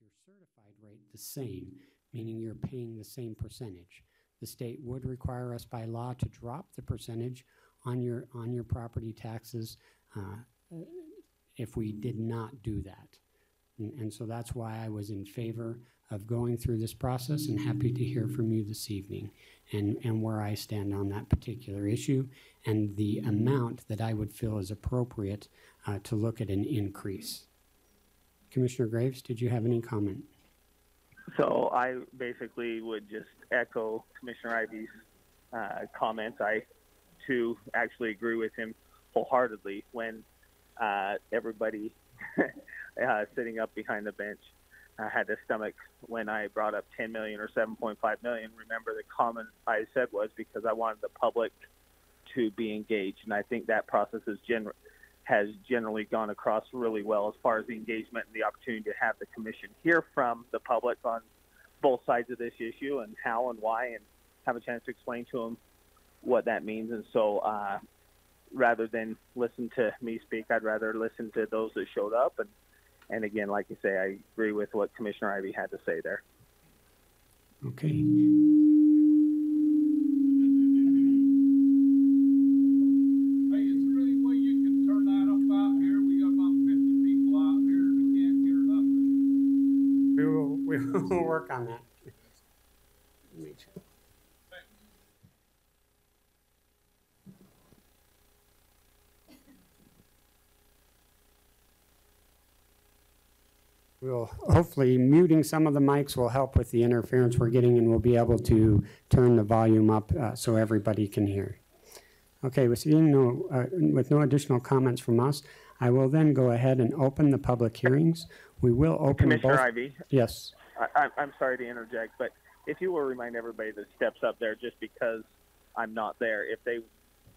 your certified rate the same, meaning you're paying the same percentage. The state would require us by law to drop the percentage on your property taxes if we did not do that. And so that's why I was in favor of going through this process, and happy to hear from you this evening and where I stand on that particular issue and the amount that I would feel is appropriate to look at an increase. Commissioner Graves, did you have any comment? So I basically would just echo Commissioner Ivey's comments. I, too, actually agree with him wholeheartedly when everybody sitting up behind the bench had a stomach when I brought up 10 million or 7.5 million. Remember, the comment I said was because I wanted the public to be engaged, and I think that process has generally gone across really well as far as the engagement and the opportunity to have the commission hear from the public on both sides of this issue and how and why, and have a chance to explain to them what that means. And so rather than listen to me speak, I'd rather listen to those that showed up. And again, like you say, I agree with what Commissioner Ivey had to say there. Okay. Hey, is there any way you can turn that up out here? We got about 50 people out here that can't hear nothing. We will work on that. We'll hopefully muting some of the mics will help with the interference we're getting, and we'll be able to turn the volume up so everybody can hear. Okay, with no additional comments from us, I will then go ahead and open the public hearings. We will open Commissioner Ivey. Yes. I'm sorry to interject, but if you will remind everybody that steps up there, just because I'm not there, if they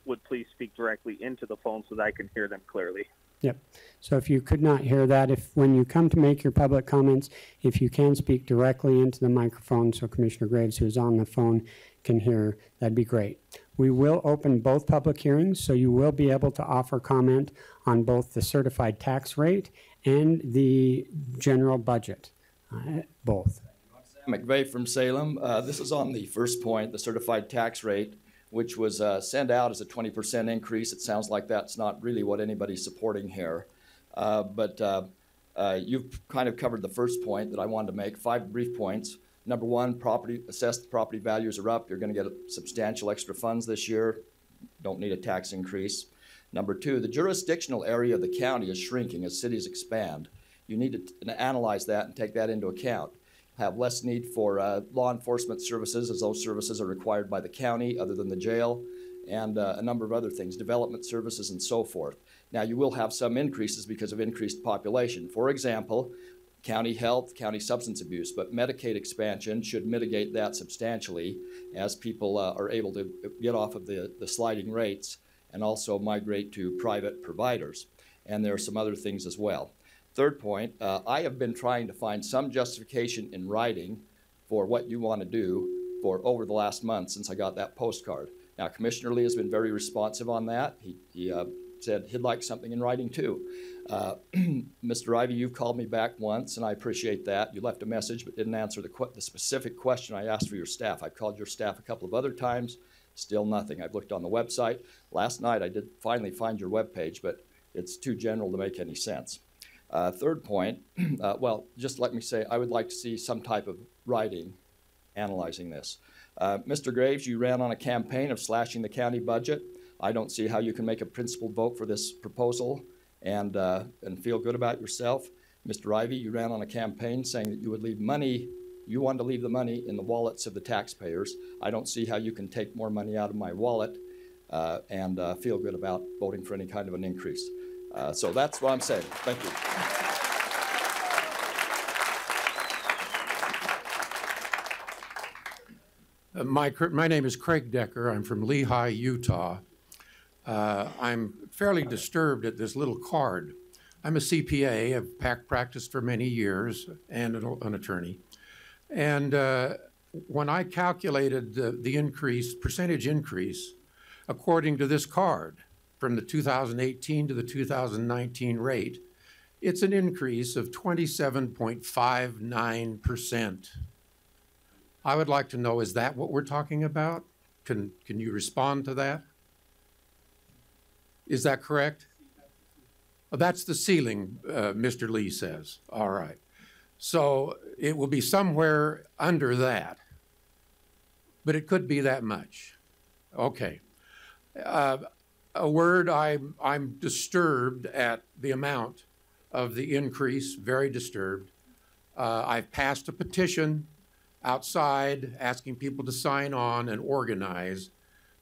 would please speak directly into the phone so that I can hear them clearly. Yep. So if you could not hear that, when you come to make your public comments, if you can speak directly into the microphone so Commissioner Graves, who is on the phone, can hear, that'd be great. We will open both public hearings, so you will be able to offer comment on both the certified tax rate and the general budget, both. McVeigh from Salem. This is on the first point, the certified tax rate, which was sent out as a 20% increase. It sounds like that's not really what anybody's supporting here. But you've kind of covered the first point that I wanted to make. 5 brief points. Number one, assessed property values are up. You're going to get substantial extra funds this year. Don't need a tax increase. Number two, the jurisdictional area of the county is shrinking as cities expand. You need to analyze that and take that into account. Have less need for law enforcement services, as those services are required by the county other than the jail, and a number of other things, development services and so forth. Now, you will have some increases because of increased population. For example, county health, county substance abuse, but Medicaid expansion should mitigate that substantially as people are able to get off of the sliding rates and also migrate to private providers. And there are some other things as well. Third point, I have been trying to find some justification in writing for what you want to do for over the last month since I got that postcard. Now, Commissioner Lee has been very responsive on that. He said he'd like something in writing too. Mr. Ivey, you've called me back once, and I appreciate that. You left a message but didn't answer the specific question I asked for your staff. I've called your staff a couple of other times, still nothing. I've looked on the website. Last night I did finally find your webpage, but it's too general to make any sense. Third point, well, just let me say, I would like to see some type of writing analyzing this. Mr. Graves, you ran on a campaign of slashing the county budget. I don't see how you can make a principled vote for this proposal and feel good about yourself. Mr. Ivey, you ran on a campaign saying that you would leave money, you wanted to leave the money in the wallets of the taxpayers. I don't see how you can take more money out of my wallet and feel good about voting for any kind of an increase. So that's what I'm saying. Thank you. My name is Craig Decker. I'm from Lehi, Utah. I'm fairly disturbed at this little card. I'm a CPA. I've practiced for many years and an attorney. And when I calculated the percentage increase, according to this card, from the 2018 to the 2019 rate, It's an increase of 27.59%. I would like to know, is that what we're talking about? Can you respond to that? Is that correct? Oh, that's the ceiling, Mr. Lee says. All right. So it will be somewhere under that, but it could be that much. Okay. A word, I'm disturbed at the amount of the increase, very disturbed. I've passed a petition outside asking people to sign on and organize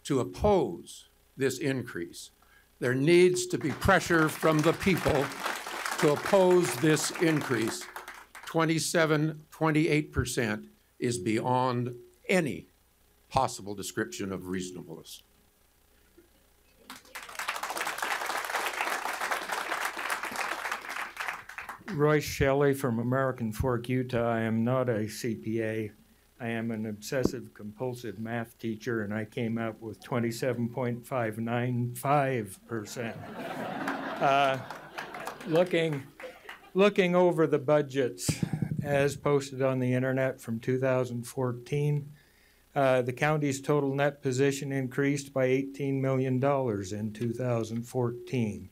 to oppose this increase. There needs to be pressure from the people to oppose this increase. 28% is beyond any possible description of reasonableness. Royce Shelley from American Fork, Utah. I am not a CPA. I am an obsessive compulsive math teacher, and I came up with 27.595%. Looking over the budgets as posted on the internet from 2014, the county's total net position increased by $18 million in 2014.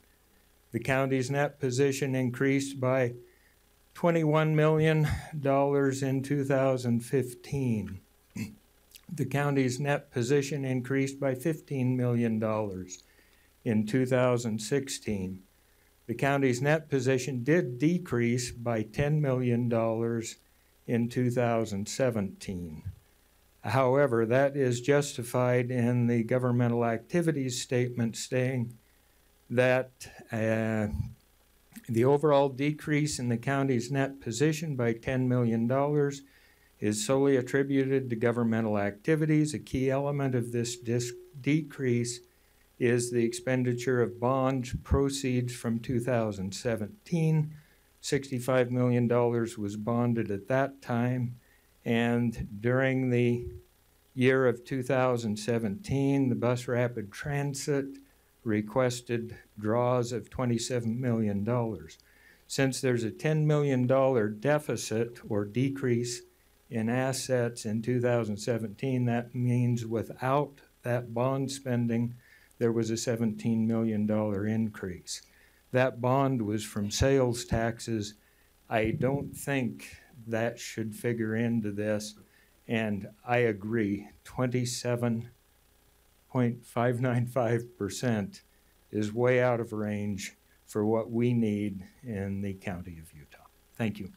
The county's net position increased by $21 million in 2015. The county's net position increased by $15 million in 2016. The county's net position did decrease by $10 million in 2017. However, that is justified in the governmental activities statement stating that the overall decrease in the county's net position by $10 million is solely attributed to governmental activities. A key element of this decrease is the expenditure of bond proceeds from 2017. $65 million was bonded at that time, and during the year of 2017, the Bus Rapid Transit requested draws of $27 million. Since there's a $10 million deficit or decrease in assets in 2017, that means without that bond spending, there was a $17 million increase. That bond was from sales taxes. I don't think that should figure into this, and I agree, 27.595% is way out of range for what we need in the county of Utah. Thank you.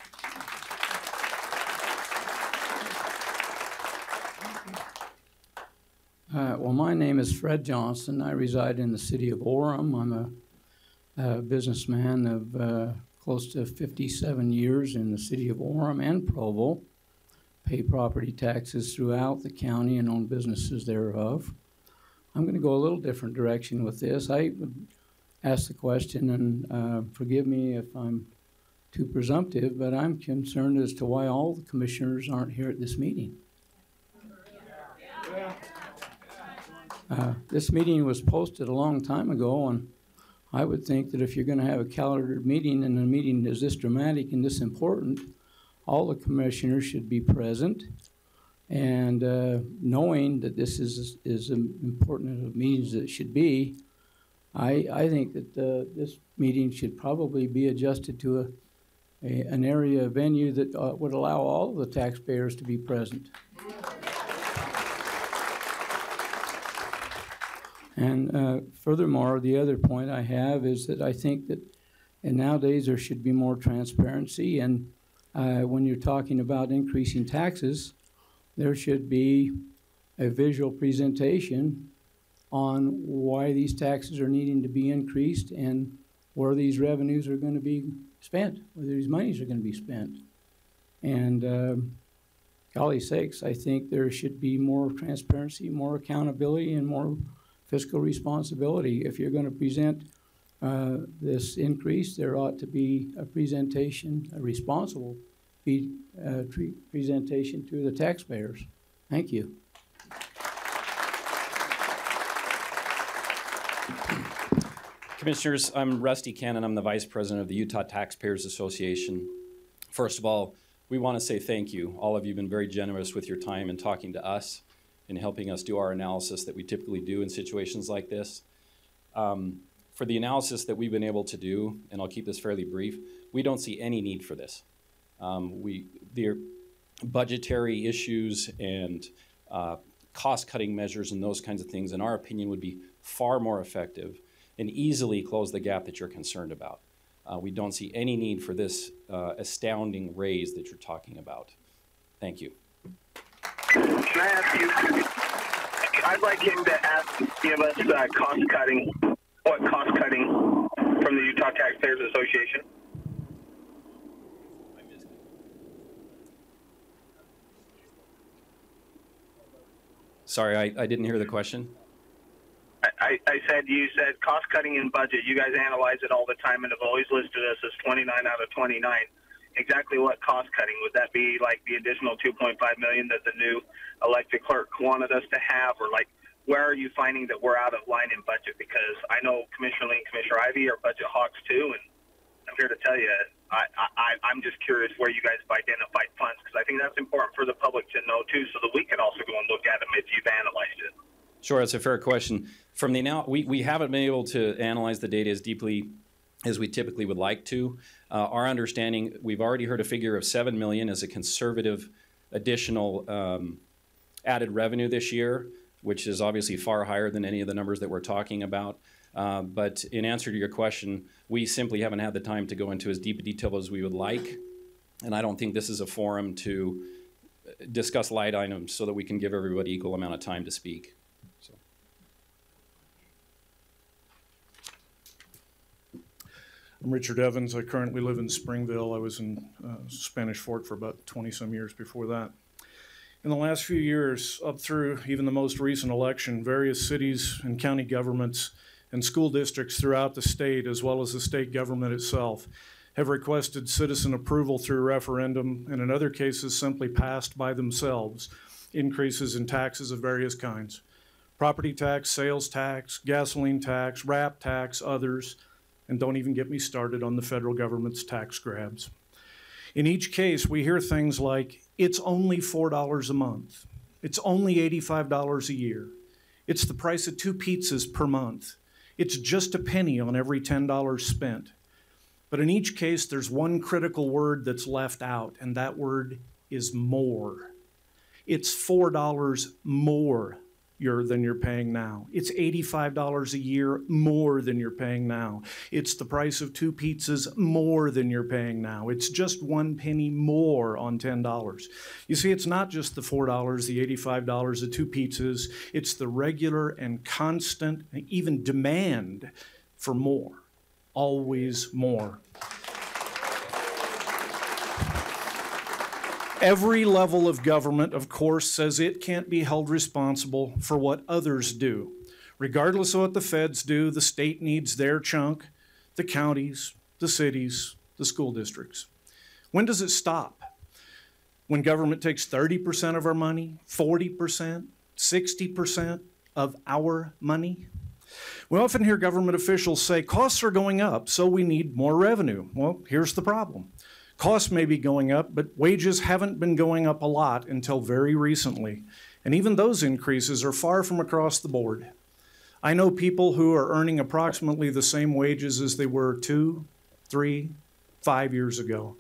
Well, my name is Fred Johnson. I reside in the city of Orem. I'm a businessman of close to 57 years in the city of Orem and Provo. Pay property taxes throughout the county and own businesses thereof. I'm going to go a little different direction with this. I would ask the question, and forgive me if I'm too presumptive, but I'm concerned as to why all the commissioners aren't here at this meeting. This meeting was posted a long time ago, and I would think that if you're going to have a calendared meeting and a meeting is this dramatic and this important, all the commissioners should be present. And knowing that this is as important a meeting as it should be, I think that this meeting should probably be adjusted to an area, a venue that would allow all of the taxpayers to be present. And furthermore, the other point I have is that I think that nowadays there should be more transparency, and when you're talking about increasing taxes, there should be a visual presentation on why these taxes are needing to be increased and where these revenues are going to be spent, where these monies are going to be spent. And golly sakes, I think there should be more transparency, more accountability, and more fiscal responsibility. If you're going to present this increase, there ought to be a presentation, a responsible presentation to the taxpayers. Thank you. Commissioners, I'm Rusty Cannon. I'm the Vice President of the Utah Taxpayers Association. First of all, we want to say thank you. All of you have been very generous with your time in talking to us and helping us do our analysis that we typically do in situations like this. For the analysis that we've been able to do, and I'll keep this fairly brief, we don't see any need for this. The budgetary issues and cost-cutting measures and those kinds of things, in our opinion, would be far more effective and easily close the gap that you're concerned about. We don't see any need for this astounding raise that you're talking about. Thank you. Can I ask you, I'd like him to give us cost cutting, what cost cutting from the Utah Taxpayers Association? Sorry, I didn't hear the question. I said, you said cost cutting in budget. You guys analyze it all the time and have always listed us as 29 out of 29. Exactly what cost cutting? Would that be like the additional $2.5 million that the new elected clerk wanted us to have? Or like, where are you finding that we're out of line in budget? Because I know Commissioner Lee and Commissioner Ivey are budget hawks too, and I'm here to tell you, I'm just curious where you guys have identified funds, because I think that's important for the public to know too, so that we can also go and look at them if you've analyzed it. Sure, that's a fair question. From the we haven't been able to analyze the data as deeply as we typically would like to. Our understanding, we've already heard a figure of $7 million as a conservative additional added revenue this year, which is obviously far higher than any of the numbers that we're talking about. But in answer to your question, we simply haven't had the time to go into as deep a detail as we would like. And I don't think this is a forum to discuss light items so that we can give everybody equal amount of time to speak. So. I'm Richard Evans. I currently live in Springville. I was in Spanish Fort for about 20-some years before that. In the last few years, up through even the most recent election, various cities and county governments and school districts throughout the state, as well as the state government itself, have requested citizen approval through referendum, and in other cases simply passed by themselves, increases in taxes of various kinds. Property tax, sales tax, gasoline tax, RAP tax, others, and don't even get me started on the federal government's tax grabs. In each case, we hear things like, it's only $4 a month. It's only $85 a year. It's the price of 2 pizzas per month. It's just a penny on every $10 spent. But in each case, there's one critical word that's left out, and that word is more. It's $4 more than you're paying now. It's $85 a year more than you're paying now. It's the price of 2 pizzas more than you're paying now. It's just 1 penny more on $10. You see, it's not just the $4, the $85, the 2 pizzas. It's the regular and constant, even demand for more. Always more. Every level of government, of course, says it can't be held responsible for what others do. Regardless of what the feds do, the state needs their chunk, the counties, the cities, the school districts. When does it stop? When government takes 30% of our money, 40%, 60% of our money? We often hear government officials say, costs are going up, so we need more revenue. Well, here's the problem. Costs may be going up, but wages haven't been going up a lot until very recently. And even those increases are far from across the board. I know people who are earning approximately the same wages as they were 2, 3, 5 years ago.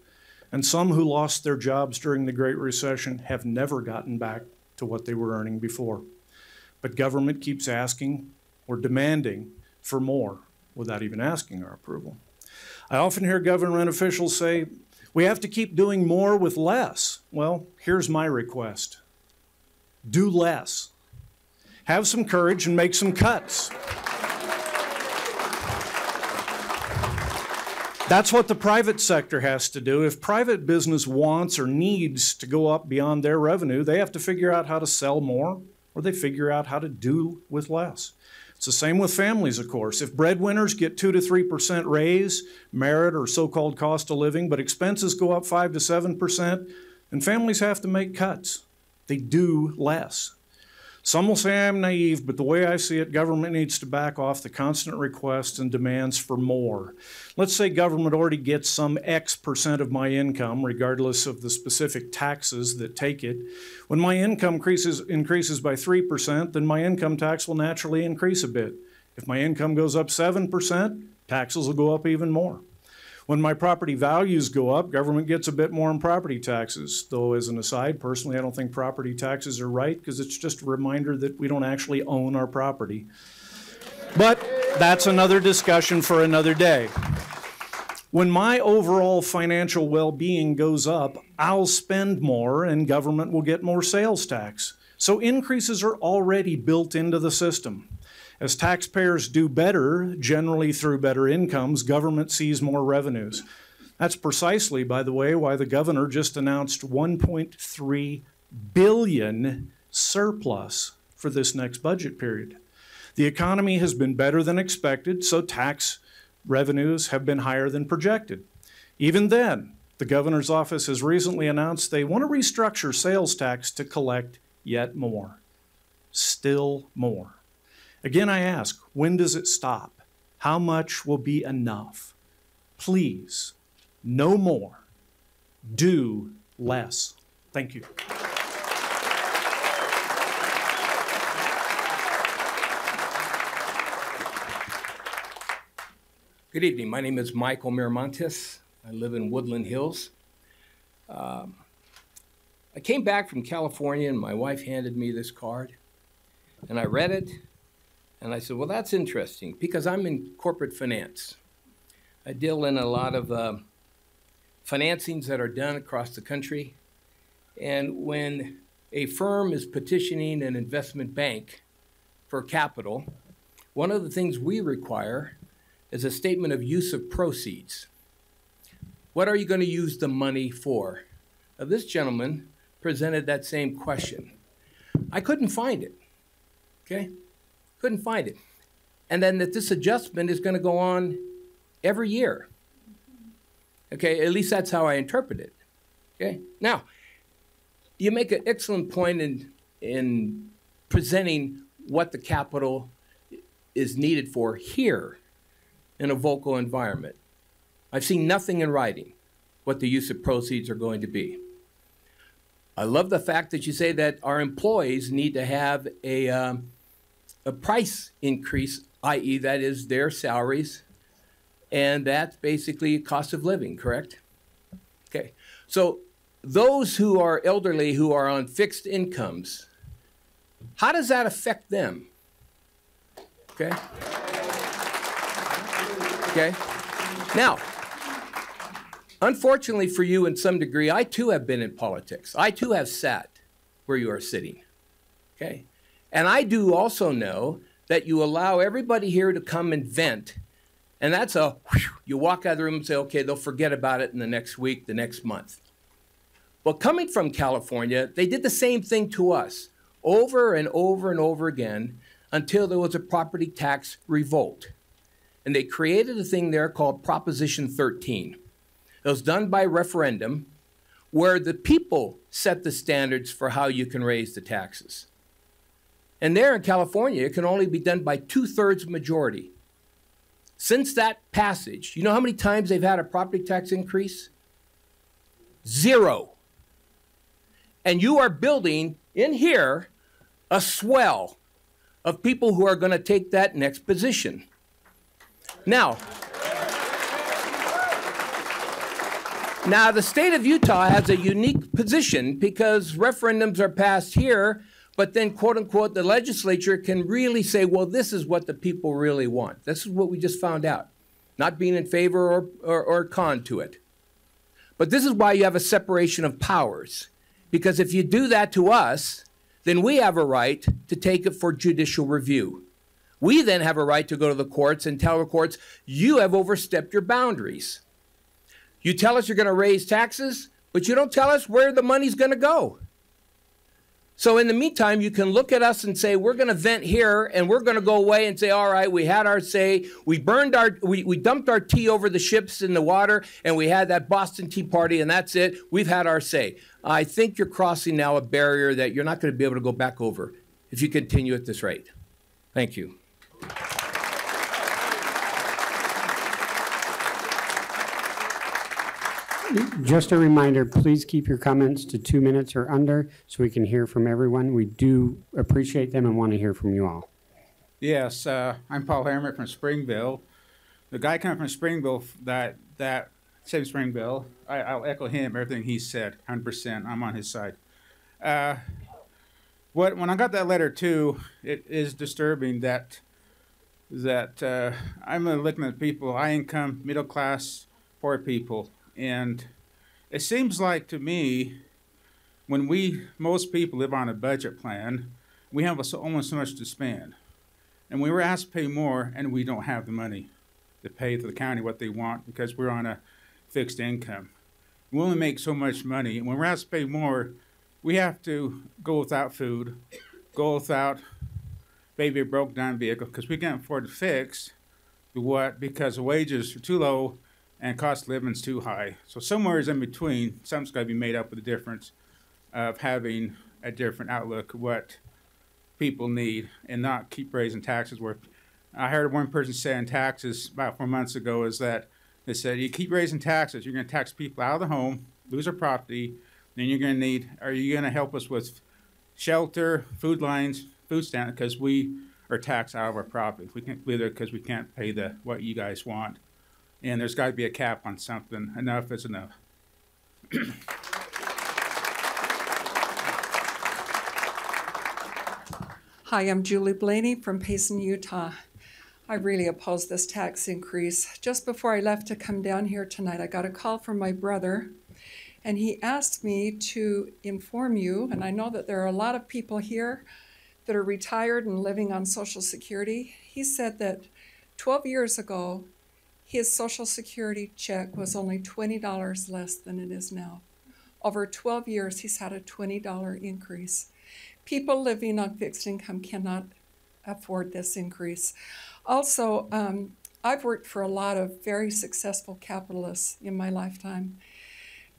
And some who lost their jobs during the Great Recession have never gotten back to what they were earning before. But government keeps asking or demanding for more without even asking our approval. I often hear government officials say, we have to keep doing more with less. Well, here's my request. Do less. Have some courage and make some cuts. That's what the private sector has to do. If private business wants or needs to go up beyond their revenue, they have to figure out how to sell more, or they figure out how to do with less. It's the same with families, of course. If breadwinners get 2 to 3% raise, merit or so-called cost of living, but expenses go up 5 to 7%, then families have to make cuts. They do less. Some will say I'm naive, but the way I see it, government needs to back off the constant requests and demands for more. Let's say government already gets some X percent of my income, regardless of the specific taxes that take it. When my income increases by 3%, then my income tax will naturally increase a bit. If my income goes up 7%, taxes will go up even more. When my property values go up, government gets a bit more in property taxes. Though, as an aside, personally, I don't think property taxes are right because it's just a reminder that we don't actually own our property. But that's another discussion for another day. When my overall financial well-being goes up, I'll spend more and government will get more sales tax. So increases are already built into the system. As taxpayers do better, generally through better incomes, government sees more revenues. That's precisely, by the way, why the governor just announced $1.3 billion surplus for this next budget period. The economy has been better than expected, so tax revenues have been higher than projected. Even then, the governor's office has recently announced they want to restructure sales tax to collect yet more. Still more. Again, I ask, when does it stop? How much will be enough? Please, no more. Do less. Thank you. Good evening. My name is Michael Miramontes. I live in Woodland Hills. I came back from California and my wife handed me this card and I read it and I said, well, that's interesting because I'm in corporate finance. I deal in a lot of financings that are done across the country. And when a firm is petitioning an investment bank for capital, one of the things we require is a statement of use of proceeds. What are you going to use the money for? Now, this gentleman presented that same question. I couldn't find it, okay? Couldn't find it. And then that this adjustment is going to go on every year. Okay, at least that's how I interpret it, okay? Now, you make an excellent point in presenting what the capital is needed for here in a vocal environment. I've seen nothing in writing what the use of proceeds are going to be. I love the fact that you say that our employees need to have a price increase, i.e. that is their salaries, and that's basically cost of living, correct? Okay, so those who are elderly, who are on fixed incomes, how does that affect them? Okay. Okay. Now, unfortunately for you in some degree, I too have been in politics. I too have sat where you are sitting. Okay. And I do also know that you allow everybody here to come and vent. And that's you walk out of the room and say, okay, they'll forget about it in the next week, the next month. Well, coming from California, they did the same thing to us over and over and over again until there was a property tax revolt. And they created a thing there called Proposition 13. It was done by referendum where the people set the standards for how you can raise the taxes. And there in California, it can only be done by 2/3 majority. Since that passage, you know how many times they've had a property tax increase? 0. And you are building in here a swell of people who are going to take that next position. Now, the state of Utah has a unique position because referendums are passed here, but then, quote unquote, the legislature can really say, well, this is what the people really want. This is what we just found out, not being in favor or con to it. But this is why you have a separation of powers, because if you do that to us, then we have a right to take it for judicial review. We then have a right to go to the courts and tell the courts, you have overstepped your boundaries. You tell us you're going to raise taxes, but you don't tell us where the money's going to go. So in the meantime, you can look at us and say, we're going to vent here, and we're going to go away and say, all right, we had our say. We dumped our tea over the ships in the water, and we had that Boston Tea Party, and that's it. We've had our say. I think you're crossing now a barrier that you're not going to be able to go back over. if you continue at this rate. Thank you. Just a reminder, please keep your comments to 2 minutes or under so we can hear from everyone. We do appreciate them and want to hear from you all. Yes, I'm Paul Hamrick from Springville. The guy coming from Springville that saved Springville, I'll echo him, everything he said, 100%. I'm on his side. When I got that letter too, it is disturbing that I'm looking at people, high income, middle class, poor people. And it seems like to me, when most people live on a budget plan, we have almost so much to spend. And we were asked to pay more, and we don't have the money to pay to the county what they want because we're on a fixed income. We only make so much money, and when we're asked to pay more, we have to go without food, go without maybe a broke down vehicle because we can't afford to fix because the wages are too low and cost of living is too high. So somewhere in between, something's got to be made up with the difference of having a different outlook of what people need and not keep raising taxes. Where I heard one person say in taxes about 4 months ago is that they said, you keep raising taxes, you're going to tax people out of the home, lose their property, then you're going to need, are you going to help us with shelter, food lines, food stamps, because we are taxed out of our property. We can't live there because we can't pay what you guys want. And there's got to be a cap on something. Enough is enough. Hi, I'm Julie Blaney from Payson, Utah. I really oppose this tax increase. Just before I left to come down here tonight, I got a call from my brother, and he asked me to inform you, and I know that there are a lot of people here that are retired and living on Social Security. He said that 12 years ago, his Social Security check was only $20 less than it is now. Over 12 years, he's had a $20 increase. People living on fixed income cannot afford this increase. Also, I've worked for a lot of very successful capitalists in my lifetime,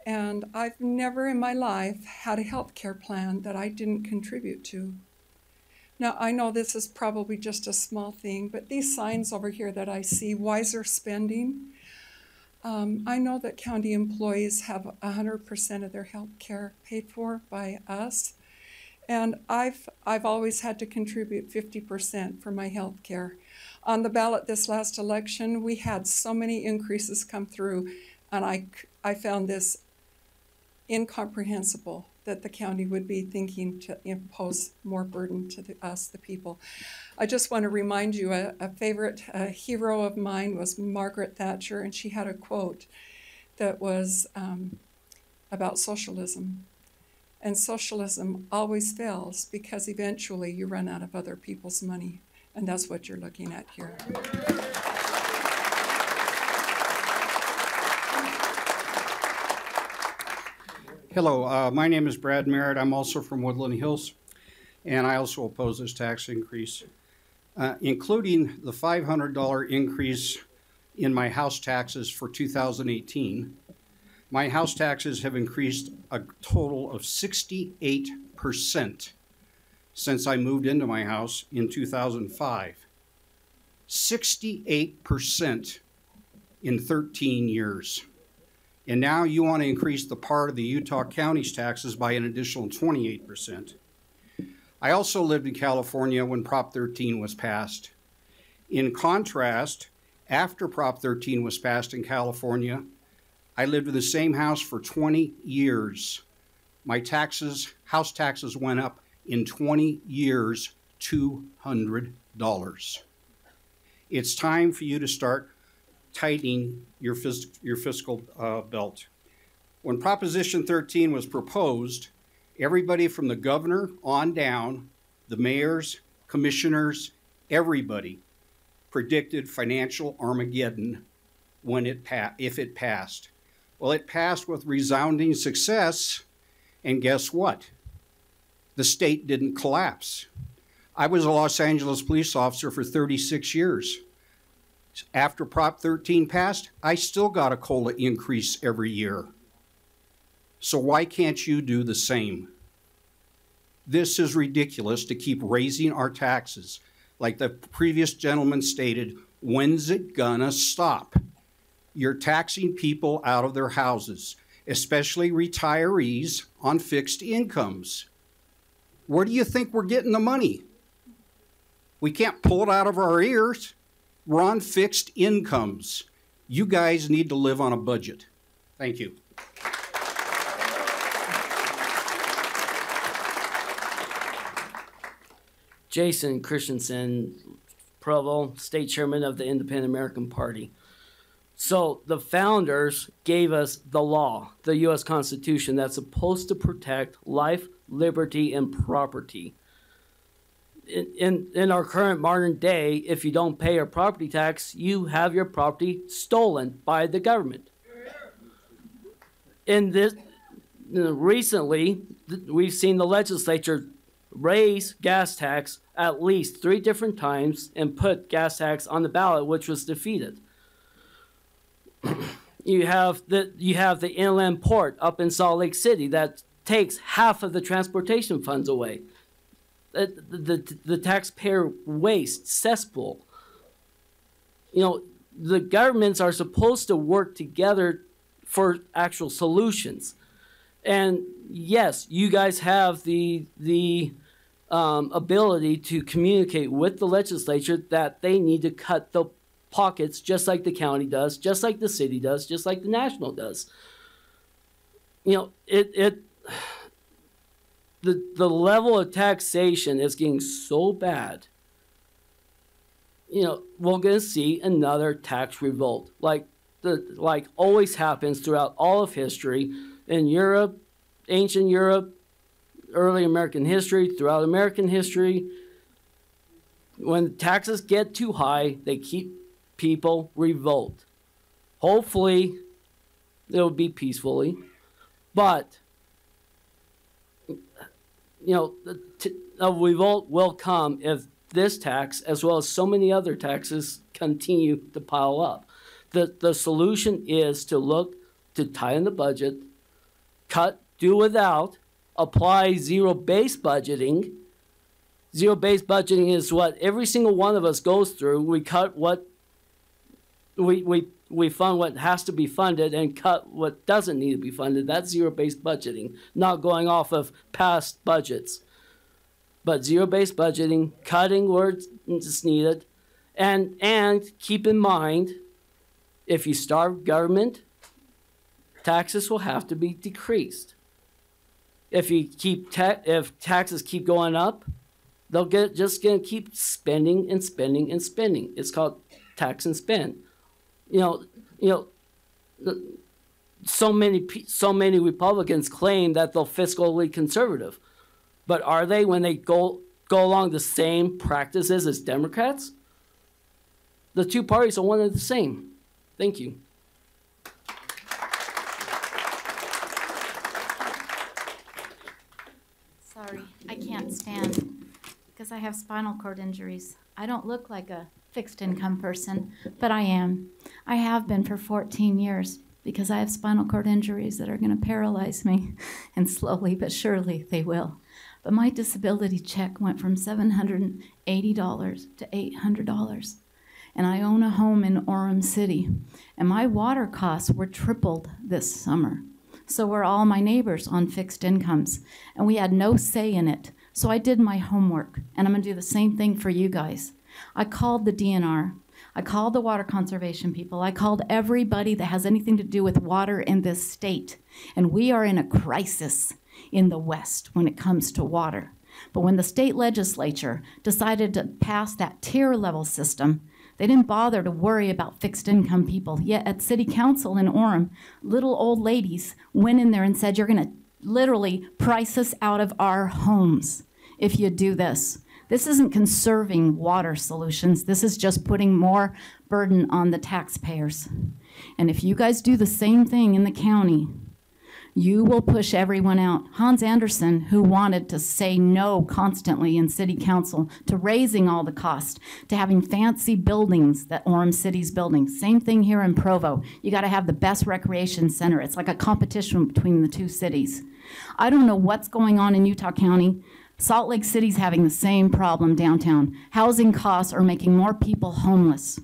and I've never in my life had a health care plan that I didn't contribute to. Now, I know this is probably just a small thing, but these signs over here that I see, wiser spending, I know that county employees have 100% of their health care paid for by us, and I've always had to contribute 50% for my health care. On the ballot this last election, we had so many increases come through, and I found this incomprehensible that the county would be thinking to impose more burden to us, the people. I just want to remind you, a favorite hero of mine was Margaret Thatcher, and she had a quote that was about socialism. And socialism always fails because eventually you run out of other people's money, and that's what you're looking at here. Hello, my name is Brad Merritt. I'm also from Woodland Hills, and I also oppose this tax increase, including the $500 increase in my house taxes for 2018. My house taxes have increased a total of 68% since I moved into my house in 2005. 68% in 13 years. And now you want to increase the part of the Utah County's taxes by an additional 28%. I also lived in California when Prop 13 was passed. In contrast, after Prop 13 was passed in California, I lived in the same house for 20 years. My taxes, house taxes went up in 20 years, $200. It's time for you to start tightening your fiscal belt. When Proposition 13 was proposed, everybody from the governor on down, the mayors, commissioners, everybody predicted financial Armageddon when if it passed. Well, it passed with resounding success, and guess what? The state didn't collapse. I was a Los Angeles police officer for 36 years. After Prop 13 passed, I still got a COLA increase every year. So why can't you do the same? This is ridiculous to keep raising our taxes. Like the previous gentleman stated, when's it gonna stop? You're taxing people out of their houses, especially retirees on fixed incomes. Where do you think we're getting the money? We can't pull it out of our ears. We're on fixed incomes. You guys need to live on a budget. Thank you. Jason Christensen, Provo, State Chairman of the Independent American Party. So the founders gave us the law, the U.S. Constitution, that's supposed to protect life, liberty, and property. In our current modern day, if you don't pay your property tax, you have your property stolen by the government. In this, recently, we've seen the legislature raise gas tax at least 3 different times and put gas tax on the ballot, which was defeated. You have the inland port up in Salt Lake City that takes half of the transportation funds away. The taxpayer waste cesspool. You know, the governments are supposed to work together for actual solutions. And yes, you guys have the ability to communicate with the legislature that they need to cut the pockets just like the county does, just like the city does, just like the national does. You know, the level of taxation is getting so bad. You know, we're going to see another tax revolt, like always happens throughout all of history in Europe, ancient Europe, early American history, throughout American history. When taxes get too high, they keep people revolt. Hopefully, it'll be peacefully, but you know, a revolt will come if this tax, as well as so many other taxes, continue to pile up. The solution is to look to tighten the budget, cut, do without, apply zero-based budgeting. Zero-based budgeting is what every single one of us goes through. We cut what we fund what has to be funded and cut what doesn't need to be funded. That's zero-based budgeting, not going off of past budgets. But zero-based budgeting, cutting where it's needed, and keep in mind, if you starve government, taxes will have to be decreased. If taxes keep going up, they'll just gonna keep spending and spending and spending. It's called tax and spend. You know, so many Republicans claim that they're fiscally conservative, but are they when they go along the same practices as Democrats? The two parties are one and the same. Thank you. Sorry, I can't stand because I have spinal cord injuries. I don't look like a fixed income person, but I am. I have been for 14 years because I have spinal cord injuries that are going to paralyze me, and slowly but surely they will. But my disability check went from $780 to $800. And I own a home in Orem City, and my water costs were tripled this summer. So were all my neighbors on fixed incomes, and we had no say in it. So I did my homework, and I'm gonna do the same thing for you guys. I called the DNR, I called the water conservation people, I called everybody that has anything to do with water in this state, and we are in a crisis in the West when it comes to water. But when the state legislature decided to pass that tier level system, they didn't bother to worry about fixed income people. Yet at city council in Orem, little old ladies went in there and said, you're gonna literally price us out of our homes if you do this. This isn't conserving water solutions. This is just putting more burden on the taxpayers. And if you guys do the same thing in the county, you will push everyone out. Hans Anderson, who wanted to say no constantly in city council to raising all the cost, to having fancy buildings that Orem City's building. Same thing here in Provo. You gotta have the best recreation center. It's like a competition between the two cities. I don't know what's going on in Utah County. Salt Lake City's having the same problem downtown. Housing costs are making more people homeless.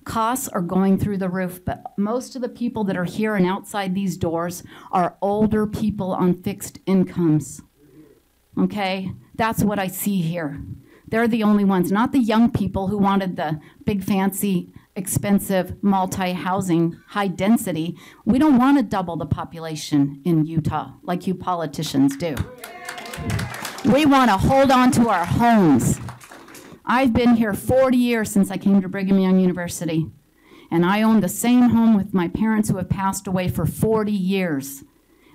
Costs are going through the roof, but most of the people that are here and outside these doors are older people on fixed incomes. Okay? That's what I see here. They're the only ones, not the young people who wanted the big, fancy, expensive, multi-housing, high density. We don't want to double the population in Utah like you politicians do. We want to hold on to our homes. I've been here 40 years since I came to Brigham Young University, and I own the same home with my parents who have passed away for 40 years.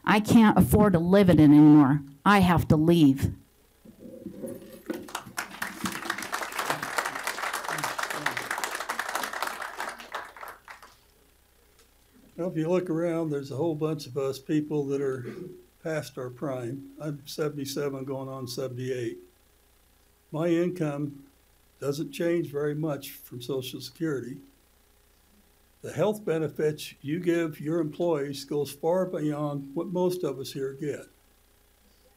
I can't afford to live in it anymore. I have to leave. Well, if you look around, there's a whole bunch of us people that are past our prime. I'm 77 going on 78. My income doesn't change very much from Social Security. The health benefits you give your employees goes far beyond what most of us here get.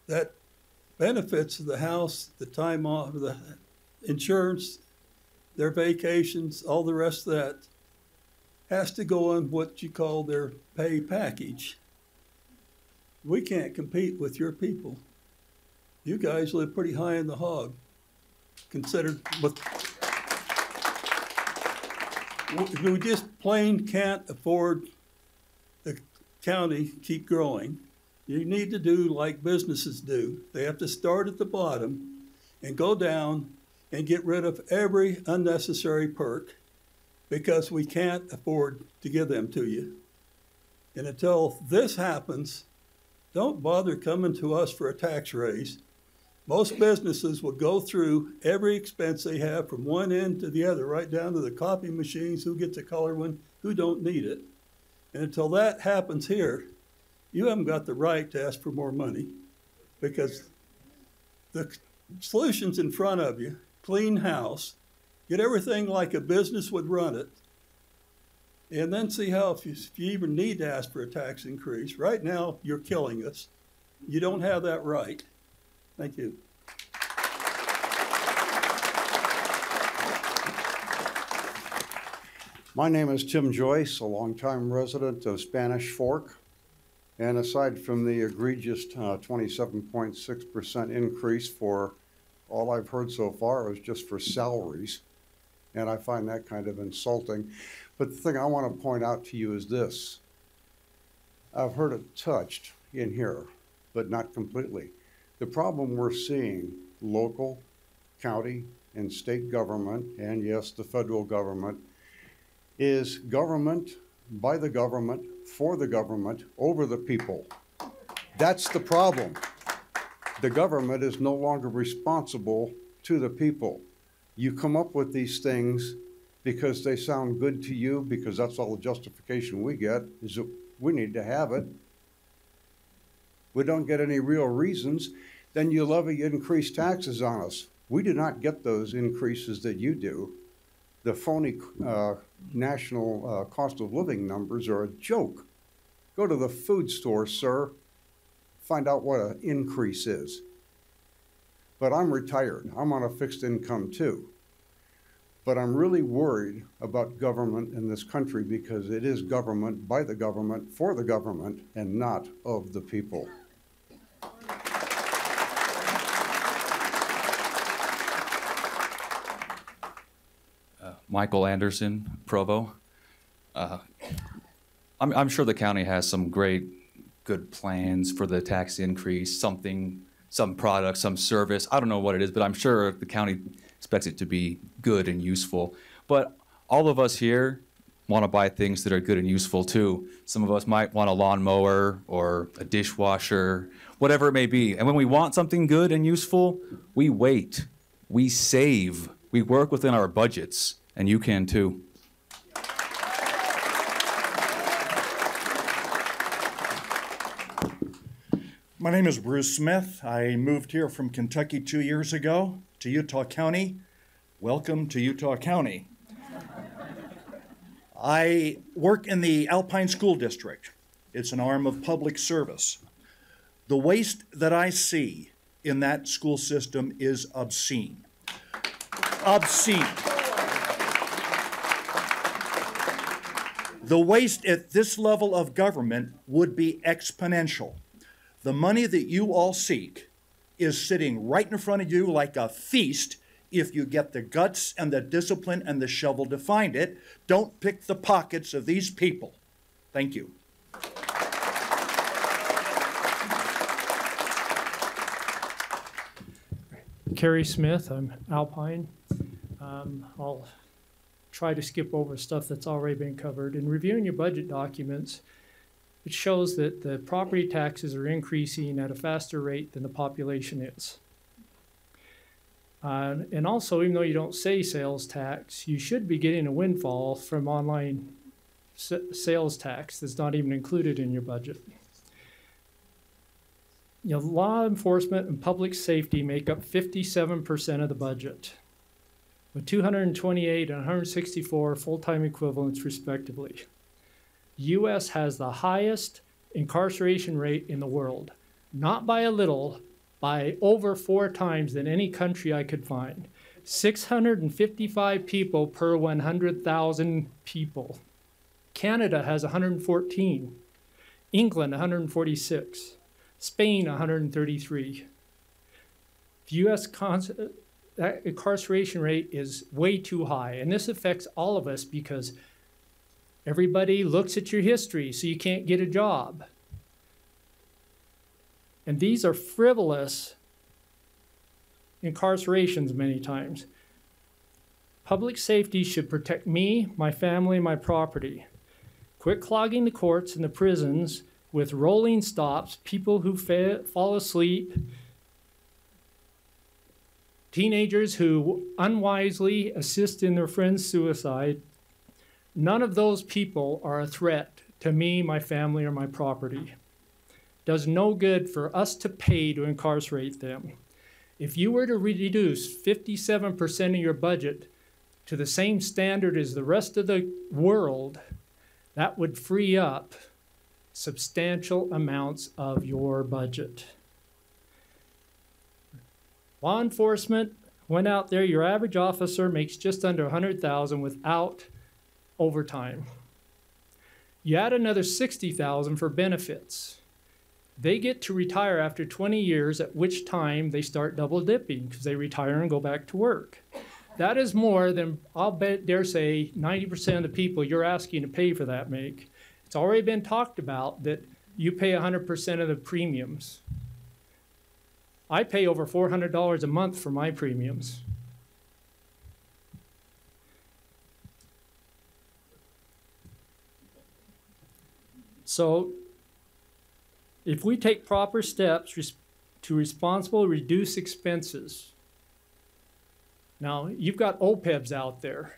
That benefits of the house, the time off, the insurance, their vacations, all the rest of that has to go on what you call their pay package. We can't compete with your people. You guys live pretty high in the hog, considered what we just plain can't afford the county keep growing. You need to do like businesses do. They have to start at the bottom and go down and get rid of every unnecessary perk, because we can't afford to give them to you. And until this happens, don't bother coming to us for a tax raise. Most businesses will go through every expense they have from one end to the other, right down to the copy machines, who gets a color one, who don't need it. And until that happens here, you haven't got the right to ask for more money, because the solution's in front of you. Clean house, get everything like a business would run it, and then see how, if you even need to ask for a tax increase. Right now, you're killing us. You don't have that right. Thank you. My name is Tim Joyce, a longtime resident of Spanish Fork. And aside from the egregious 27.6% increase for all I've heard so far is just for salaries. And I find that kind of insulting. But the thing I want to point out to you is this. I've heard it touched in here, but not completely. The problem we're seeing, local, county, and state government, and yes, the federal government, is government by the government, for the government, over the people. That's the problem. The government is no longer responsible to the people. You come up with these things because they sound good to you, because that's all the justification we get, is that we need to have it. We don't get any real reasons, then you levy increased taxes on us. We do not get those increases that you do. The phony national cost of living numbers are a joke. Go to the food store, sir. Find out what an increase is. But I'm retired. I'm on a fixed income too. But I'm really worried about government in this country, because it is government by the government, for the government, and not of the people. Michael Anderson, Provo. I'm sure the county has some good plans for the tax increase, some product, some service. I don't know what it is, but I'm sure the county expects it to be good and useful. But all of us here want to buy things that are good and useful too. Some of us might want a lawnmower or a dishwasher, whatever it may be. And when we want something good and useful, we wait, we save, we work within our budgets, and you can too. My name is Bruce Smith. I moved here from Kentucky 2 years ago to Utah County. Welcome to Utah County. I work in the Alpine School District. It's an arm of public service. The waste that I see in that school system is obscene. Obscene. The waste at this level of government would be exponential. The money that you all seek is sitting right in front of you like a feast if you get the guts and the discipline and the shovel to find it. Don't pick the pockets of these people. Thank you. Kerry Smith, I'm Alpine. I'll try to skip over stuff that's already been covered. In reviewing your budget documents, it shows that the property taxes are increasing at a faster rate than the population is. And also, even though you don't say sales tax, you should be getting a windfall from online sales tax that's not even included in your budget. You know, law enforcement and public safety make up 57% of the budget, with 228 and 164 full-time equivalents respectively. The U.S. has the highest incarceration rate in the world, not by a little, by over 4 times than any country I could find. 655 people per 100,000 people. Canada has 114, England 146, Spain 133. The U.S. that incarceration rate is way too high, and this affects all of us because everybody looks at your history so you can't get a job. And these are frivolous incarcerations many times. Public safety should protect me, my family, my property. Quit clogging the courts and the prisons with rolling stops, people who fall asleep, teenagers who unwisely assist in their friend's suicide. None of those people are a threat to me, my family, or my property. Does no good for us to pay to incarcerate them. If you were to reduce 57% of your budget to the same standard as the rest of the world, that would free up substantial amounts of your budget. Law enforcement went out there, your average officer makes just under $100,000 without overtime. You add another $60,000 for benefits. They get to retire after 20 years, at which time they start double dipping because they retire and go back to work. That is more than, I'll dare say, 90% of the people you're asking to pay for that make. It's already been talked about that you pay 100% of the premiums. I pay over $400 a month for my premiums. So, if we take proper steps to responsibly reduce expenses, now you've got OPEBs out there.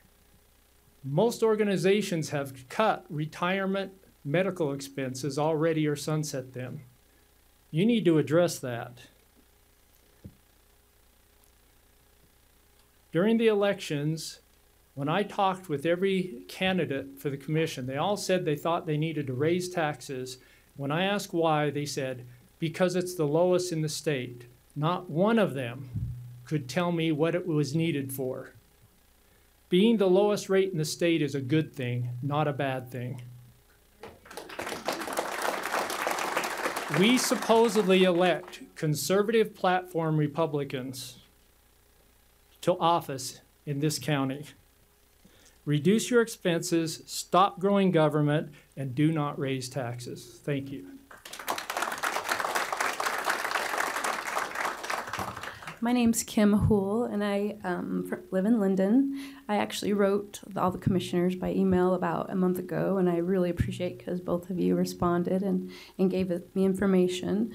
Most organizations have cut retirement medical expenses already or sunset them. You need to address that. During the elections, when I talked with every candidate for the commission, they all said they thought they needed to raise taxes. When I asked why, they said, because it's the lowest in the state. Not one of them could tell me what it was needed for. Being the lowest rate in the state is a good thing, not a bad thing. We supposedly elect conservative platform Republicans to office in this county. Reduce your expenses, stop growing government, and do not raise taxes. Thank you. My name's Kim Hool, and I live in Linden. I actually wrote all the commissioners by email about a month ago, and I really appreciate because both of you responded and gave me information.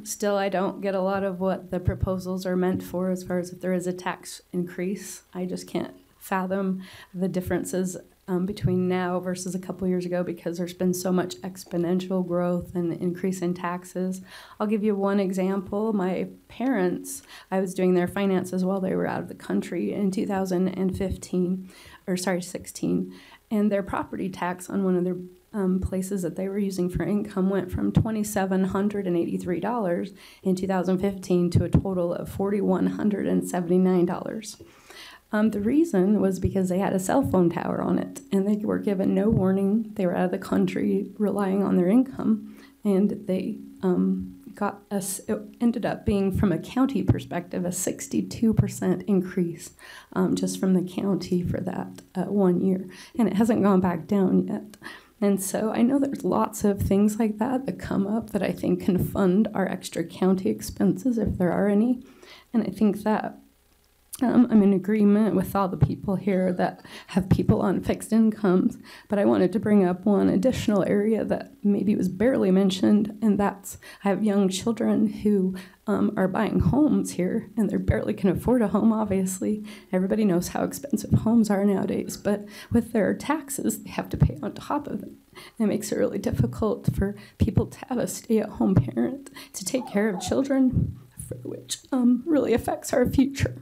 Still, I don't get a lot of what the proposals are meant for as far as if there is a tax increase. I just can't fathom the differences between now versus a couple years ago because there's been so much exponential growth and increase in taxes. I'll give you one example. My parents, I was doing their finances while they were out of the country in 2016, and their property tax on one of their places that they were using for income went from $2,783 in 2015 to a total of $4,179. The reason was because they had a cell phone tower on it, and they were given no warning. They were out of the country, relying on their income, and they it ended up being, from a county perspective, a 62% increase just from the county for that 1 year, and it hasn't gone back down yet. And so I know there's lots of things like that come up that I think can fund our extra county expenses if there are any, and I think that I'm in agreement with all the people here that have people on fixed incomes, but I wanted to bring up one additional area that maybe was barely mentioned, and that's I have young children who are buying homes here, and they barely can afford a home, obviously. Everybody knows how expensive homes are nowadays, but with their taxes, they have to pay on top of it. It makes it really difficult for people to have a stay-at-home parent to take care of children, which really affects our future.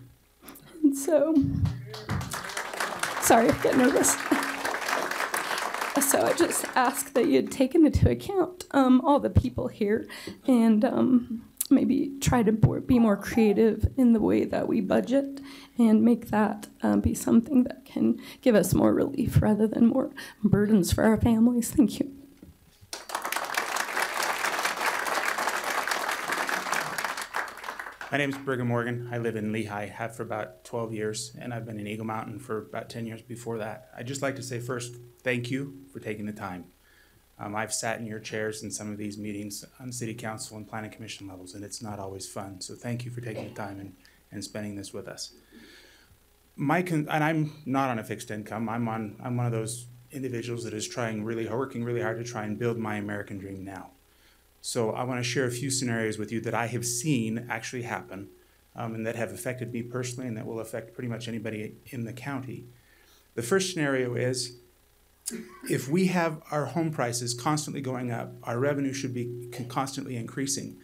And so, sorry, I get nervous. So I just ask that you'd taken into account all the people here and maybe try to be more creative in the way that we budget and make that be something that can give us more relief rather than more burdens for our families. Thank you. My name is Brigham Morgan. I live in Lehigh, have for about 12 years, and I've been in Eagle Mountain for about 10 years before that. I'd just like to say first, thank you for taking the time. I've sat in your chairs in some of these meetings on city council and planning commission levels, and it's not always fun. So thank you for taking the time and spending this with us. And I'm not on a fixed income. I'm one of those individuals that is working really hard to try and build my American dream now. So I want to share a few scenarios with you that I have seen actually happen and that have affected me personally and that will affect pretty much anybody in the county. The first scenario is if we have our home prices constantly going up, our revenue should be constantly increasing.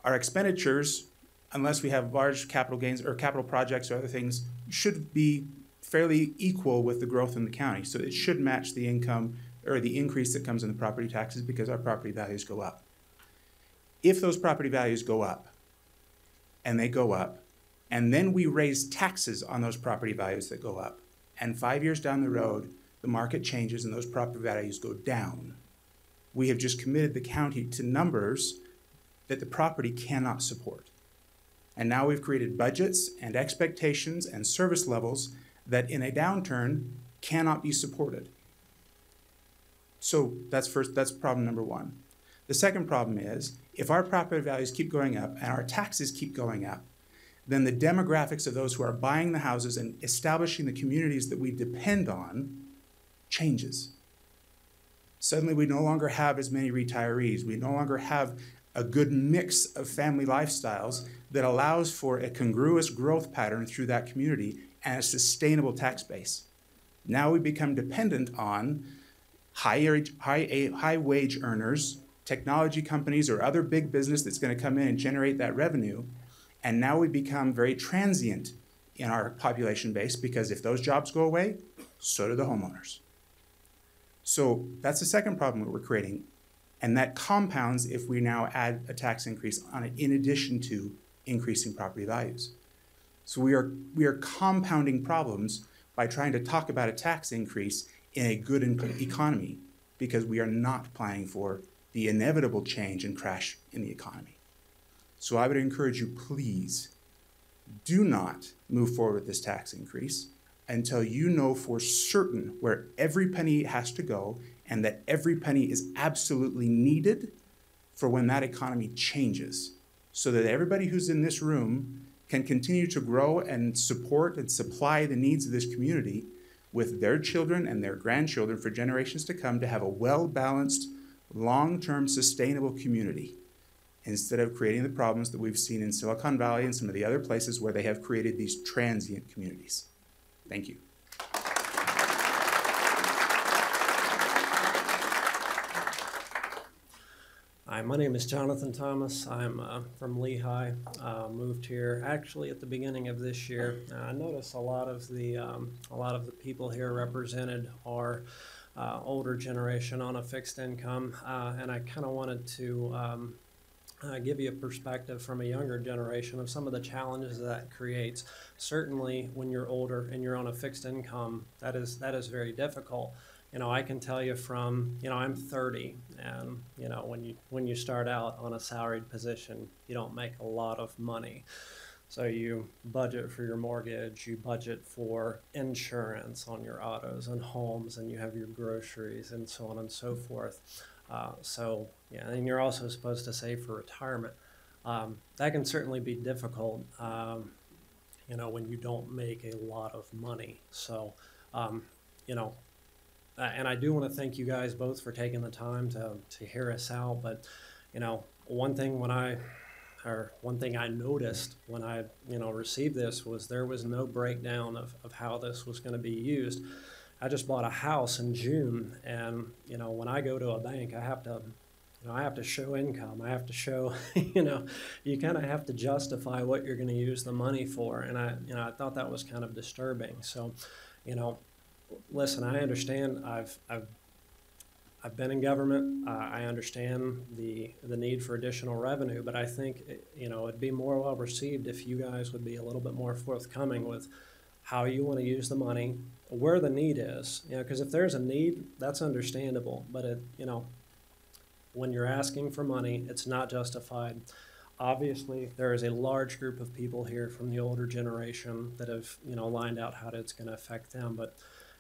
Our expenditures, unless we have large capital gains or capital projects or other things, should be fairly equal with the growth in the county. So it should match the income or the increase that comes in the property taxes because our property values go up. If those property values go up, and they go up, and then we raise taxes on those property values that go up, and 5 years down the road, the market changes and those property values go down, we have just committed the county to numbers that the property cannot support. And now we've created budgets and expectations and service levels that in a downturn cannot be supported. So that's problem number one. The second problem is, if our property values keep going up and our taxes keep going up, then the demographics of those who are buying the houses and establishing the communities that we depend on changes. Suddenly we no longer have as many retirees. We no longer have a good mix of family lifestyles that allows for a congruous growth pattern through that community and a sustainable tax base. Now we become dependent on high wage earners, technology companies or other big business that's going to come in and generate that revenue. And now we become very transient in our population base because if those jobs go away, so do the homeowners. So that's the second problem that we're creating. And that compounds if we now add a tax increase on it in addition to increasing property values. So we are compounding problems by trying to talk about a tax increase in a good economy because we are not planning for the inevitable change and crash in the economy. So I would encourage you, please, do not move forward with this tax increase until you know for certain where every penny has to go and that every penny is absolutely needed for when that economy changes, so that everybody who's in this room can continue to grow and support and supply the needs of this community with their children and their grandchildren for generations to come to have a well-balanced, long-term sustainable community instead of creating the problems that we've seen in Silicon Valley and some of the other places where they have created these transient communities. Thank you. Hi, my name is Jonathan Thomas. I'm from Lehigh. Moved here actually at the beginning of this year. I notice a lot of the people here represented are older generation on a fixed income, and I kind of wanted to give you a perspective from a younger generation of some of the challenges that creates. Certainly, when you're older and you're on a fixed income, that is very difficult. You know, I can tell you from, you know, I'm 30, and you know, when you start out on a salaried position, you don't make a lot of money. So you budget for your mortgage, you budget for insurance on your autos and homes, and you have your groceries and so on and so forth. So, yeah, and you're also supposed to save for retirement. That can certainly be difficult, you know, when you don't make a lot of money. So, you know, and I do want to thank you guys both for taking the time to hear us out. But, you know, one thing I noticed when I, you know, received this was there was no breakdown of how this was going to be used. I just bought a house in June, and, you know, when I go to a bank, I have to show income. I have to show, you know, you kind of have to justify what you're going to use the money for. And I thought that was kind of disturbing. So, you know, listen, I understand. I've been in government. I understand the need for additional revenue, but I think, you know, it'd be more well received if you guys would be a little bit more forthcoming with how you want to use the money, where the need is. You know, because if there's a need, that's understandable. But it, you know, when you're asking for money, it's not justified. Obviously, there is a large group of people here from the older generation that have, you know, lined out how it's going to affect them. But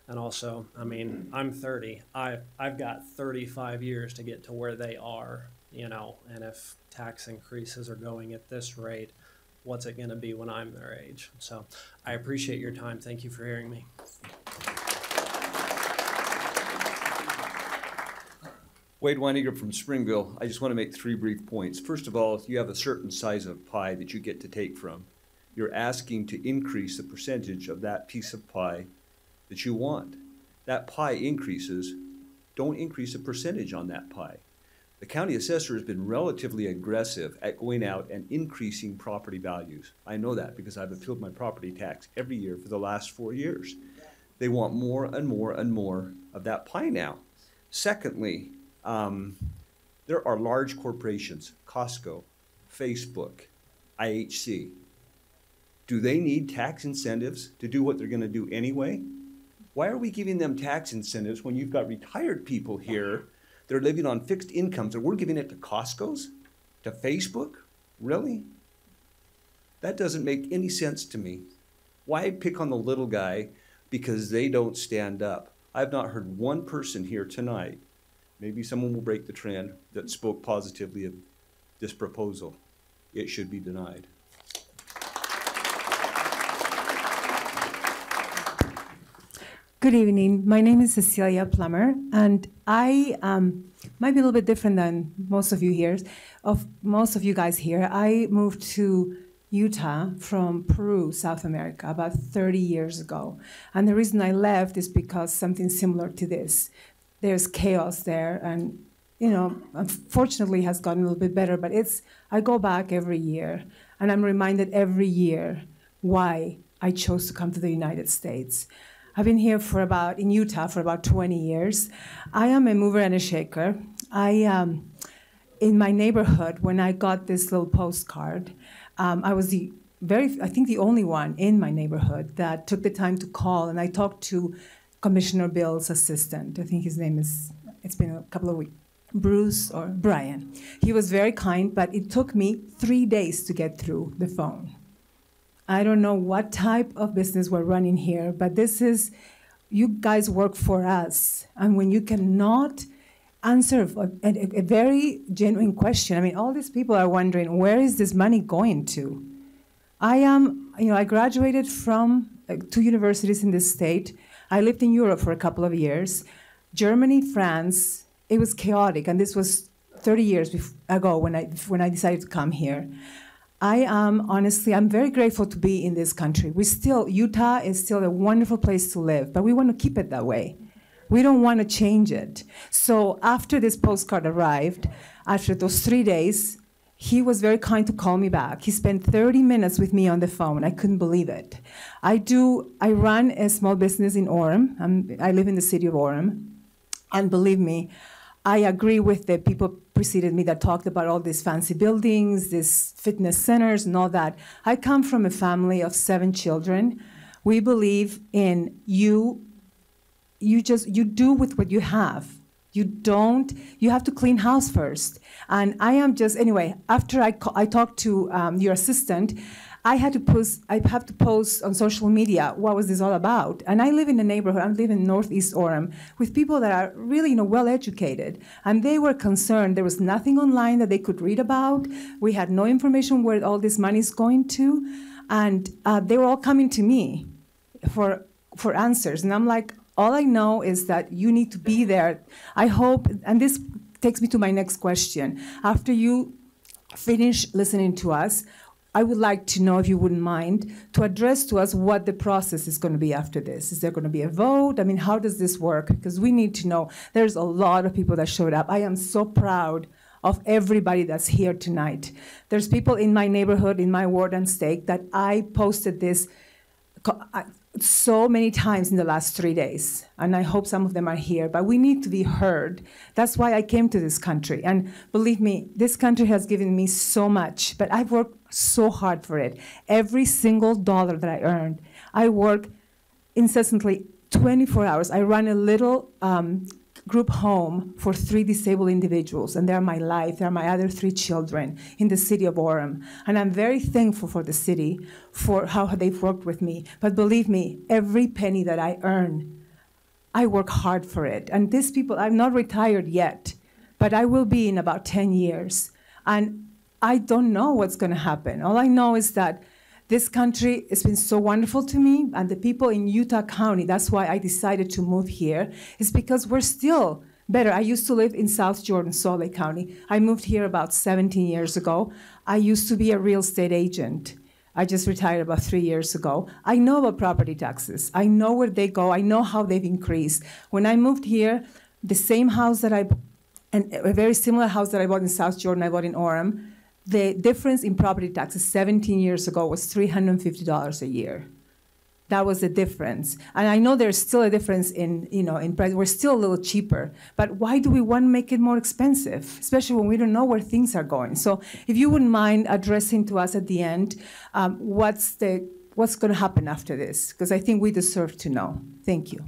and also, I mean, I'm 30. I've got 35 years to get to where they are, you know, and if tax increases are going at this rate, what's it going to be when I'm their age? So I appreciate your time. Thank you for hearing me. Wade Weininger from Springville. I just want to make 3 brief points. First of all, you have a certain size of pie that you get to take from. You're asking to increase the percentage of that piece of pie that you want. That pie increases, don't increase the percentage on that pie. The county assessor has been relatively aggressive at going out and increasing property values. I know that because I've appealed my property tax every year for the last 4 years. They want more and more and more of that pie now. Secondly, there are large corporations, Costco, Facebook, IHC. Do they need tax incentives to do what they're going to do anyway? Why are we giving them tax incentives when you've got retired people here that are living on fixed incomes and we're giving it to Costco's, to Facebook? Really? That doesn't make any sense to me. Why pick on the little guy because they don't stand up? I've not heard one person here tonight, maybe someone will break the trend, that spoke positively of this proposal. It should be denied. Good evening. My name is Cecilia Plummer, and I might be a little bit different than most of you guys here. I moved to Utah from Peru, South America, about 30 years ago. And the reason I left is because something similar to this. There's chaos there, and, you know, unfortunately has gotten a little bit better, but I go back every year, and I'm reminded every year why I chose to come to the United States. I've been here in Utah for about 20 years. I am a mover and a shaker. In my neighborhood, when I got this little postcard, I was I think the only one in my neighborhood that took the time to call, and I talked to Commissioner Bill's assistant. I think his name it's been a couple of weeks, Bruce or Brian. He was very kind, but it took me 3 days to get through the phone. I don't know what type of business we're running here, but you guys work for us. And when you cannot answer a very genuine question, I mean, all these people are wondering, where is this money going to? I graduated from 2 universities in this state. I lived in Europe for a couple of years. Germany, France, it was chaotic. And this was 30 years ago when I decided to come here. I'm very grateful to be in this country. Utah is still a wonderful place to live, but we want to keep it that way. We don't want to change it. So after this postcard arrived, after those 3 days, he was very kind to call me back. He spent 30 minutes with me on the phone. I couldn't believe it. I run a small business in Orem. I live in the city of Orem. And believe me, I agree with the people preceded me that talked about all these fancy buildings, these fitness centers and all that. I come from a family of 7 children. We believe in you do with what you have. You have to clean house first. And I am just, anyway, after I talked to your assistant, I have to post on social media what was this all about. And I live in a neighborhood, I live in Northeast Orem, with people that are really well educated. And they were concerned. There was nothing online that they could read about. We had no information where all this money is going to. And they were all coming to me for answers. And I'm like, all I know is that you need to be there. I hope, and this takes me to my next question. After you finish listening to us, I would like to know, if you wouldn't mind, to address to us what the process is going to be after this. Is there going to be a vote? I mean, how does this work? Because we need to know. There's a lot of people that showed up. I am so proud of everybody that's here tonight. There's people in my neighborhood, in my ward and stake, that I posted this so many times in the last 3 days, and I hope some of them are here, but we need to be heard. That's why I came to this country, and believe me, this country has given me so much, but I've worked so hard for it. Every single dollar that I earned, I work incessantly 24 hours. I run a little group home for 3 disabled individuals, and they're my life. They're my other 3 children in the city of Orem. And I'm very thankful for the city for how they've worked with me. But believe me, every penny that I earn, I work hard for it. And these people, I'm not retired yet, but I will be in about 10 years. And I don't know what's going to happen. All I know is that this country has been so wonderful to me, and the people in Utah County, that's why I decided to move here, is because we're still better. I used to live in South Jordan, Salt Lake County. I moved here about 17 years ago. I used to be a real estate agent. I just retired about 3 years ago. I know about property taxes. I know where they go. I know how they've increased. When I moved here, the same house that and a very similar house that I bought in South Jordan, I bought in Orem, the difference in property taxes 17 years ago was $350 a year. That was the difference. And I know there's still a difference in price. We're still a little cheaper. But why do we want to make it more expensive, especially when we don't know where things are going? So if you wouldn't mind addressing to us at the end, what's going to happen after this? Because I think we deserve to know. Thank you.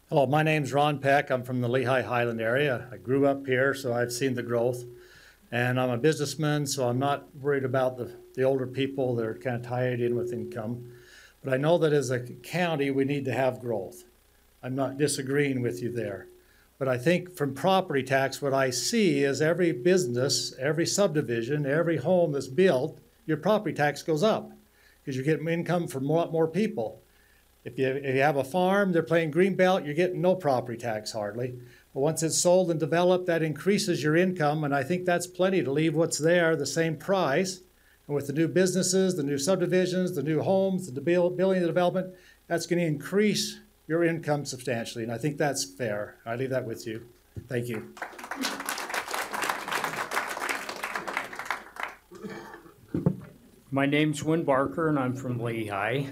Hello, my name's Ron Peck. I'm from the Lehigh Highland area. I grew up here, so I've seen the growth. And I'm a businessman, so I'm not worried about the older people that are kind of tied in with income. But I know that as a county, we need to have growth. I'm not disagreeing with you there. But I think from property tax, what I see is every business, every subdivision, every home that's built, your property tax goes up because you're getting income from a lot more people. If you have a farm, they're playing greenbelt, you're getting no property tax hardly. But once it's sold and developed, that increases your income, and I think that's plenty to leave what's there the same price. And with the new businesses, the new subdivisions, the new homes, the building, the development, that's going to increase your income substantially, and I think that's fair. I leave that with you. Thank you. My name's Win Barker, and I'm from Lehigh.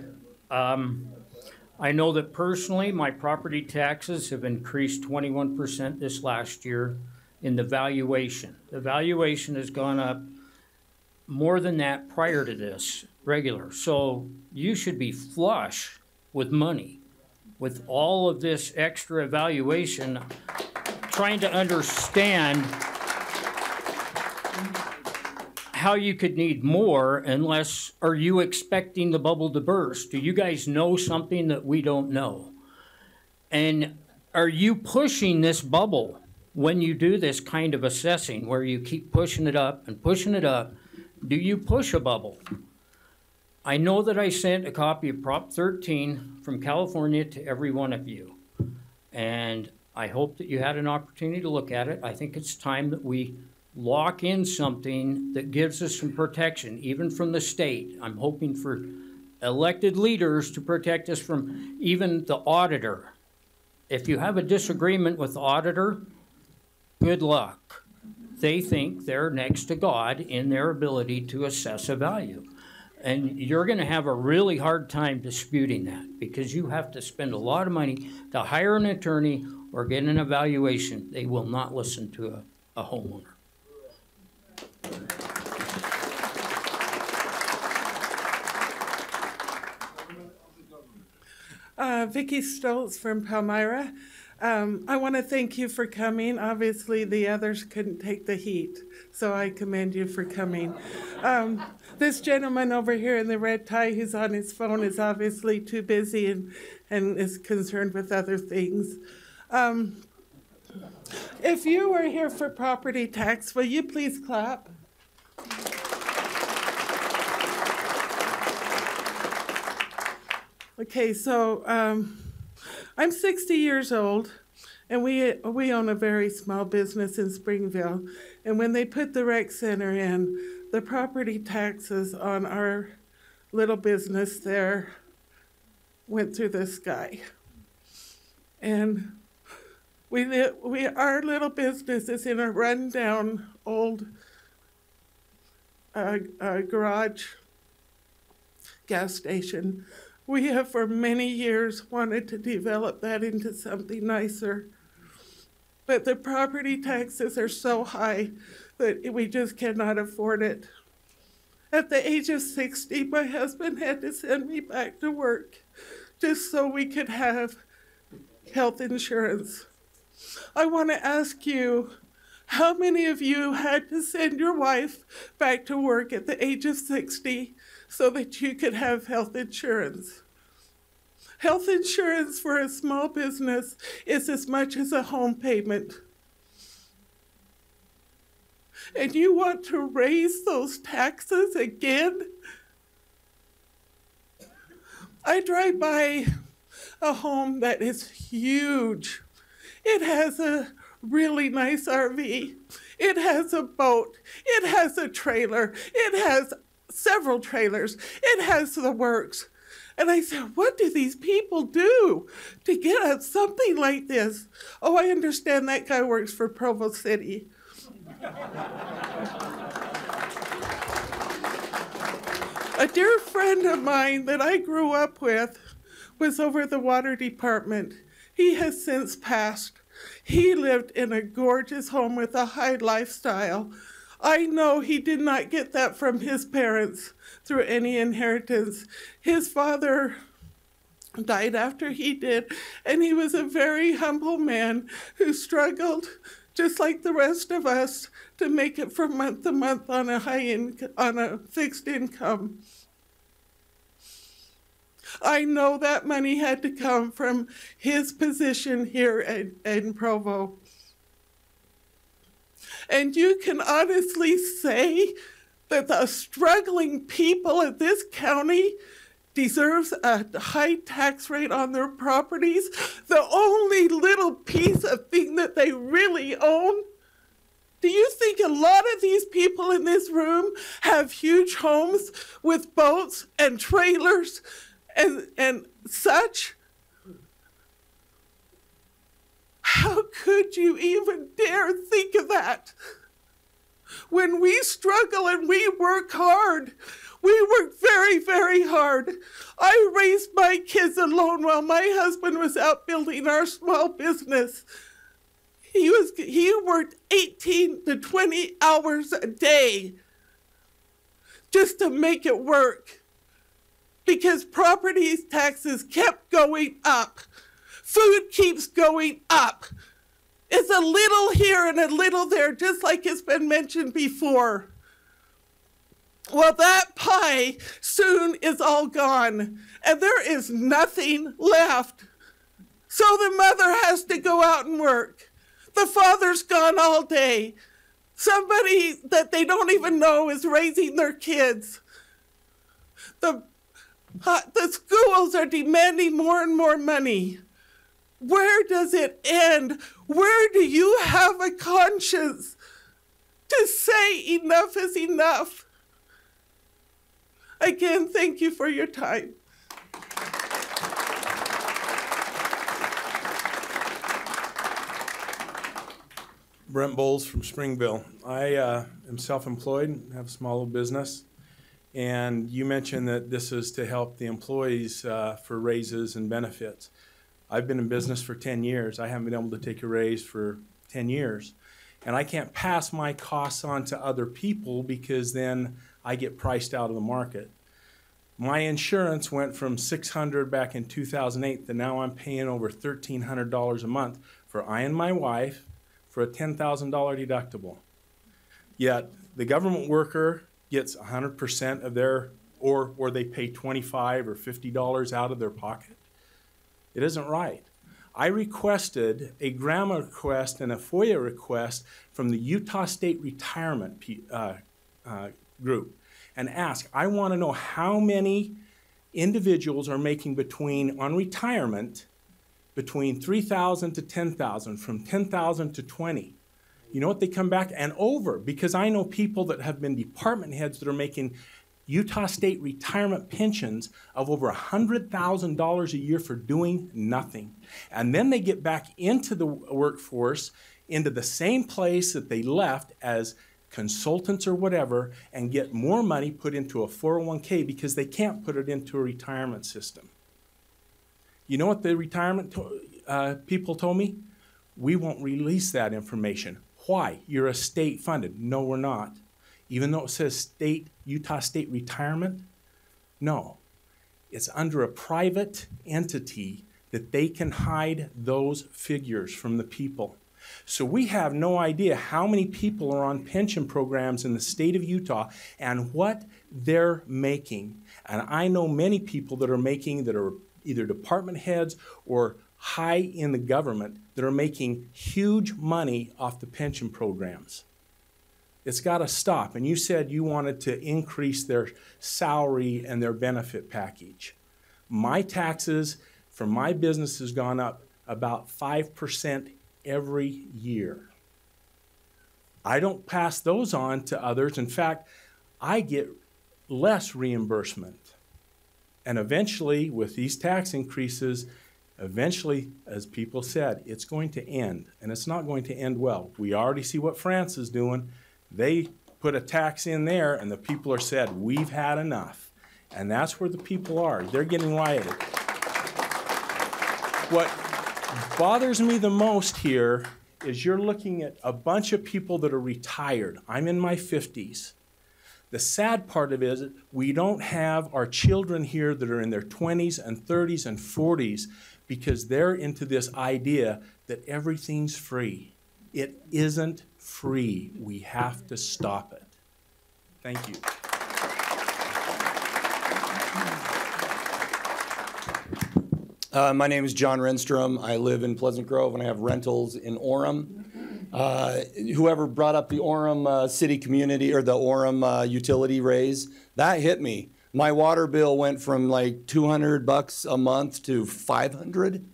I know that personally, my property taxes have increased 21% this last year in the valuation. The valuation has gone up more than that prior to this, regular. So you should be flush with money. With all of this extra valuation, trying to understand how you could need more unless, are you expecting the bubble to burst? Do you guys know something that we don't know? And are you pushing this bubble when you do this kind of assessing where you keep pushing it up and pushing it up? Do you push a bubble? I know that I sent a copy of Prop 13 from California to every one of you. And I hope that you had an opportunity to look at it. I think it's time that we lock in something that gives us some protection, even from the state. I'm hoping for elected leaders to protect us from even the auditor. If you have a disagreement with the auditor, good luck. They think they're next to God in their ability to assess a value. And you're gonna have a really hard time disputing that because you have to spend a lot of money to hire an attorney or get an evaluation. They will not listen to a homeowner. Vicki Stoltz from Palmyra. I want to thank you for coming. Obviously, the others couldn't take the heat, so I commend you for coming. This gentleman over here in the red tie who's on his phone is obviously too busy and is concerned with other things. If you were here for property tax, will you please clap? Okay, so I'm 60 years old, and we own a very small business in Springville. And when they put the rec center in, the property taxes on our little business there went through the sky. And our little business is in a rundown old garage gas station. We have for many years wanted to develop that into something nicer. But the property taxes are so high that we just cannot afford it. At the age of 60, my husband had to send me back to work just so we could have health insurance. I want to ask you, how many of you had to send your wife back to work at the age of 60 so that you could have health insurance? Health insurance for a small business is as much as a home payment. And you want to raise those taxes again? I drive by a home that is huge. It has a really nice RV. It has a boat. It has a trailer. It has several trailers. It has the works. And I said, what do these people do to get at something like this? Oh, I understand that guy works for Provo City. A dear friend of mine that I grew up with was over the water department. He has since passed. He lived in a gorgeous home with a high lifestyle. I know he did not get that from his parents through any inheritance. His father died after he did, and he was a very humble man who struggled, just like the rest of us, to make it from month to month on a fixed income. I know that money had to come from his position here in Provo. And you can honestly say that the struggling people of this county deserves a high tax rate on their properties, the only little piece of thing that they really own. Do you think a lot of these people in this room have huge homes with boats and trailers and such? How could you even dare think of that? When we struggle and we work hard, we work very, very hard. I raised my kids alone while my husband was out building our small business. He worked 18 to 20 hours a day just to make it work because property taxes kept going up. Food keeps going up. It's a little here and a little there, just like it's been mentioned before. Well, that pie soon is all gone, and there is nothing left. So the mother has to go out and work. The father's gone all day. Somebody that they don't even know is raising their kids. The schools are demanding more and more money. Where does it end? Where do you have a conscience to say enough is enough? Again, thank you for your time. Brent Bowles from Springville. I am self-employed, have a small little business, And you mentioned that this is to help the employees for raises and benefits. I've been in business for 10 years. I haven't been able to take a raise for 10 years. And I can't pass my costs on to other people because then I get priced out of the market. My insurance went from $600 back in 2008 to now I'm paying over $1,300 a month for I and my wife for a $10,000 deductible. Yet the government worker gets 100% of their, or they pay $25 or $50 out of their pocket. It isn't right. I requested a GRAMA request and a FOIA request from the Utah State Retirement group and asked, I want to know how many individuals are making on retirement between $3,000 to $10,000, from $10,000 to $20,000. You know what they come back and over, because I know people that have been department heads that are making Utah State retirement pensions of over $100,000 a year for doing nothing. And then they get back into the workforce, into the same place that they left as consultants or whatever, and get more money put into a 401k because they can't put it into a retirement system. You know what the retirement people told me? We won't release that information. Why? You're a state funded. No, we're not. Even though it says Utah State Retirement, no. It's under a private entity that they can hide those figures from the people. So we have no idea how many people are on pension programs in the state of Utah and what they're making. And I know many people that are either department heads or high in the government that are making huge money off the pension programs. It's got to stop. And you said you wanted to increase their salary and their benefit package. My taxes for my business has gone up about 5% every year. I don't pass those on to others. In fact, I get less reimbursement. And eventually, with these tax increases, eventually, as people said, it's going to end. And it's not going to end well. We already see what France is doing. They put a tax in there, and the people are said, we've had enough. And that's where the people are. They're getting rioted. What bothers me the most here is you're looking at a bunch of people that are retired. I'm in my 50s. The sad part of it is we don't have our children here that are in their 20s and 30s and 40s because they're into this idea that everything's free. It isn't free. We have to stop it. Thank you. My name is John Renstrom. I live in Pleasant Grove and I have rentals in Orem. Whoever brought up the Orem city community or the Orem utility raise, that hit me. My water bill went from like $200 a month to $500.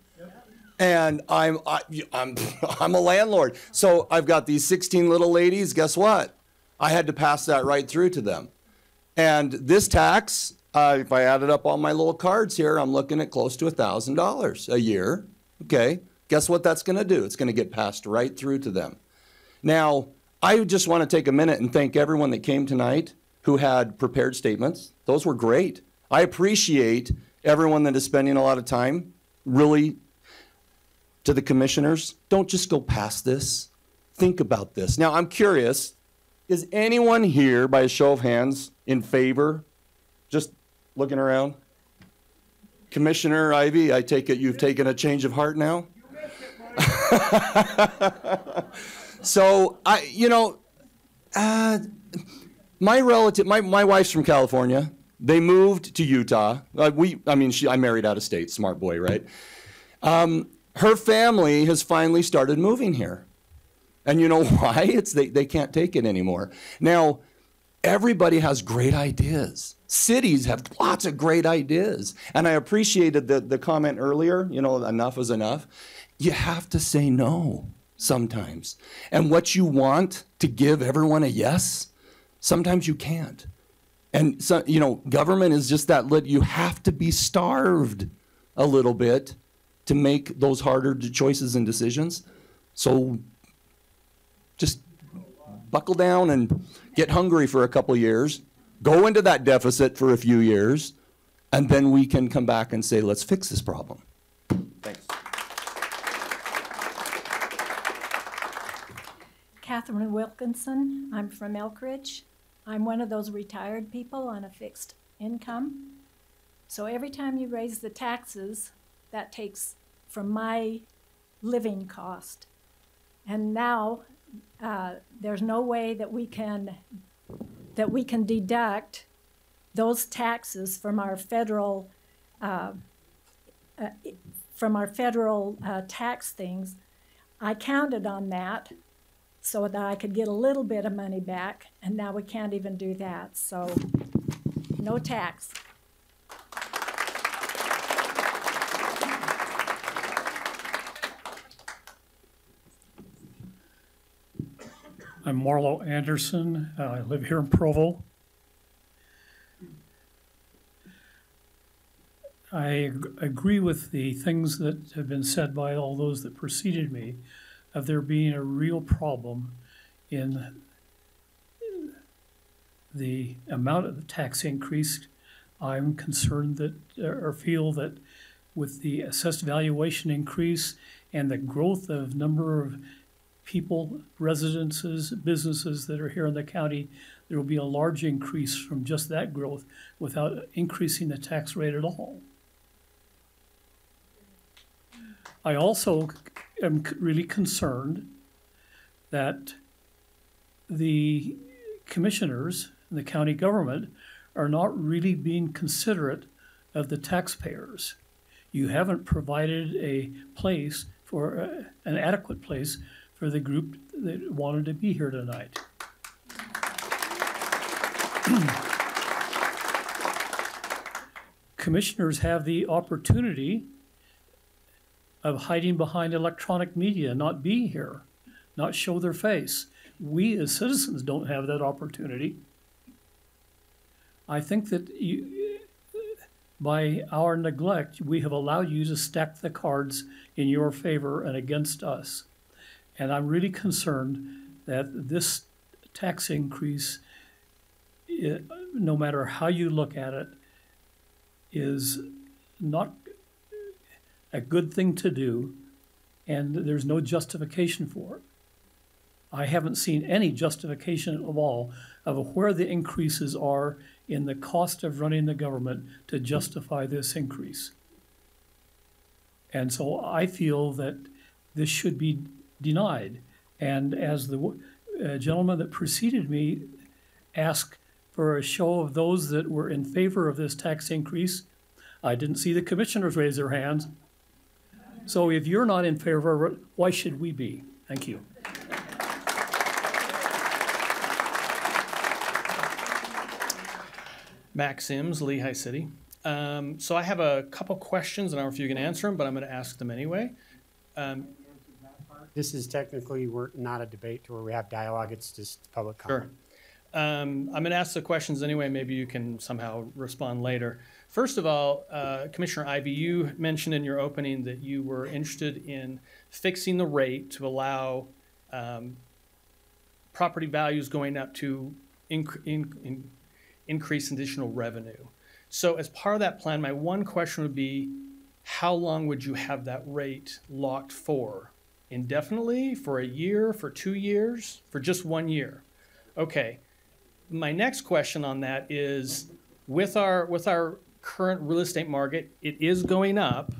And I'm a landlord. So I've got these 16 little ladies. Guess what? I had to pass that right through to them. And this tax, if I added up all my little cards here, I'm looking at close to $1,000 a year. Okay. Guess what that's going to do? It's going to get passed right through to them. Now, I just want to take a minute and thank everyone that came tonight who had prepared statements. Those were great. I appreciate everyone that is spending a lot of time. Really, to the commissioners, don't just go past this. Think about this. Now, I'm curious, is anyone here, by a show of hands, in favor? Just looking around. Commissioner Ivey, I take it you've taken a change of heart now? So, my relative, my wife's from California. They moved to Utah. I married out of state, smart boy, right? Her family has finally started moving here. And you know why? They can't take it anymore. Now, everybody has great ideas. Cities have lots of great ideas. And I appreciated the comment earlier, enough is enough. You have to say no sometimes. And what you want to give everyone a yes, sometimes you can't. And so, government is just that you have to be starved a little bit to make those harder choices and decisions. So just buckle down and get hungry for a couple years go into that deficit for a few years, and then we can come back and say, let's fix this problem. Thanks. Catherine Wilkinson. I'm from Elkridge. I'm one of those retired people on a fixed income. So every time you raise the taxes, that takes from my living cost. And now there's no way that we can deduct those taxes from our federal tax things. I counted on that so that I could get a little bit of money back, and now we can't even do that. So no tax. I'm Marlo Anderson. I live here in Provo. I agree with the things that have been said by all those that preceded me of there being a real problem in the amount of the tax increase. I'm concerned that, or feel that with the assessed valuation increase and the growth of number of people, residences, businesses that are here in the county, there will be a large increase from just that growth without increasing the tax rate at all. I also am really concerned that the commissioners and the county government are not really being considerate of the taxpayers. You haven't provided a place for an adequate place for the group that wanted to be here tonight. Commissioners have the opportunity of hiding behind electronic media, not be here, not show their face. We as citizens don't have that opportunity. I think that by our neglect, we have allowed you to stack the cards in your favor and against us. And I'm really concerned that this tax increase, no matter how you look at it, is not a good thing to do, and there's no justification for it. I haven't seen any justification of all of where the increases are in the cost of running the government to justify this increase. And so I feel that this should be denied. And as the gentleman that preceded me asked for a show of those that were in favor of this tax increase, I didn't see the commissioners raise their hands. So if you're not in favor of it, why should we be? Thank you. Max Sims, Lehigh City. So I have a couple questions, and I don't know if you can answer them, but I'm going to ask them anyway. This is technically, we're not a debate where we have dialogue, it's just public comment. Sure. I'm going to ask the questions anyway, maybe you can somehow respond later. First of all, Commissioner Ivey, you mentioned in your opening that you were interested in fixing the rate to allow property values going up to increase additional revenue. So as part of that plan, my one question would be, how long would you have that rate locked for? Indefinitely, for a year, for 2 years, for just 1 year? Okay. My next question on that is, with our current real estate market, it is going up,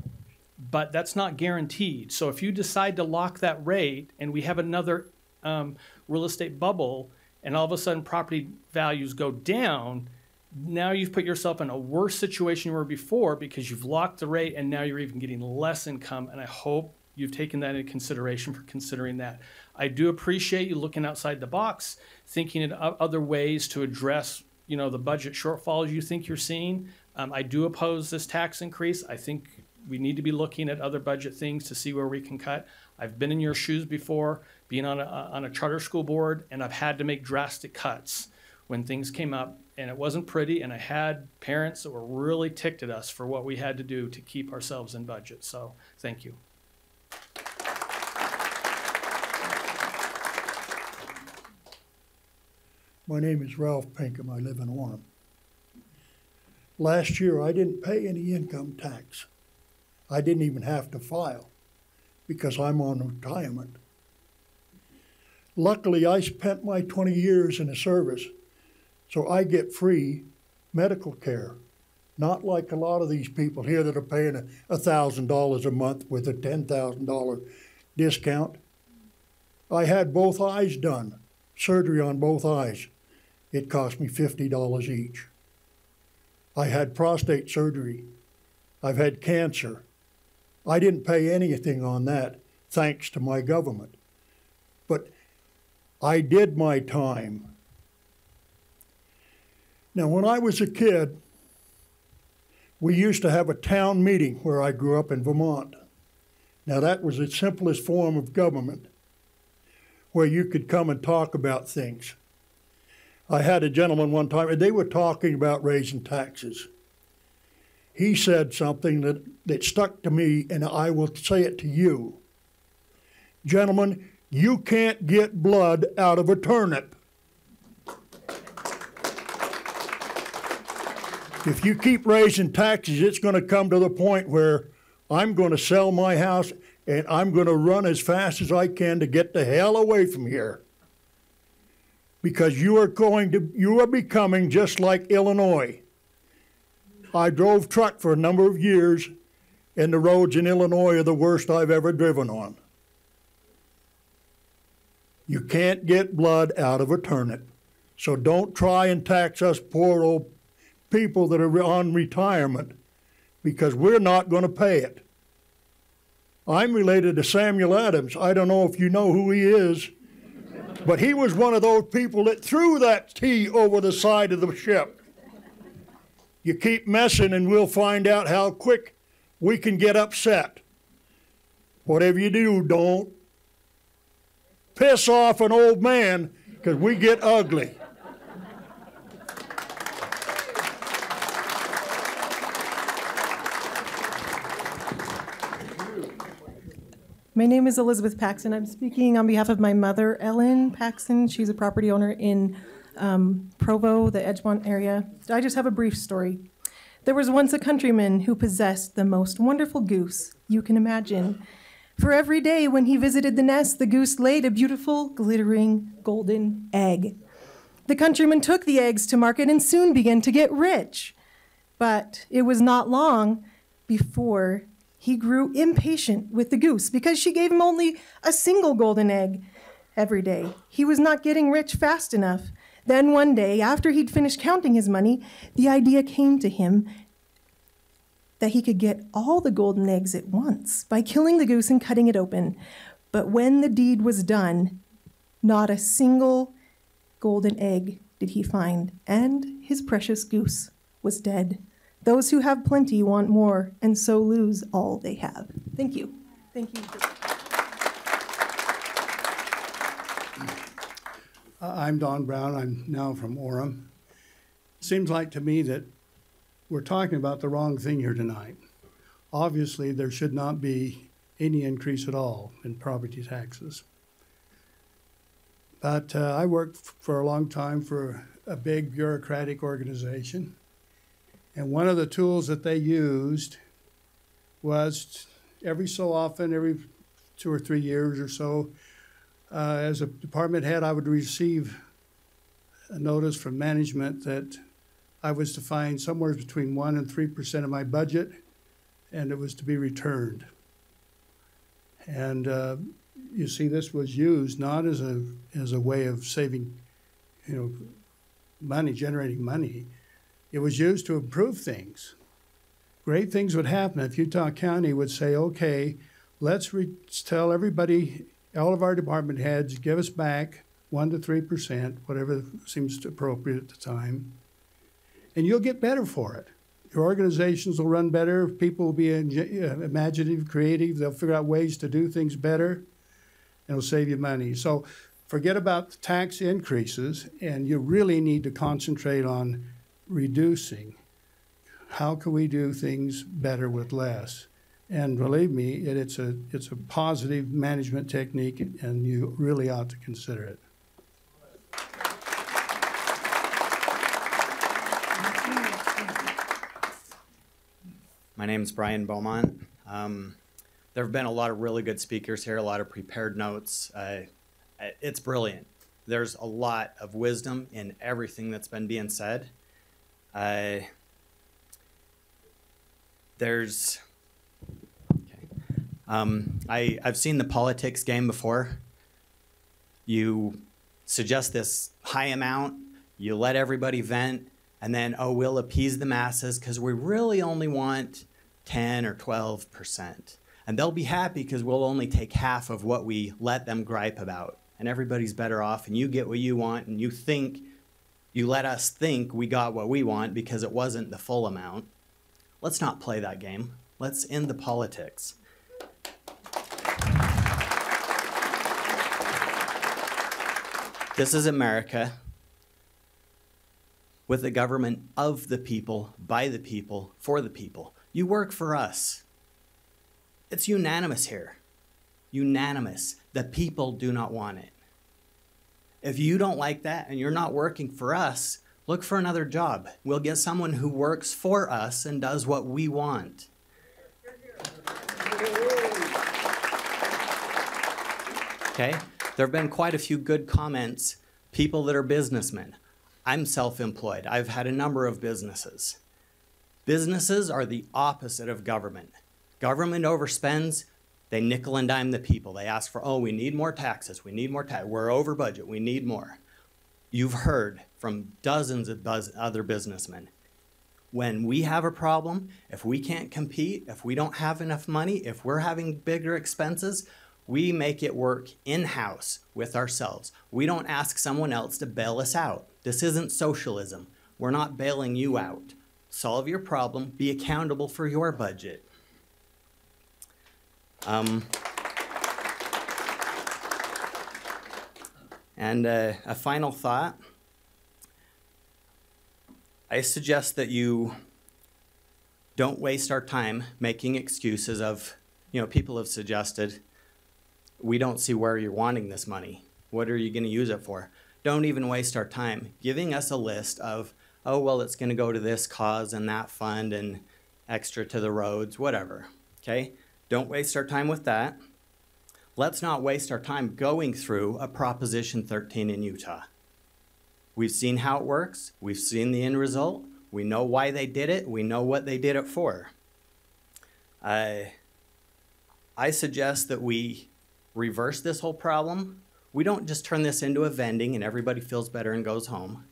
but that's not guaranteed. So if you decide to lock that rate and we have another real estate bubble and all of a sudden property values go down, now you've put yourself in a worse situation you were before because you've locked the rate and now you're even getting less income, and I hope you've taken that into consideration for considering that. I do appreciate you looking outside the box, thinking of other ways to address, the budget shortfalls you think you're seeing. I do oppose this tax increase. I think we need to be looking at other budget things to see where we can cut. I've been in your shoes before, being on a charter school board, and I've had to make drastic cuts when things came up, and it wasn't pretty, and I had parents that were really ticked at us for what we had to do to keep ourselves in budget. So thank you. My name is Ralph Pinkham. I live in Orem. Last year, I didn't pay any income tax. I didn't even have to file because I'm on retirement. Luckily, I spent my 20 years in the service, so I get free medical care. Not like a lot of these people here that are paying $1,000 a month with a $10,000 discount. I had both eyes done, surgery on both eyes. It cost me $50 each. I had prostate surgery. I've had cancer. I didn't pay anything on that, thanks to my government. But I did my time. Now, when I was a kid, we used to have a town meeting where I grew up in Vermont. Now, that was the simplest form of government where you could come and talk about things. I had a gentleman one time, and they were talking about raising taxes. He said something that stuck to me, and I will say it to you. Gentlemen, you can't get blood out of a turnip. If you keep raising taxes, it's going to come to the point where I'm going to sell my house and I'm going to run as fast as I can to get the hell away from here. Because you are becoming just like Illinois. I drove truck for a number of years, and the roads in Illinois are the worst I've ever driven on. You can't get blood out of a turnip. So don't try and tax us poor old people that are on retirement, because we're not going to pay it. I'm related to Samuel Adams. I don't know if you know who he is, but he was one of those people that threw that tea over the side of the ship. You keep messing and we'll find out how quick we can get upset. Whatever you do, don't piss off an old man, because we get ugly. My name is Elizabeth Paxson. I'm speaking on behalf of my mother, Ellen Paxson. She's a property owner in Provo, the Edgemont area. I just have a brief story. There was once a countryman who possessed the most wonderful goose you can imagine. For every day when he visited the nest, the goose laid a beautiful, glittering, golden egg. The countryman took the eggs to market and soon began to get rich. But it was not long before he grew impatient with the goose because she gave him only a single golden egg every day. He was not getting rich fast enough. Then one day, after he'd finished counting his money, the idea came to him that he could get all the golden eggs at once by killing the goose and cutting it open. But when the deed was done, not a single golden egg did he find, and his precious goose was dead. Those who have plenty want more, and so lose all they have. Thank you. Thank you. I'm Don Brown. I'm now from Orem. Seems like to me that we're talking about the wrong thing here tonight. Obviously, there should not be any increase at all in property taxes. But I worked for a long time for a big bureaucratic organization. And one of the tools that they used was every so often, every 2 or 3 years or so, as a department head, I would receive a notice from management that I was to find somewhere between 1% and 3% of my budget, and it was to be returned. And you see, this was used not as a way of saving, money, generating money. It was used to improve things. Great things would happen if Utah County would say, okay, let's tell everybody, all of our department heads, give us back 1% to 3%, whatever seems appropriate at the time, and you'll get better for it. Your organizations will run better. People will be imaginative, creative. They'll figure out ways to do things better, and it'll save you money. So forget about the tax increases, and you really need to concentrate on reducing. How can we do things better with less? And believe me, it's a positive management technique, and you really ought to consider it. My name is Brian Beaumont. There have been a lot of really good speakers here, a lot of prepared notes. It's brilliant. There's a lot of wisdom in everything that's been being said. I've seen the politics game before. You suggest this high amount, you let everybody vent, and then, oh, we'll appease the masses because we really only want 10 or 12%. And they'll be happy because we'll only take half of what we let them gripe about. And everybody's better off, and you get what you want, and you let us think we got what we want because it wasn't the full amount. Let's not play that game. Let's end the politics. This is America with a government of the people, by the people, for the people. You work for us. It's unanimous here. Unanimous. The people do not want it. If you don't like that and you're not working for us, look for another job. We'll get someone who works for us and does what we want. Okay? There have been quite a few good comments. People that are businessmen. I'm self-employed. I've had a number of businesses. Businesses are the opposite of government. Government overspends. They nickel and dime the people. They ask for, oh, we need more taxes. We need more tax. We're over budget. We need more. You've heard from dozens of other businessmen. When we have a problem, if we can't compete, if we don't have enough money, if we're having bigger expenses, we make it work in-house with ourselves. We don't ask someone else to bail us out. This isn't socialism. We're not bailing you out. Solve your problem. Be accountable for your budget. And a final thought. I suggest that you don't waste our time making excuses of, people have suggested, we don't see where you're wanting this money. What are you going to use it for? Don't even waste our time giving us a list of, oh, well, it's going to go to this cause and that fund and extra to the roads, whatever, okay? Don't waste our time with that. Let's not waste our time going through a Proposition 13 in Utah. We've seen how it works. We've seen the end result. We know why they did it. We know what they did it for. I suggest that we reverse this whole problem. We don't just turn this into a vending and everybody feels better and goes home.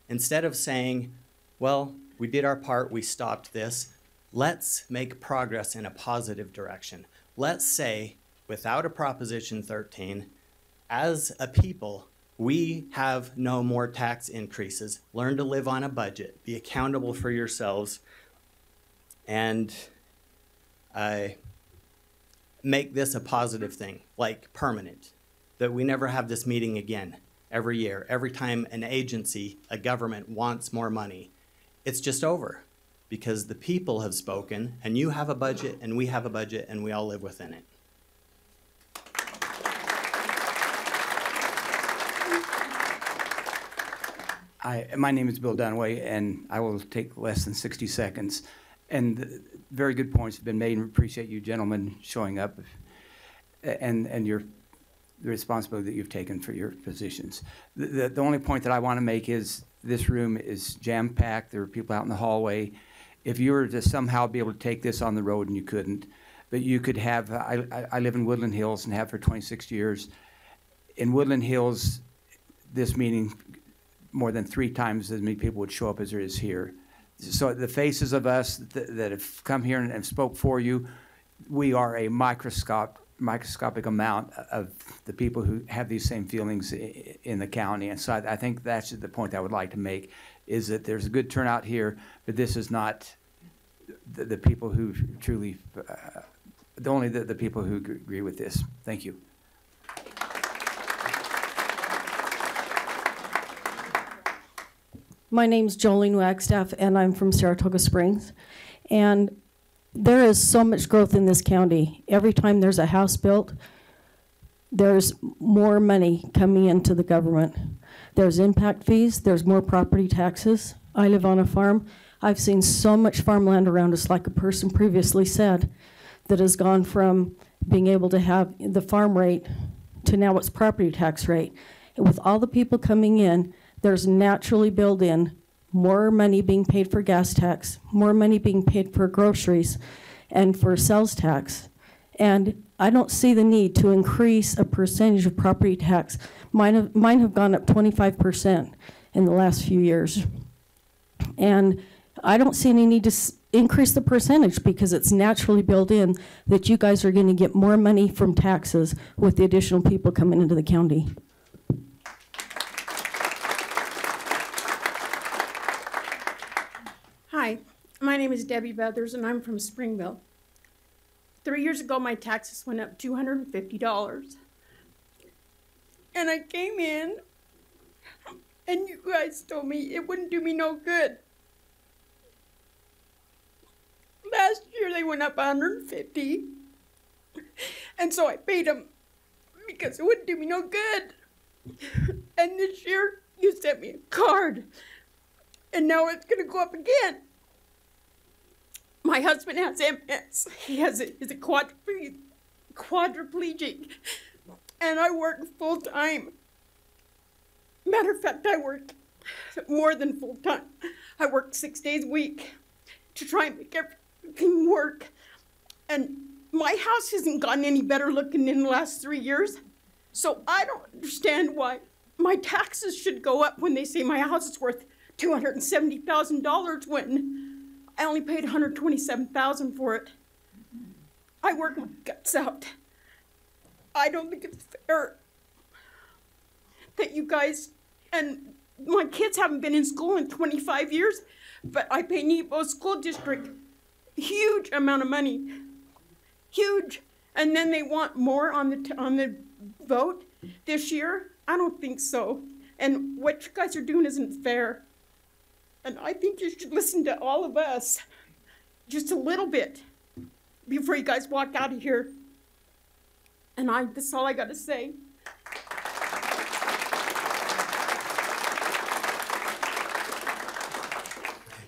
Instead of saying, well, we did our part, we stopped this, let's make progress in a positive direction. Let's say, without a Proposition 13, as a people, we have no more tax increases. Learn to live on a budget. Be accountable for yourselves. And make this a positive thing, like permanent. That we never have this meeting again every year. Every time an agency, a government wants more money, it's just over. Because the people have spoken, and you have a budget, and we have a budget, and we all live within it. My name is Bill Dunaway, and I will take less than 60 seconds. And very good points have been made, and appreciate you gentlemen showing up and the responsibility that you've taken for your positions. The only point that I want to make is this room is jam-packed. There are people out in the hallway. If you were to somehow be able to take this on the road, and you couldn't, but you could have, I live in Woodland Hills and have for 26 years. In Woodland Hills, this meeting, more than 3 times as many people would show up as there is here. So the faces of us that have come here and spoke for you, we are a microscopic amount of the people who have these same feelings in the county. And so I think that's the point I would like to make, is that there's a good turnout here, but this is not the people who truly, only the people who agree with this. Thank you. My name's Jolene Wagstaff, and I'm from Saratoga Springs. And there is so much growth in this county. Every time there's a house built, there's more money coming into the government. There's impact fees, there's more property taxes. I live on a farm. I've seen so much farmland around us, like a person previously said, that has gone from being able to have the farm rate to now it's property tax rate. And with all the people coming in, there's naturally built in more money being paid for gas tax, more money being paid for groceries and for sales tax. And I don't see the need to increase a percentage of property tax. Mine have gone up 25% in the last few years. And I don't see any need to increase the percentage because it's naturally built in that you guys are going to get more money from taxes with the additional people coming into the county. Hi, my name is Debbie Beathers and I'm from Springville. 3 years ago, my taxes went up $250. And I came in and you guys told me it wouldn't do me no good. Last year they went up $150. And so I paid them because it wouldn't do me no good. And this year you sent me a card. And now it's gonna go up again. My husband has MS. He's a quadriplegic. And I work full time. Matter of fact, I work more than full time. I work 6 days a week to try and make everything work. And my house hasn't gotten any better looking in the last 3 years. So I don't understand why my taxes should go up when they say my house is worth $270,000 when I only paid $127,000 for it. I work my guts out. I don't think it's fair that you guys, and my kids haven't been in school in 25 years, but I pay Nebo School District huge amount of money, huge. And then they want more on the vote this year? I don't think so. And what you guys are doing isn't fair. And I think you should listen to all of us just a little bit before you guys walk out of here. And that's all I got to say.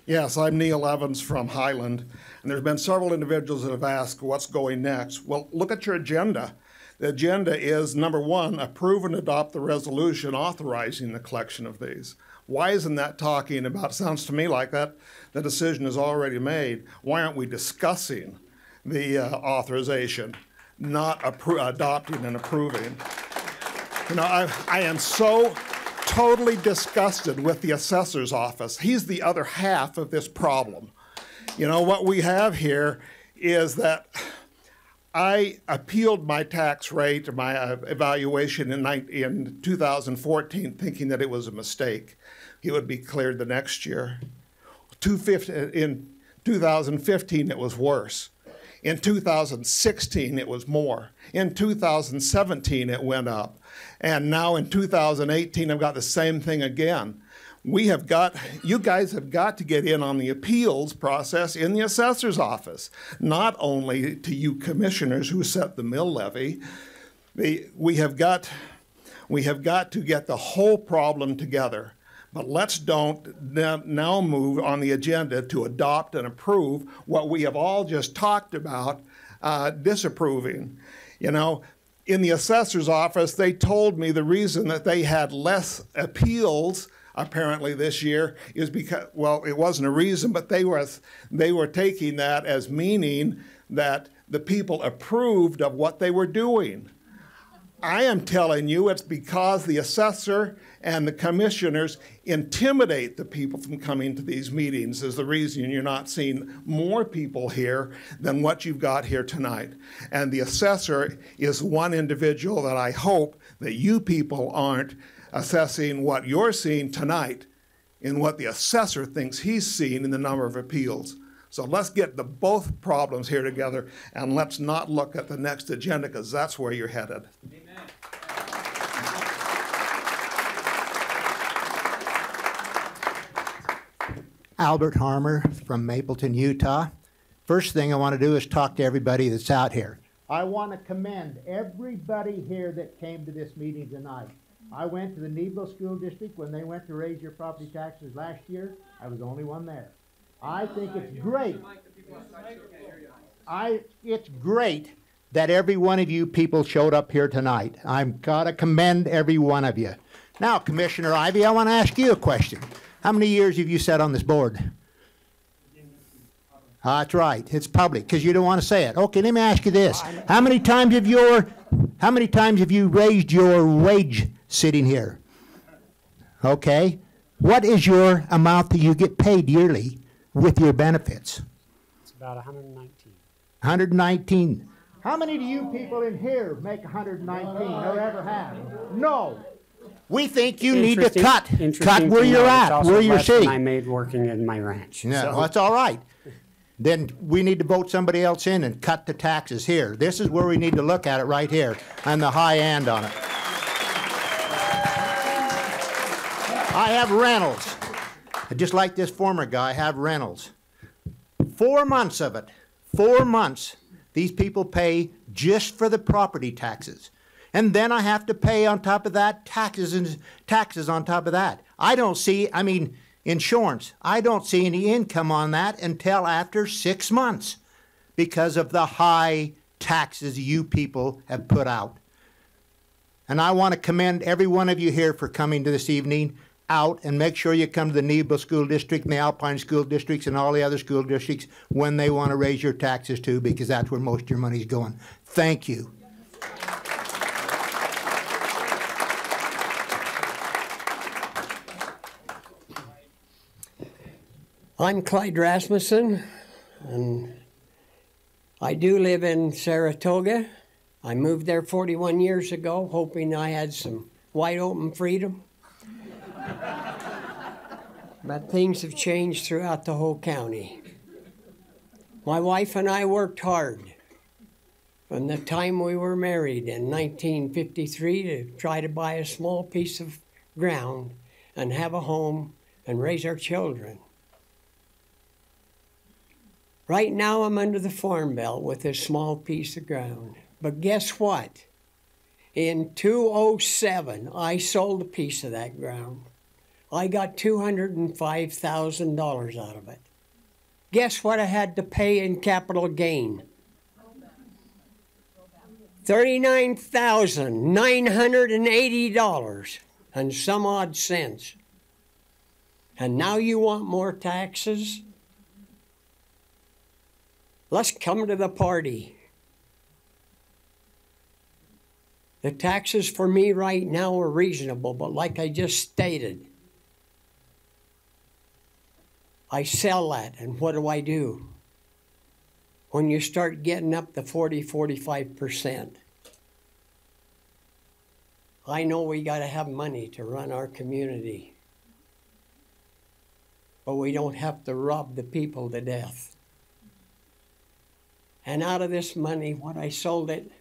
Yes, I'm Neil Evans from Highland, and there's been several individuals that have asked what's going next. Well, look at your agenda. The agenda is, number one, approve and adopt the resolution authorizing the collection of these. Why isn't that talking about, sounds to me like that the decision is already made. Why aren't we discussing the authorization, not adopting and approving? You know, I am so totally disgusted with the assessor's office. He's the other half of this problem. You know, what we have here is that I appealed my tax rate, or my evaluation in 2014, thinking that it was a mistake. It would be cleared the next year. In 2015, it was worse. In 2016, it was more. In 2017, it went up. And now in 2018, I've got the same thing again. You guys have got to get in on the appeals process in the assessor's office, not only to you commissioners who set the mill levy. We have got to get the whole problem together. But let's don't now move on the agenda to adopt and approve what we have all just talked about disapproving. You know, in the assessor's office, they told me the reason that they had less appeals apparently this year is because, well, it wasn't a reason, but they were taking that as meaning that the people approved of what they were doing. I am telling you it's because the assessor and the commissioners intimidate the people from coming to these meetings is the reason you're not seeing more people here than what you've got here tonight. And the assessor is one individual that I hope that you people aren't assessing what you're seeing tonight in what the assessor thinks he's seeing in the number of appeals. So let's get the both problems here together, and let's not look at the next agenda, because that's where you're headed. Amen. Albert Harmer from Mapleton, Utah. First thing I want to do is talk to everybody that's out here. I want to commend everybody here that came to this meeting tonight. I went to the Nebo School District when they went to raise your property taxes last year. I was the only one there. I think it's great. It's great that every one of you people showed up here tonight. I've got to commend every one of you. Now, Commissioner Ivey, I want to ask you a question. How many years have you sat on this board? That's right. It's public because you don't want to say it. Okay, let me ask you this: how many times have you raised your wage sitting here? Okay, what is your amount that you get paid yearly with your benefits? It's about 119. 119. How many of you people in here make 119 or ever have? No. We think you need to cut where you're at, where you're sitting. I made working in my ranch. Yeah, so. well, that's all right. Then we need to vote somebody else in and cut the taxes here. This is where we need to look at it right here on the high end on it. I have rentals. Just like this former guy, I have rentals. 4 months of it, 4 months, these people pay just for the property taxes. And then I have to pay on top of that taxes on top of that. I don't see, insurance, I don't see any income on that until after 6 months because of the high taxes you people have put out. And I want to commend every one of you here for coming to this evening out, and make sure you come to the Nebo School District and the Alpine School Districts and all the other school districts when they want to raise your taxes too, because that's where most of your money's going. Thank you. I'm Clyde Rasmussen, and I do live in Saratoga. I moved there 41 years ago, hoping I had some wide open freedom. But things have changed throughout the whole county. My wife and I worked hard from the time we were married in 1953 to try to buy a small piece of ground and have a home and raise our children. Right now I'm under the Farm Belt with a small piece of ground. But guess what? In 2007, I sold a piece of that ground. I got $205,000 out of it. Guess what I had to pay in capital gain? $39,980 and some odd cents. And now you want more taxes? Let's come to the party. The taxes for me right now are reasonable, but like I just stated, I sell that, and what do? When you start getting up to 40–45%, I know we got to have money to run our community, but we don't have to rob the people to death. And out of this money, when I sold it,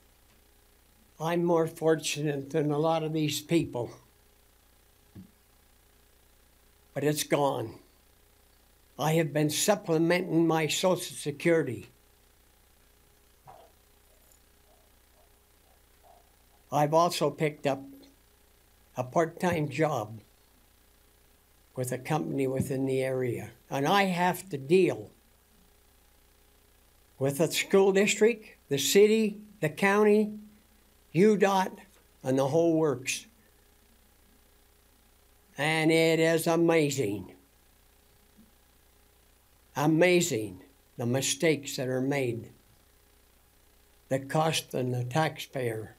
I'm more fortunate than a lot of these people. But it's gone. I have been supplementing my Social Security. I've also picked up a part-time job with a company within the area. And I have to deal with the school district, the city, the county, UDOT, and the whole works. And it is amazing. Amazing the mistakes that are made that cost the taxpayer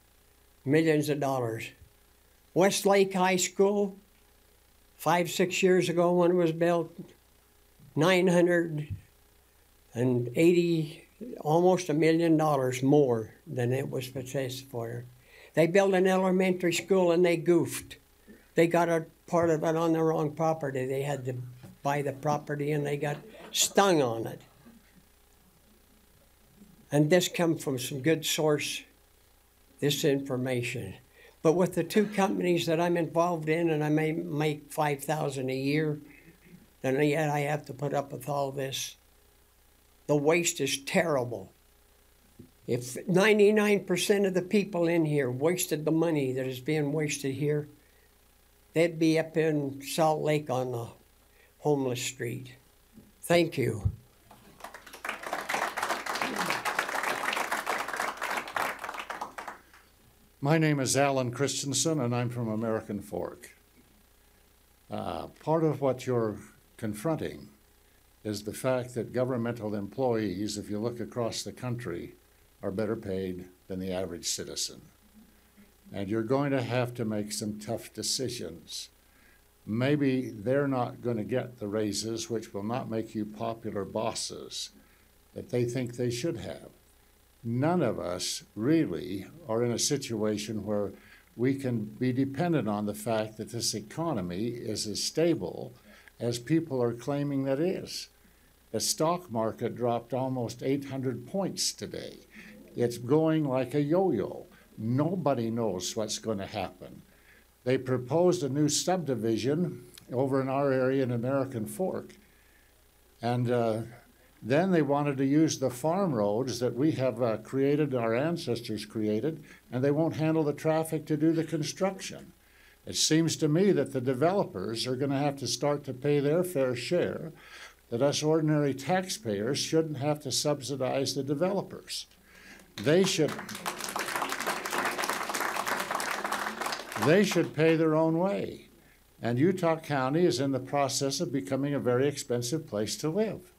millions of dollars. Westlake High School, 5–6 years ago when it was built, $980, almost $1 million more than it was possessed for. They built an elementary school and they goofed. They got a part of it on the wrong property. They had to buy the property and they got stung on it. And this comes from some good source, this information. But with the two companies that I'm involved in, and I may make $5,000 a year, and yet I have to put up with all this. The waste is terrible. If 99% of the people in here wasted the money that is being wasted here, they'd be up in Salt Lake on the homeless street. Thank you. My name is Alan Christensen, and I'm from American Fork. Part of what you're confronting is the fact that governmental employees, if you look across the country, are better paid than the average citizen. And you're going to have to make some tough decisions. Maybe they're not going to get the raises, which will not make you popular bosses, that they think they should have. None of us really are in a situation where we can be dependent on the fact that this economy is as stable as people are claiming that it is. The stock market dropped almost 800 points today. It's going like a yo-yo. Nobody knows what's going to happen. They proposed a new subdivision over in our area in American Fork. And then they wanted to use the farm roads that we have created, our ancestors created, and they won't handle the traffic to do the construction. It seems to me that the developers are going to have to start to pay their fair share, that us ordinary taxpayers shouldn't have to subsidize the developers. They should pay their own way. And Utah County is in the process of becoming a very expensive place to live.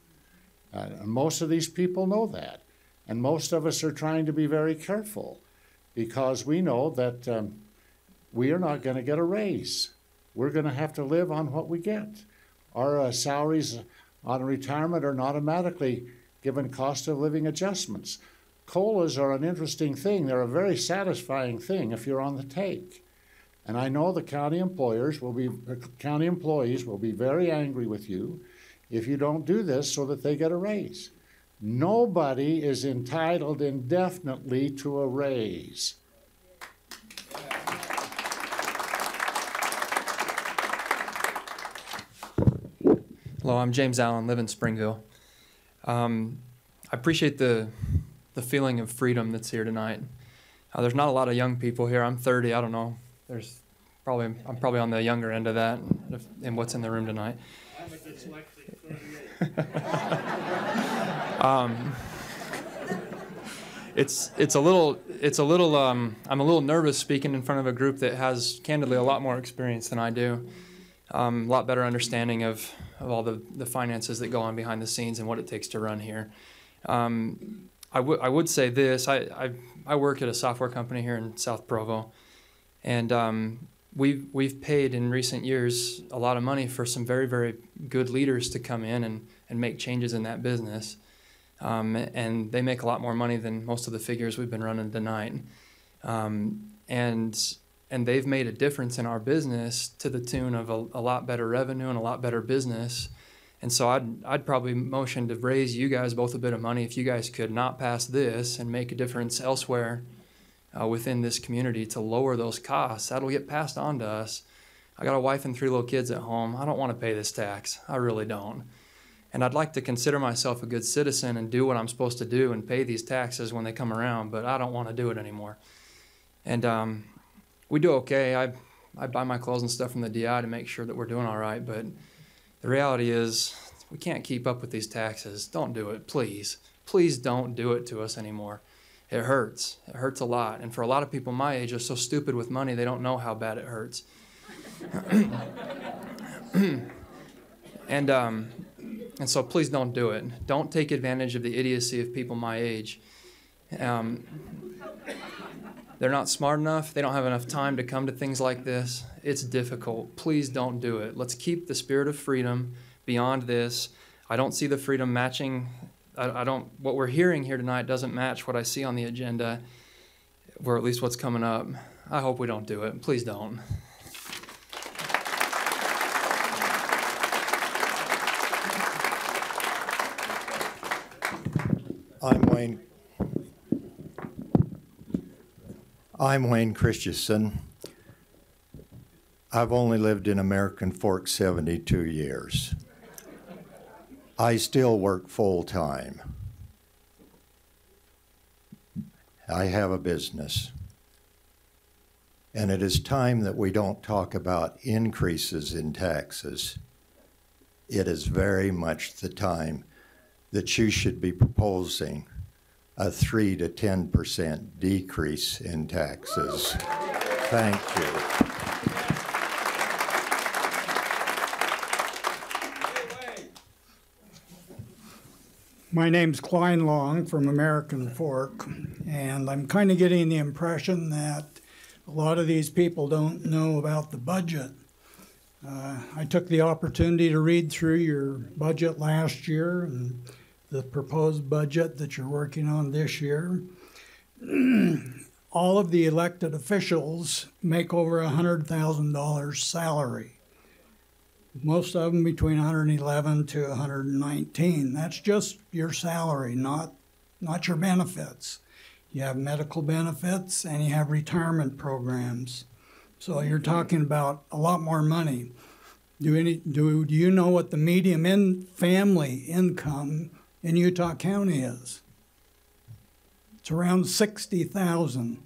Most of these people know that. And most of us are trying to be very careful because we know that we are not going to get a raise. We're going to have to live on what we get. Our salaries on retirement are not automatically given cost of living adjustments. COLAs are an interesting thing. They're a very satisfying thing if you're on the take. And I know the county employees will be very angry with you if you don't do this so that they get a raise. Nobody is entitled indefinitely to a raise. Hello, I'm James Allen, live in Springville. I appreciate the feeling of freedom that's here tonight. There's not a lot of young people here. I'm 30, I don't know. I'm probably on the younger end of that in what's in the room tonight. It's a little I'm a little nervous speaking in front of a group that has candidly a lot more experience than I do. A lot better understanding of all the finances that go on behind the scenes and what it takes to run here. I would say this, I work at a software company here in South Provo, and we've paid in recent years a lot of money for some very, very good leaders to come in and make changes in that business. And they make a lot more money than most of the figures we've been running tonight. And they've made a difference in our business to the tune of a lot better revenue and a lot better business. And so I'd probably motion to raise you guys both a bit of money if you guys could not pass this and make a difference elsewhere within this community to lower those costs. That'll get passed on to us. I got a wife and 3 little kids at home. I don't want to pay this tax. I really don't. And I'd like to consider myself a good citizen and do what I'm supposed to do and pay these taxes when they come around, but I don't want to do it anymore. And we do okay. I buy my clothes and stuff from the DI to make sure that we're doing all right, but the reality is we can't keep up with these taxes. Don't do it, please. Please don't do it to us anymore. It hurts. It hurts a lot. And for a lot of people my age are so stupid with money, they don't know how bad it hurts. And so please don't do it. Don't take advantage of the idiocy of people my age. They're not smart enough. They don't have enough time to come to things like this. It's difficult. Please don't do it. Let's keep the spirit of freedom beyond this. I don't see the freedom matching. What we're hearing here tonight doesn't match what I see on the agenda, or at least what's coming up. I hope we don't do it. Please don't. I'm Wayne Christensen. I've only lived in American Fork 72 years. I still work full-time. I have a business. And it is time that we don't talk about increases in taxes. it is very much the time that you should be proposing a 3 to 10% decrease in taxes. Thank you. My name's Klein Long from American Fork, and I'm kind of getting the impression that a lot of these people don't know about the budget. I took the opportunity to read through your budget last year and the proposed budget that you're working on this year. All of the elected officials make over $100,000 salary. Most of them between 111 to 119. That's just your salary, not your benefits. You have medical benefits and you have retirement programs. So you're talking about a lot more money. Do you know what the median family income in Utah County is? It's around $60,000.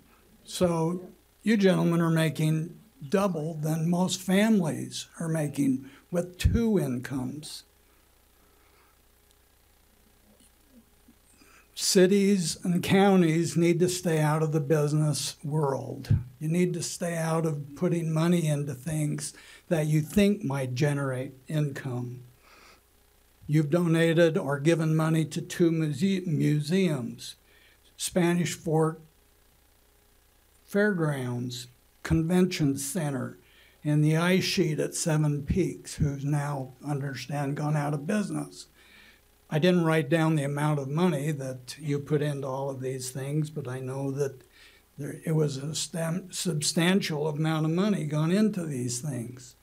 So you gentlemen are making double than most families are making with 2 incomes. Cities and counties need to stay out of the business world. You need to stay out of putting money into things that you think might generate income. You've donated or given money to 2 museums, Spanish Fort Fairgrounds, Convention Center, and the Ice Sheet at Seven Peaks, who's now, understand, gone out of business. I didn't write down the amount of money that you put into all of these things, but I know that it was a substantial amount of money gone into these things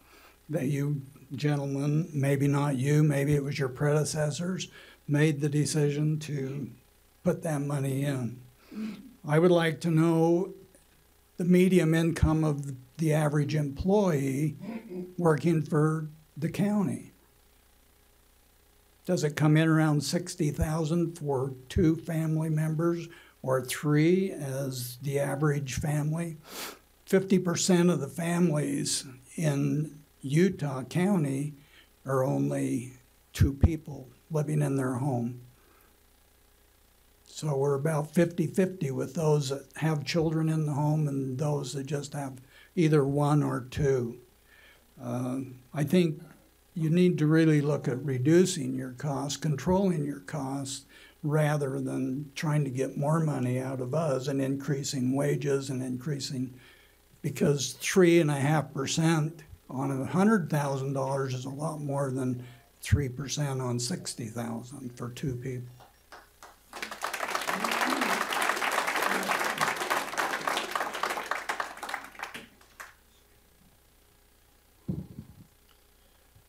that you gentlemen, maybe not you, maybe it was your predecessors, made the decision to put that money in. I would like to know the median income of the average employee working for the county. Does it come in around 60,000 for 2 family members or 3 as the average family? 50% of the families in Utah County are only 2 people living in their home. So we're about 50-50 with those that have children in the home and those that just have either 1 or 2. I think you need to really look at reducing your costs, controlling your costs, rather than trying to get more money out of us and increasing wages and increasing, because 3.5% on $100,000 is a lot more than 3% on $60,000 for 2 people.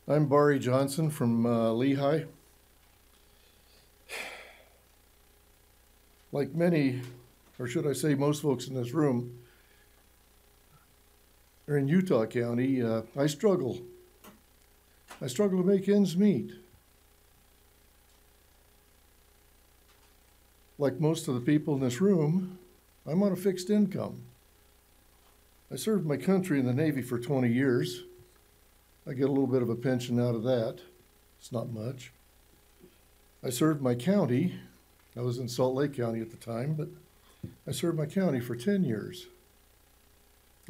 I'm Barry Johnson from Lehigh. Like many, or should I say most folks in this room, are in Utah County, I struggle. I struggle to make ends meet. Like most of the people in this room, I'm on a fixed income. I served my country in the Navy for 20 years. I get a little bit of a pension out of that. It's not much. I served my county. I was in Salt Lake County at the time, but I served my county for 10 years.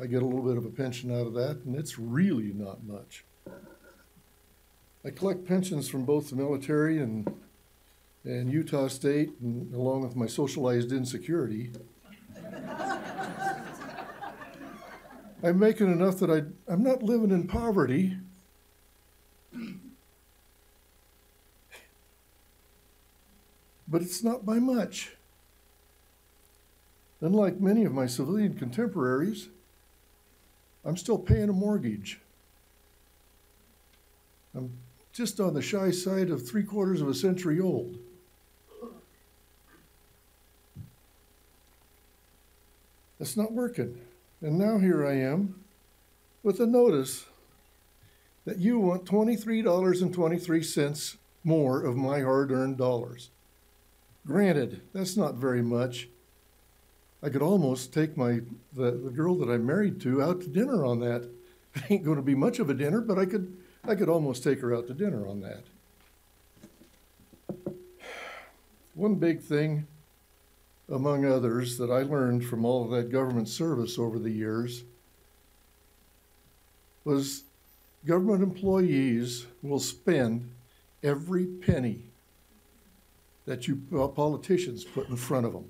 I get a little bit of a pension out of that, and it's really not much. I collect pensions from both the military and Utah State, and along with my socialized insecurity. I'm making enough that I'm not living in poverty. But it's not by much. Unlike many of my civilian contemporaries, I'm still paying a mortgage. I'm just on the shy side of 3/4 of a century old. It's not working. And now here I am with a notice that you want $23.23 more of my hard-earned dollars. Granted, that's not very much. I could almost take the girl that I'm married to out to dinner on that. It ain't going to be much of a dinner, but I could I could almost take her out to dinner on that. One big thing, among others, that I learned from all of that government service over the years was government employees will spend every penny that you politicians put in front of them.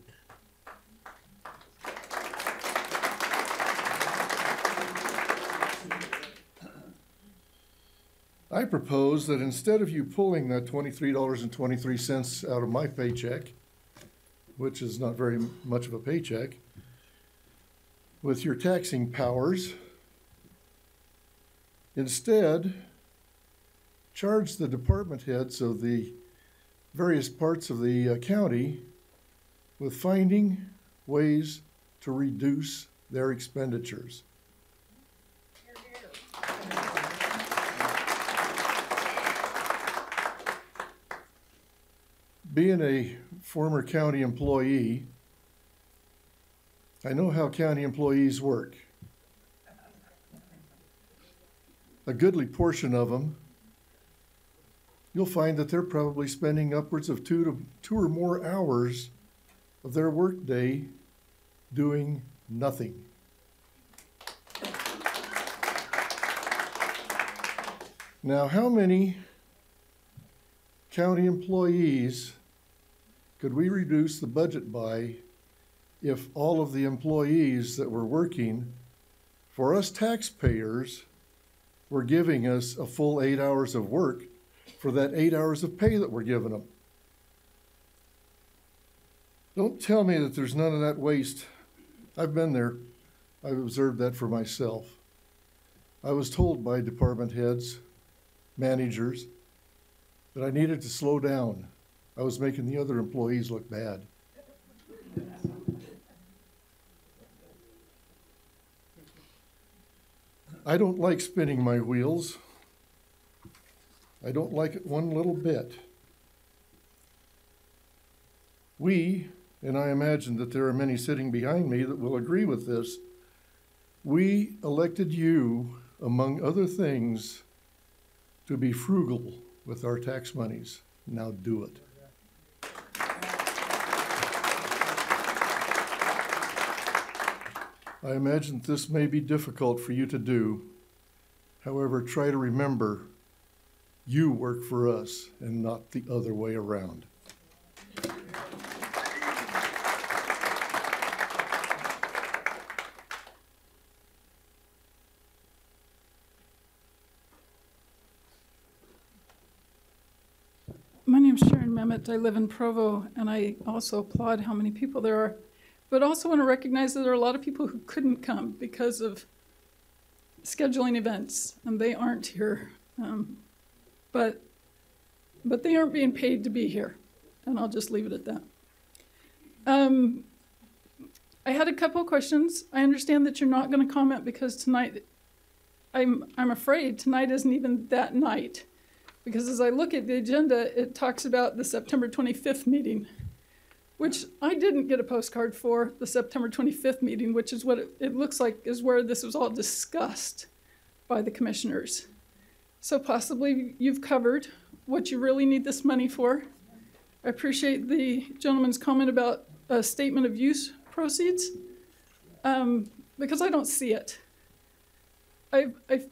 I propose that instead of you pulling that $23.23 out of my paycheck, which is not very much of a paycheck, with your taxing powers, instead charge the department heads of the various parts of the county with finding ways to reduce their expenditures. Being a former county employee, I know how county employees work. A goodly portion of them, you'll find that they're probably spending upwards of two or more hours of their workday doing nothing. Now, how many county employees could we reduce the budget by if all of the employees that were working for us taxpayers were giving us a full 8 hours of work for that 8 hours of pay that we're giving them? Don't tell me that there's none of that waste. I've been there. I've observed that for myself. I was told by department heads, managers, that I needed to slow down. I was making the other employees look bad. I don't like spinning my wheels. I don't like it one little bit. We, and I imagine that there are many sitting behind me that will agree with this, we elected you, among other things, to be frugal with our tax monies. Now do it. I imagine this may be difficult for you to do. However, try to remember you work for us and not the other way around. My name's Sharon Mehmet. I live in Provo, and I also applaud how many people there are, but also want to recognize that there are a lot of people who couldn't come because of scheduling events, and they aren't here. But they aren't being paid to be here, and I'll just leave it at that. I had a couple of questions. I understand that you're not going to comment because tonight, I'm afraid tonight isn't even that night. Because as I look at the agenda, it talks about the September 25th meeting, which I didn't get a postcard for, the September 25th meeting, which is what it looks like is where this was all discussed by the commissioners. So possibly you've covered what you really need this money for. I appreciate the gentleman's comment about a statement of use proceeds, because I don't see it. I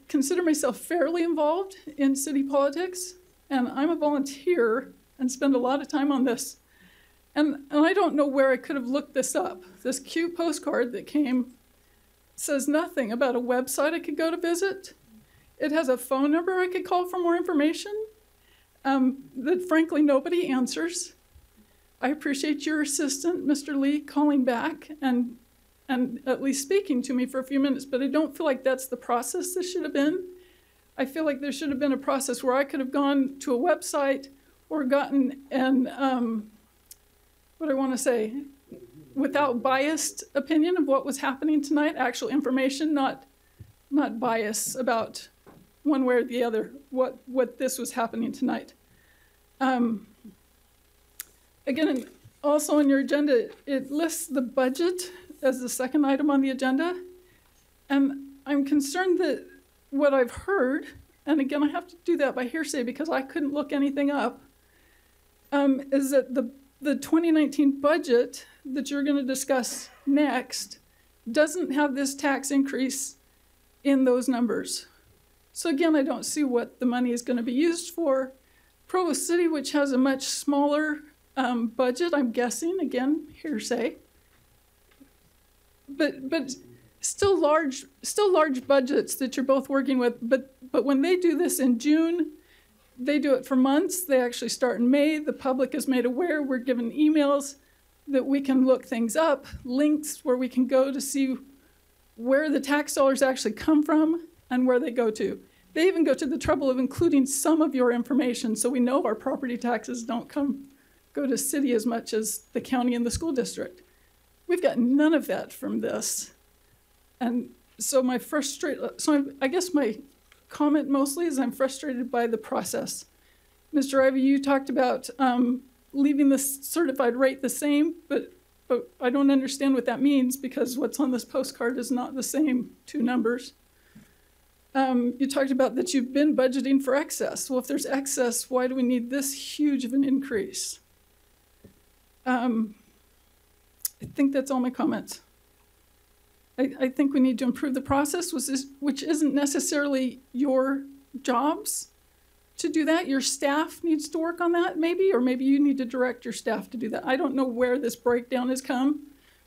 consider myself fairly involved in city politics, and I'm a volunteer and spend a lot of time on this. And I don't know where I could have looked this up. This cute postcard that came says nothing about a website I could go to visit. It has a phone number I could call for more information that frankly nobody answers. I appreciate your assistant, Mr. Lee, calling back and at least speaking to me for a few minutes, but I don't feel like that's the process this should have been. I feel like there should have been a process where I could have gone to a website or gotten an, what do I want to say, without biased opinion of what was happening tonight, actual information, not bias about one way or the other, what this was happening tonight. Again, also on your agenda, it lists the budget as the second item on the agenda. And I'm concerned that what I've heard and again, I have to do that by hearsay because I couldn't look anything up, is that the 2019 budget that you're going to discuss next doesn't have this tax increase in those numbers. So again, I don't see what the money is going to be used for. Provo City, which has a much smaller budget, I'm guessing, again, hearsay, but still large budgets that you're both working with. But when they do this in June, they do it for months. They actually start in May. The public is made aware. We're given emails that we can look things up, links where we can go to see where the tax dollars actually come from and where they go to. They even go to the trouble of including some of your information so we know our property taxes don't go to city as much as the county and the school district. We've got none of that from this. And so I guess my comment mostly is I'm frustrated by the process. Mr. Ivey, you talked about leaving the certified rate the same, but I don't understand what that means because what's on this postcard is not the same two numbers. You talked about that you've been budgeting for excess. Well, if there's excess, why do we need this huge of an increase? I think that's all my comments. I think we need to improve the process, which isn't necessarily your jobs to do that. Your staff needs to work on that, maybe, or maybe you need to direct your staff to do that. I don't know where this breakdown has come,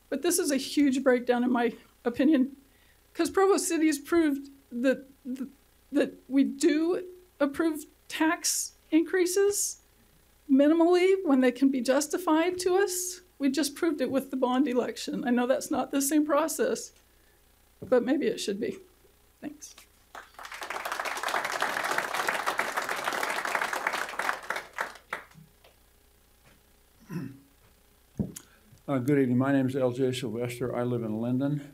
but this is a huge breakdown in my opinion, because Provo City has proved that we do approve tax increases minimally when they can be justified to us. We just proved it with the bond election. I know that's not the same process, but maybe it should be. Thanks. Good evening. My name is L.J. Sylvester. I live in Linden.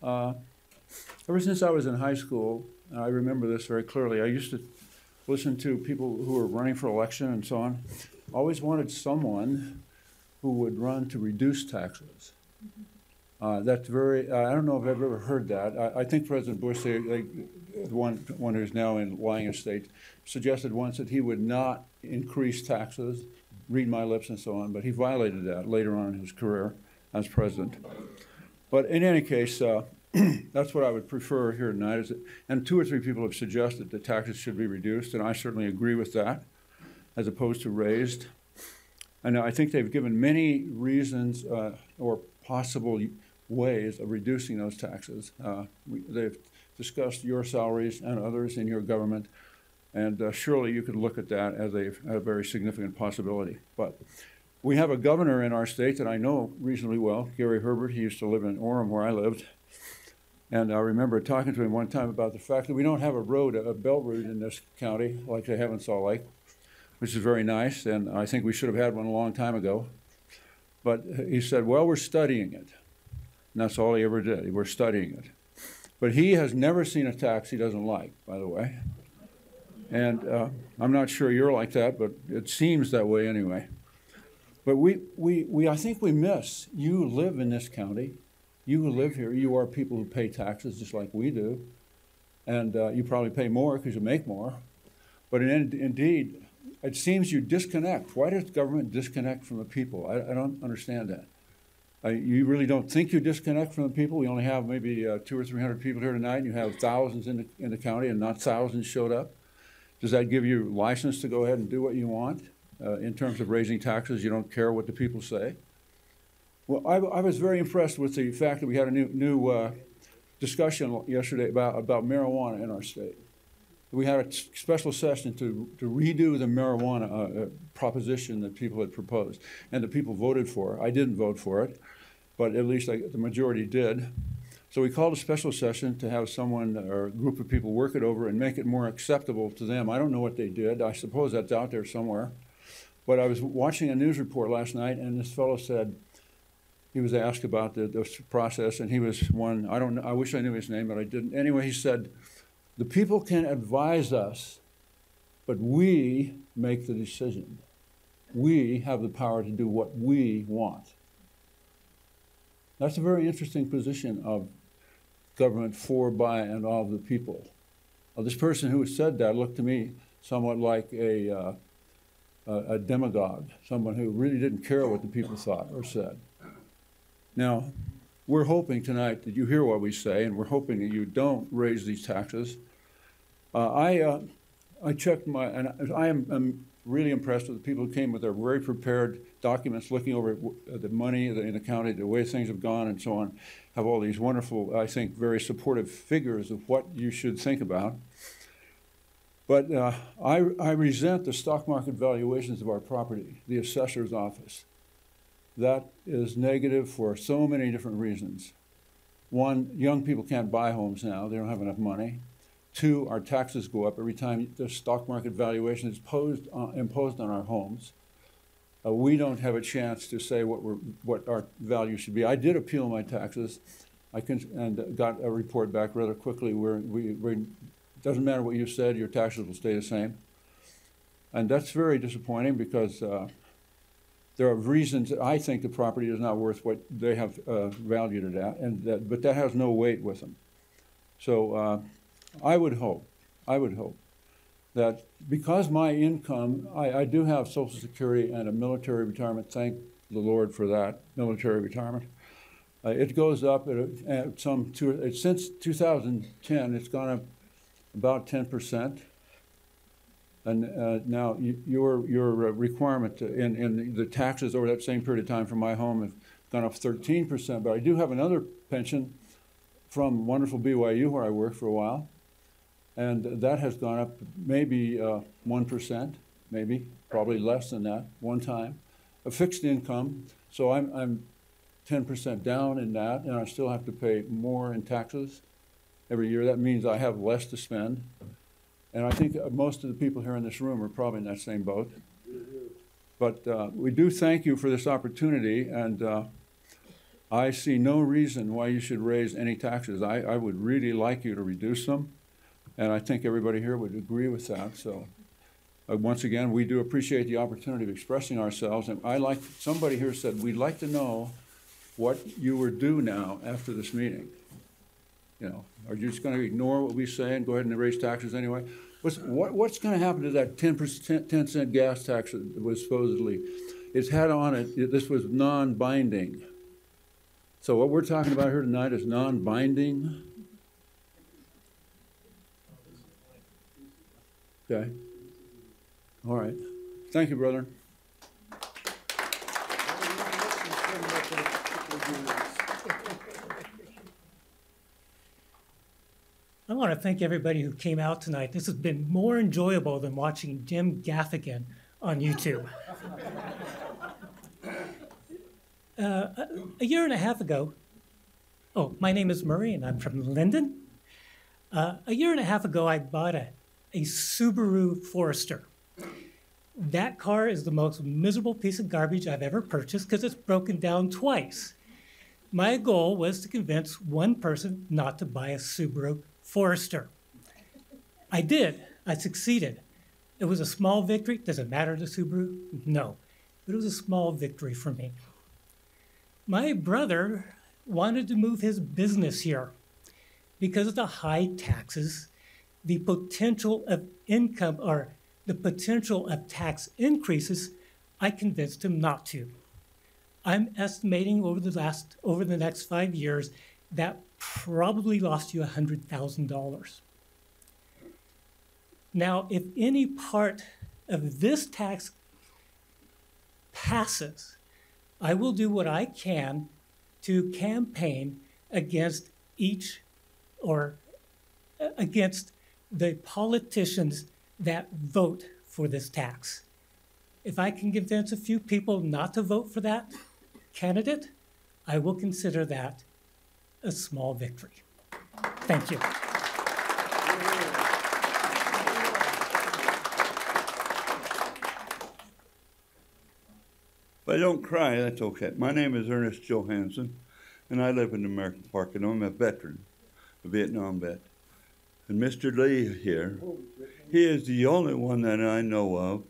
Ever since I was in high school, I remember this very clearly, I used to listen to people who were running for election and so on. Always wanted someone who would run to reduce taxes. That's very, I don't know if I've ever heard that. I think President Bush, the one who's now in Lying Estate, suggested once that he would not increase taxes, read my lips and so on, but he violated that later on in his career as president. But in any case, that's what I would prefer here tonight. And 2 or 3 people have suggested that taxes should be reduced, and I certainly agree with that, as opposed to raised. And I think they've given many reasons or possible ways of reducing those taxes. They've discussed your salaries and others in your government, and surely you could look at that as a very significant possibility. But we have a governor in our state that I know reasonably well, Gary Herbert. He used to live in Orem, where I lived. And I remember talking to him one time about the fact that we don't have a belt route in this county like they have in Salt Lake, which is very nice, and I think we should have had one a long time ago. But he said, well, we're studying it. And that's all he ever did. We're studying it. But he has never seen a tax he doesn't like, by the way. And I'm not sure you're like that, but it seems that way anyway. But I think we miss, you live in this county. You who live here, you are people who pay taxes just like we do. And you probably pay more because you make more. But indeed, it seems you disconnect. Why does government disconnect from the people? I don't understand that. You really don't think you disconnect from the people? We only have maybe 200 or 300 people here tonight, and you have thousands in the county, and not thousands showed up. Does that give you license to go ahead and do what you want in terms of raising taxes? You don't care what the people say? Well, I was very impressed with the fact that we had a new discussion yesterday about marijuana in our state. We had a special session to redo the marijuana proposition that people had proposed, and the people voted for. I didn't vote for it, but at least the majority did. So we called a special session to have someone or a group of people work it over and make it more acceptable to them. I don't know what they did. I suppose that's out there somewhere. But I was watching a news report last night, and this fellow said, he was asked about the process, and he was one, I don't know, I wish I knew his name, but I didn't. Anyway, he said, the people can advise us, but we make the decision. We have the power to do what we want. That's a very interesting position of government for, by, and of the people. This person who said that looked to me somewhat like a demagogue, someone who really didn't care what the people thought or said. Now, we're hoping tonight that you hear what we say, and we're hoping that you don't raise these taxes. I checked and I am really impressed with the people who came with their very prepared documents, looking over the money in the county, the way things have gone and so on, have all these wonderful, I think, very supportive figures of what you should think about. But I resent the stock market valuations of our property, the assessor's office. That is negative for so many different reasons. One, young people can't buy homes now. They don't have enough money. Two, our taxes go up every time the stock market valuation is imposed on our homes. We don't have a chance to say what our value should be. I did appeal my taxes. And got a report back rather quickly where it doesn't matter what you said, your taxes will stay the same. And that's very disappointing because there are reasons that I think the property is not worth what they have valued it at, but that has no weight with them. So I would hope that because my income, I do have Social Security and a military retirement, thank the Lord for that, military retirement. It goes up at since 2010, it's gone up about 10%. And now your requirement in the taxes over that same period of time for my home have gone up 13%. But I do have another pension from wonderful BYU where I worked for a while. And that has gone up maybe 1%, maybe, probably less than that, one time. A fixed income, so I'm 10% down in that, and I still have to pay more in taxes every year. That means I have less to spend. And I think most of the people here in this room are probably in that same boat. But we do thank you for this opportunity, and I see no reason why you should raise any taxes. I would really like you to reduce them, and I think everybody here would agree with that. So once again, we do appreciate the opportunity of expressing ourselves. And somebody here said, we'd like to know what you would do now after this meeting. You know, are you just going to ignore what we say and go ahead and raise taxes anyway? What's going to happen to that 10% gas tax that was supposedly, it's had on it, this was non-binding. So what we're talking about here tonight is non-binding. Okay. All right. Thank you, brother. I want to thank everybody who came out tonight. This has been more enjoyable than watching Jim Gaffigan on YouTube. A year and a half ago, my name is Murray and I'm from Linden. A year and a half ago, I bought a Subaru Forester. That car is the most miserable piece of garbage I've ever purchased because it's broken down twice. My goal was to convince one person not to buy a Subaru Forester. I did. I succeeded. It was a small victory. Does it matter to Subaru? No. But it was a small victory for me. My brother wanted to move his business here. Because of the high taxes, the potential of income or the potential of tax increases, I convinced him not to. I'm estimating over the next 5 years that probably lost you $100,000. Now, if any part of this tax passes, I will do what I can to campaign against against the politicians that vote for this tax. If I can convince a few people not to vote for that candidate, I will consider that a small victory. Thank you. If I don't cry, that's okay. My name is Ernest Johansson, and I live in American Park, and I'm a veteran, a Vietnam vet. And Mr. Lee here, he is the only one that I know of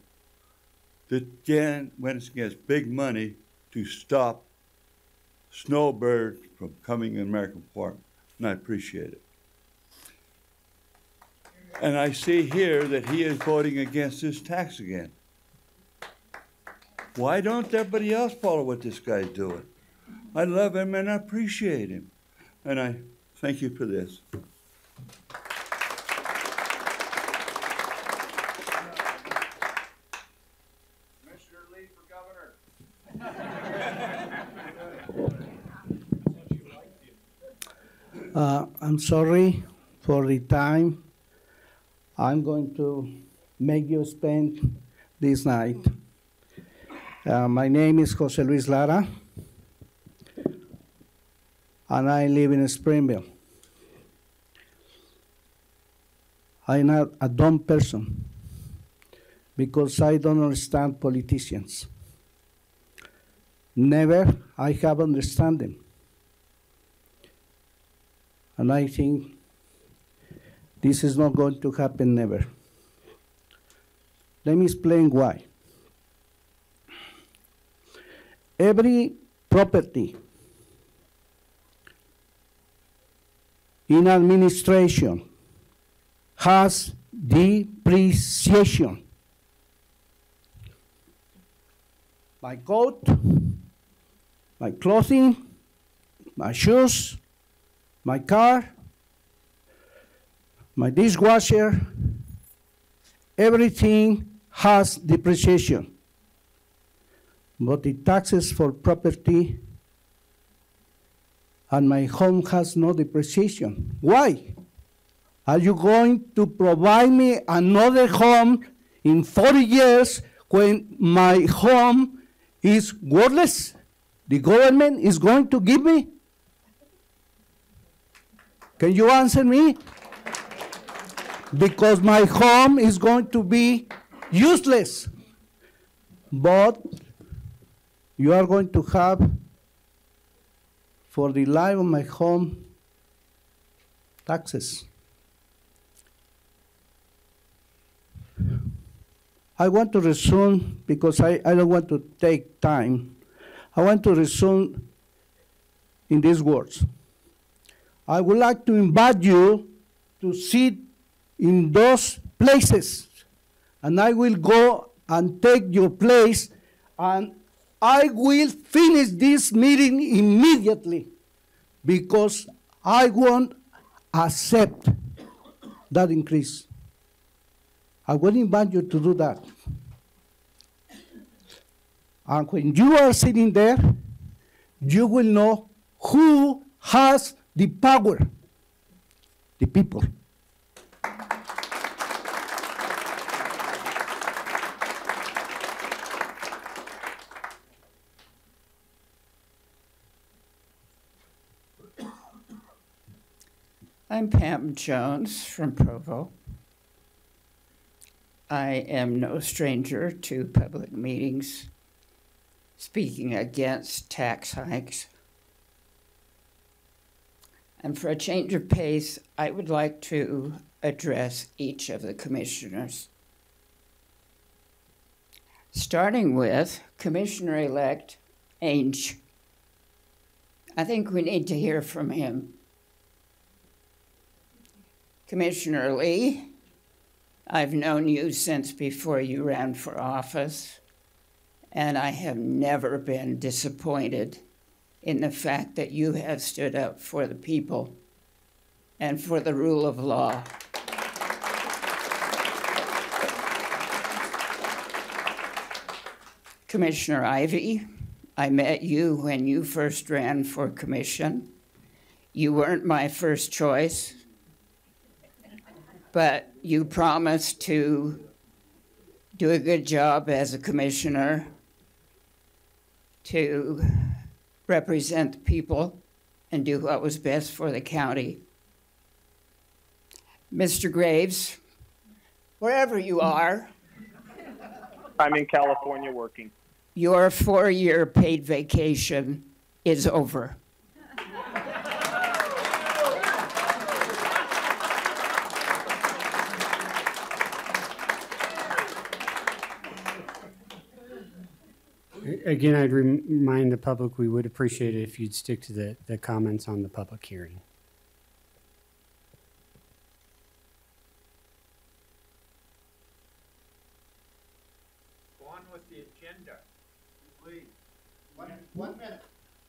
that went against big money to stop snowbirds from coming in American Park, and I appreciate it. And I see here that he is voting against this tax again. Why don't everybody else follow what this guy's doing? I love him and I appreciate him. And I thank you for this. Commissioner Lee for governor. I'm sorry for the time I'm going to make you spend this night. My name is Jose Luis Lara, and I live in Springville. I'm not a dumb person because I don't understand politicians. Never I have understand them. And I think this is not going to happen never. Let me explain why. Every property in administration has depreciation. My coat, my clothing, my shoes, my car, my dishwasher, everything has depreciation. But the taxes for property and my home has no depreciation. Why? Are you going to provide me another home in 40 years when my home is worthless? The government is going to give me? Can you answer me? Because my home is going to be useless. But you are going to have, for the life of my home, taxes. I want to resume, because I don't want to take time, I want to resume in these words. I would like to invite you to sit in those places, and I will go and take your place, and I will finish this meeting immediately because I won't accept that increase. I will invite you to do that. And when you are sitting there, you will know who has the power, the people. I'm Pam Jones from Provo. I am no stranger to public meetings speaking against tax hikes. And for a change of pace, I would like to address each of the commissioners. Starting with Commissioner-elect Ainge. I think we need to hear from him. Commissioner Lee, I've known you since before you ran for office, and I have never been disappointed in the fact that you have stood up for the people and for the rule of law. Commissioner Ivey, I met you when you first ran for commission. You weren't my first choice, but you promised to do a good job as a commissioner, to represent the people and do what was best for the county. Mr. Graves, wherever you are, I'm in California working. Your 4-year paid vacation is over. Again, I'd remind the public we would appreciate it if you'd stick to the comments on the public hearing. 1 minute.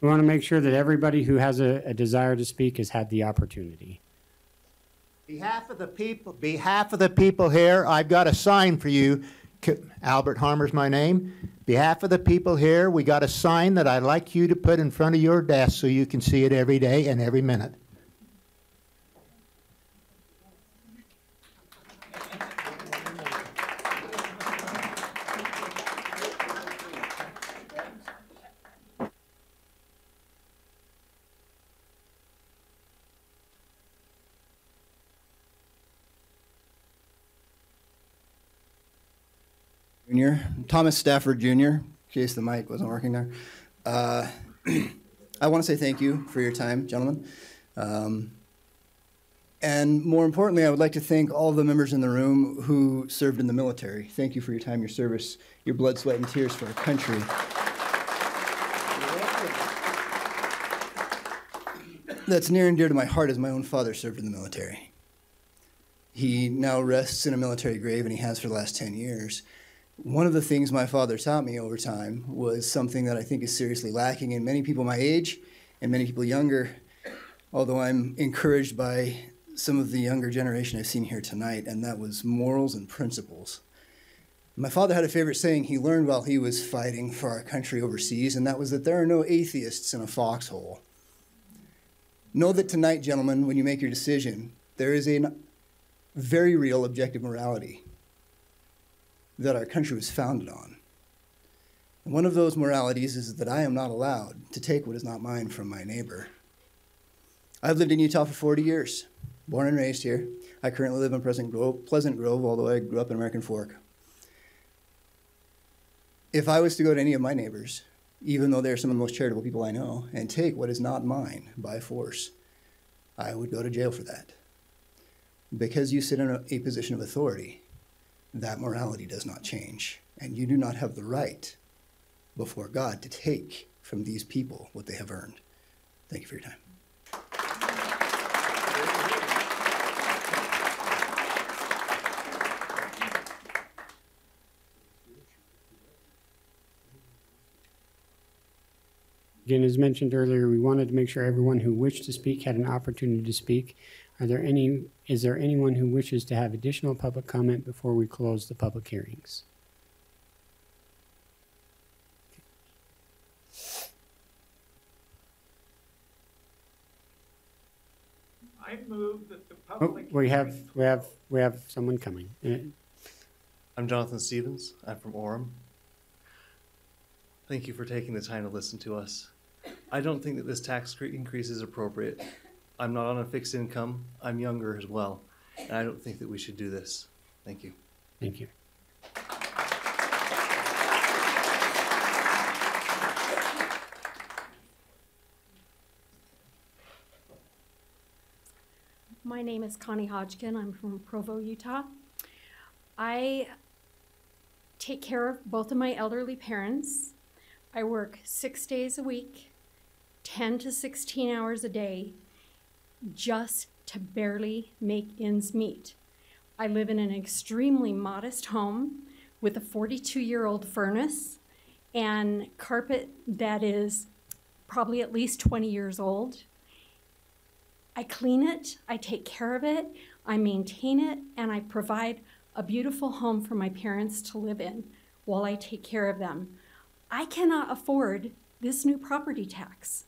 We want to make sure that everybody who has a desire to speak has had the opportunity. Behalf of the people here, I've got a sign for you. Albert Harmer's my name. Behalf of the people here, we got a sign that I'd like you to put in front of your desk so you can see it every day and every minute. Jr. Thomas Stafford Jr., in case the mic wasn't working there. I want to say thank you for your time, gentlemen. And more importantly, I would like to thank all of the members in the room who served in the military. Thank you for your time, your service, your blood, sweat, and tears for our country. That's near and dear to my heart as my own father served in the military. He now rests in a military grave, and he has for the last 10 years. One of the things my father taught me over time was something that I think is seriously lacking in many people my age and many people younger, although I'm encouraged by some of the younger generation I've seen here tonight, and that was morals and principles. My father had a favorite saying he learned while he was fighting for our country overseas, and that was that there are no atheists in a foxhole. Know that tonight, gentlemen, when you make your decision, there is a very real objective morality that our country was founded on. And one of those moralities is that I am not allowed to take what is not mine from my neighbor. I've lived in Utah for 40 years, born and raised here. I currently live in Pleasant Grove, although I grew up in American Fork. If I was to go to any of my neighbors, even though they're some of the most charitable people I know, and take what is not mine by force, I would go to jail for that. Because you sit in a position of authority, that morality does not change, and you do not have the right before God to take from these people what they have earned. Thank you for your time. Again, as mentioned earlier, we wanted to make sure everyone who wished to speak had an opportunity to speak. Is there anyone who wishes to have additional public comment before we close the public hearings? I move that the public. Oh, we have someone coming. I'm Jonathan Stevens. I'm from Orem. Thank you for taking the time to listen to us. I don't think that this tax increase is appropriate. I'm not on a fixed income. I'm younger as well. And I don't think that we should do this. Thank you. Thank you. My name is Connie Hodgkin. I'm from Provo, Utah. I take care of both of my elderly parents. I work 6 days a week, 10 to 16 hours a day, just to barely make ends meet. I live in an extremely modest home with a 42-year-old furnace and carpet that is probably at least 20 years old. I clean it, I take care of it, I maintain it, and I provide a beautiful home for my parents to live in while I take care of them. I cannot afford this new property tax.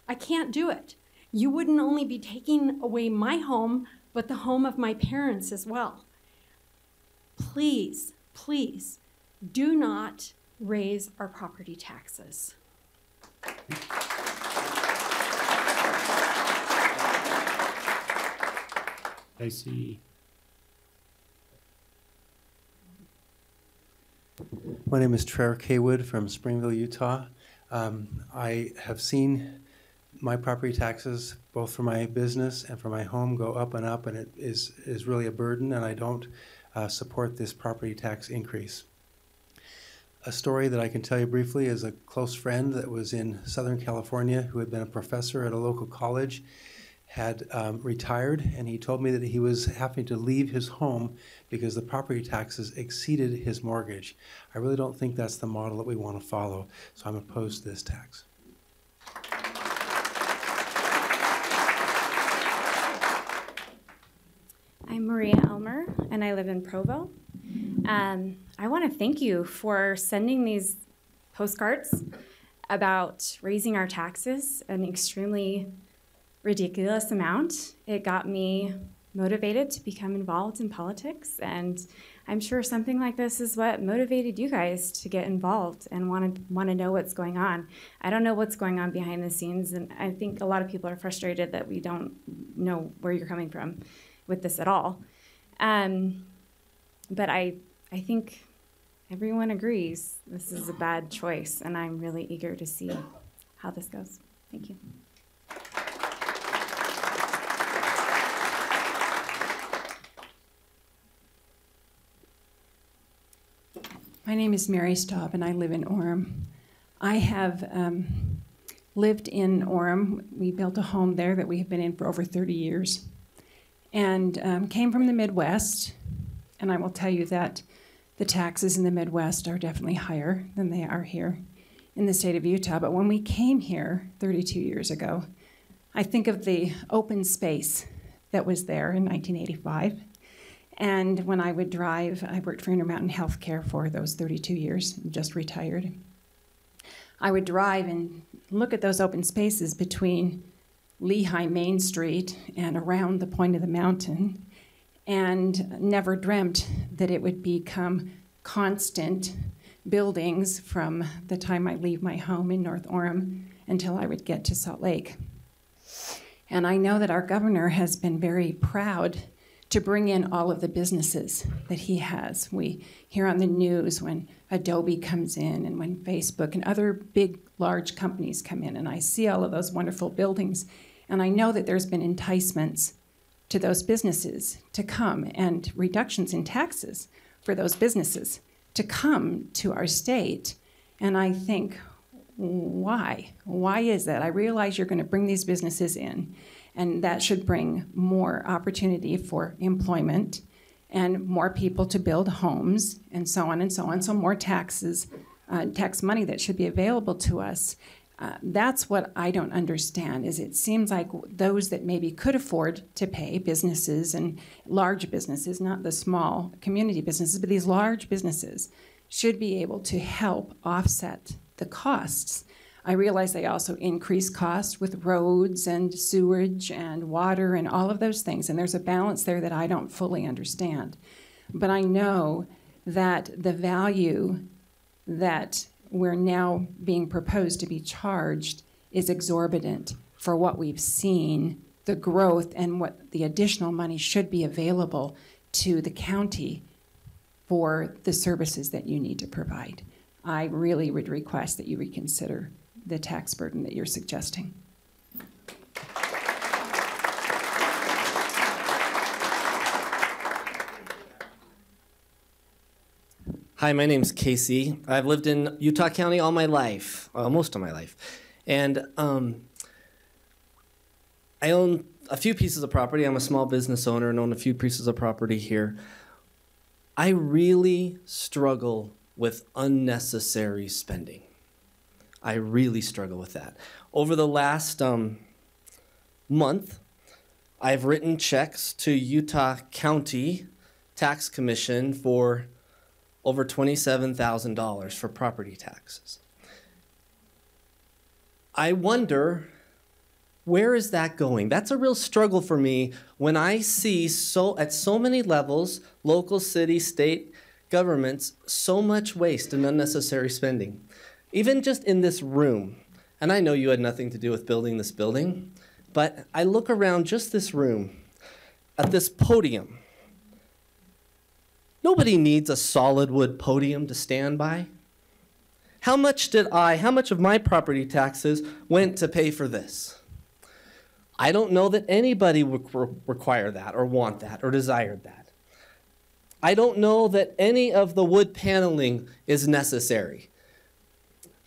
I can't do it. You wouldn't only be taking away my home, but the home of my parents as well. Please, please, do not raise our property taxes. I see. My name is Trevor Kaywood from Springville, Utah. I have seen my property taxes, both for my business and for my home, go up and up, and it is really a burden, and I don't support this property tax increase. A story that I can tell you briefly is a close friend that was in Southern California who had been a professor at a local college, had retired, and he told me that he was having to leave his home because the property taxes exceeded his mortgage. I really don't think that's the model that we want to follow, so I'm opposed to this tax. I'm Maria Elmer, and I live in Provo. I want to thank you for sending these postcards about raising our taxes an extremely ridiculous amount. It got me motivated to become involved in politics, and I'm sure something like this is what motivated you guys to get involved and want to know what's going on. I don't know what's going on behind the scenes, and I think a lot of people are frustrated that we don't know where you're coming from with this at all. But I think everyone agrees this is a bad choice, and I'm really eager to see how this goes. Thank you. My name is Mary Staub, and I live in Orem. I have lived in Orem. We built a home there that we have been in for over 30 years, and came from the Midwest. And I will tell you that the taxes in the Midwest are definitely higher than they are here in the state of Utah. But when we came here 32 years ago, I think of the open space that was there in 1985. And when I would drive, I worked for Intermountain Healthcare for those 32 years, just retired. I would drive and look at those open spaces between Lehigh Main Street and around the point of the mountain, and never dreamt that it would become constant buildings from the time I leave my home in North Orem until I would get to Salt Lake. And I know that our governor has been very proud to bring in all of the businesses that he has. We hear on the news when Adobe comes in and when Facebook and other big, large companies come in, and I see all of those wonderful buildings. And I know that there's been enticements to those businesses to come and reductions in taxes for those businesses to come to our state. And I think, why? Why is that? I realize you're going to bring these businesses in, and that should bring more opportunity for employment and more people to build homes and so on and so on. So more taxes, tax money that should be available to us. That's what I don't understand, is it seems like those that maybe could afford to pay, businesses and large businesses, not the small community businesses, but these large businesses should be able to help offset the costs. I realize they also increase costs with roads and sewage and water and all of those things, and there's a balance there that I don't fully understand. But I know that the value that we're now being proposed to be charged is exorbitant for what we've seen, the growth, and what the additional money should be available to the county for the services that you need to provide. I really would request that you reconsider the tax burden that you're suggesting. Hi, my name's Casey. I've lived in Utah County all my life, most of my life. And I own a few pieces of property. I'm a small business owner and own a few pieces of property here. I really struggle with unnecessary spending. I really struggle with that. Over the last month, I've written checks to Utah County Tax Commission for over $27,000 for property taxes. I wonder, where is that going? That's a real struggle for me when I see at so many levels, local, city, state governments, so much waste and unnecessary spending. Even just in this room, and I know you had nothing to do with building this building, but I look around just this room, at this podium. Nobody needs a solid wood podium to stand by. How much of my property taxes went to pay for this? I don't know that anybody would require that or want that or desired that. I don't know that any of the wood paneling is necessary.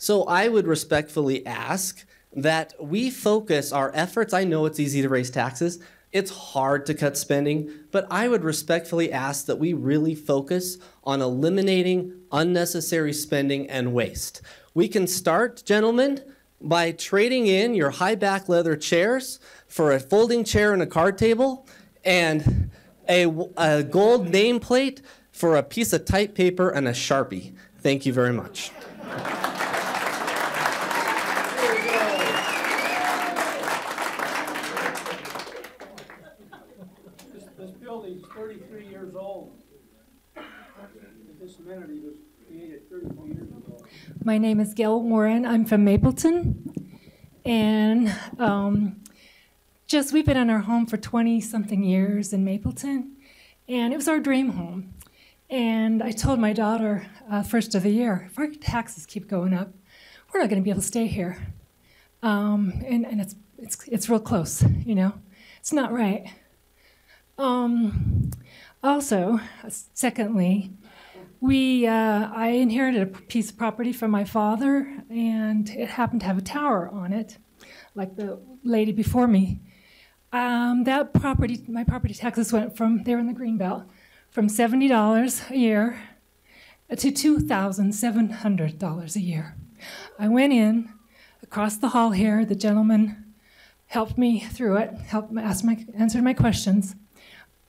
So I would respectfully ask that we focus our efforts. I know it's easy to raise taxes. It's hard to cut spending, but I would respectfully ask that we really focus on eliminating unnecessary spending and waste. We can start, gentlemen, by trading in your high back leather chairs for a folding chair and a card table and a gold nameplate for a piece of type paper and a Sharpie. Thank you very much. This building's 33 years old. This amenity was created 34 years ago. My name is Gail Warren. I'm from Mapleton. And we've been in our home for 20-something years in Mapleton. And it was our dream home. And I told my daughter first of the year, if our taxes keep going up, we're not going to be able to stay here. And it's real close, you know. It's not right. Also, secondly, I inherited a piece of property from my father, and it happened to have a tower on it, like the lady before me. My property taxes went from, they were in the Greenbelt, from $70 a year to $2,700 a year. I went in across the hall here. The gentleman helped me through it, answered my questions.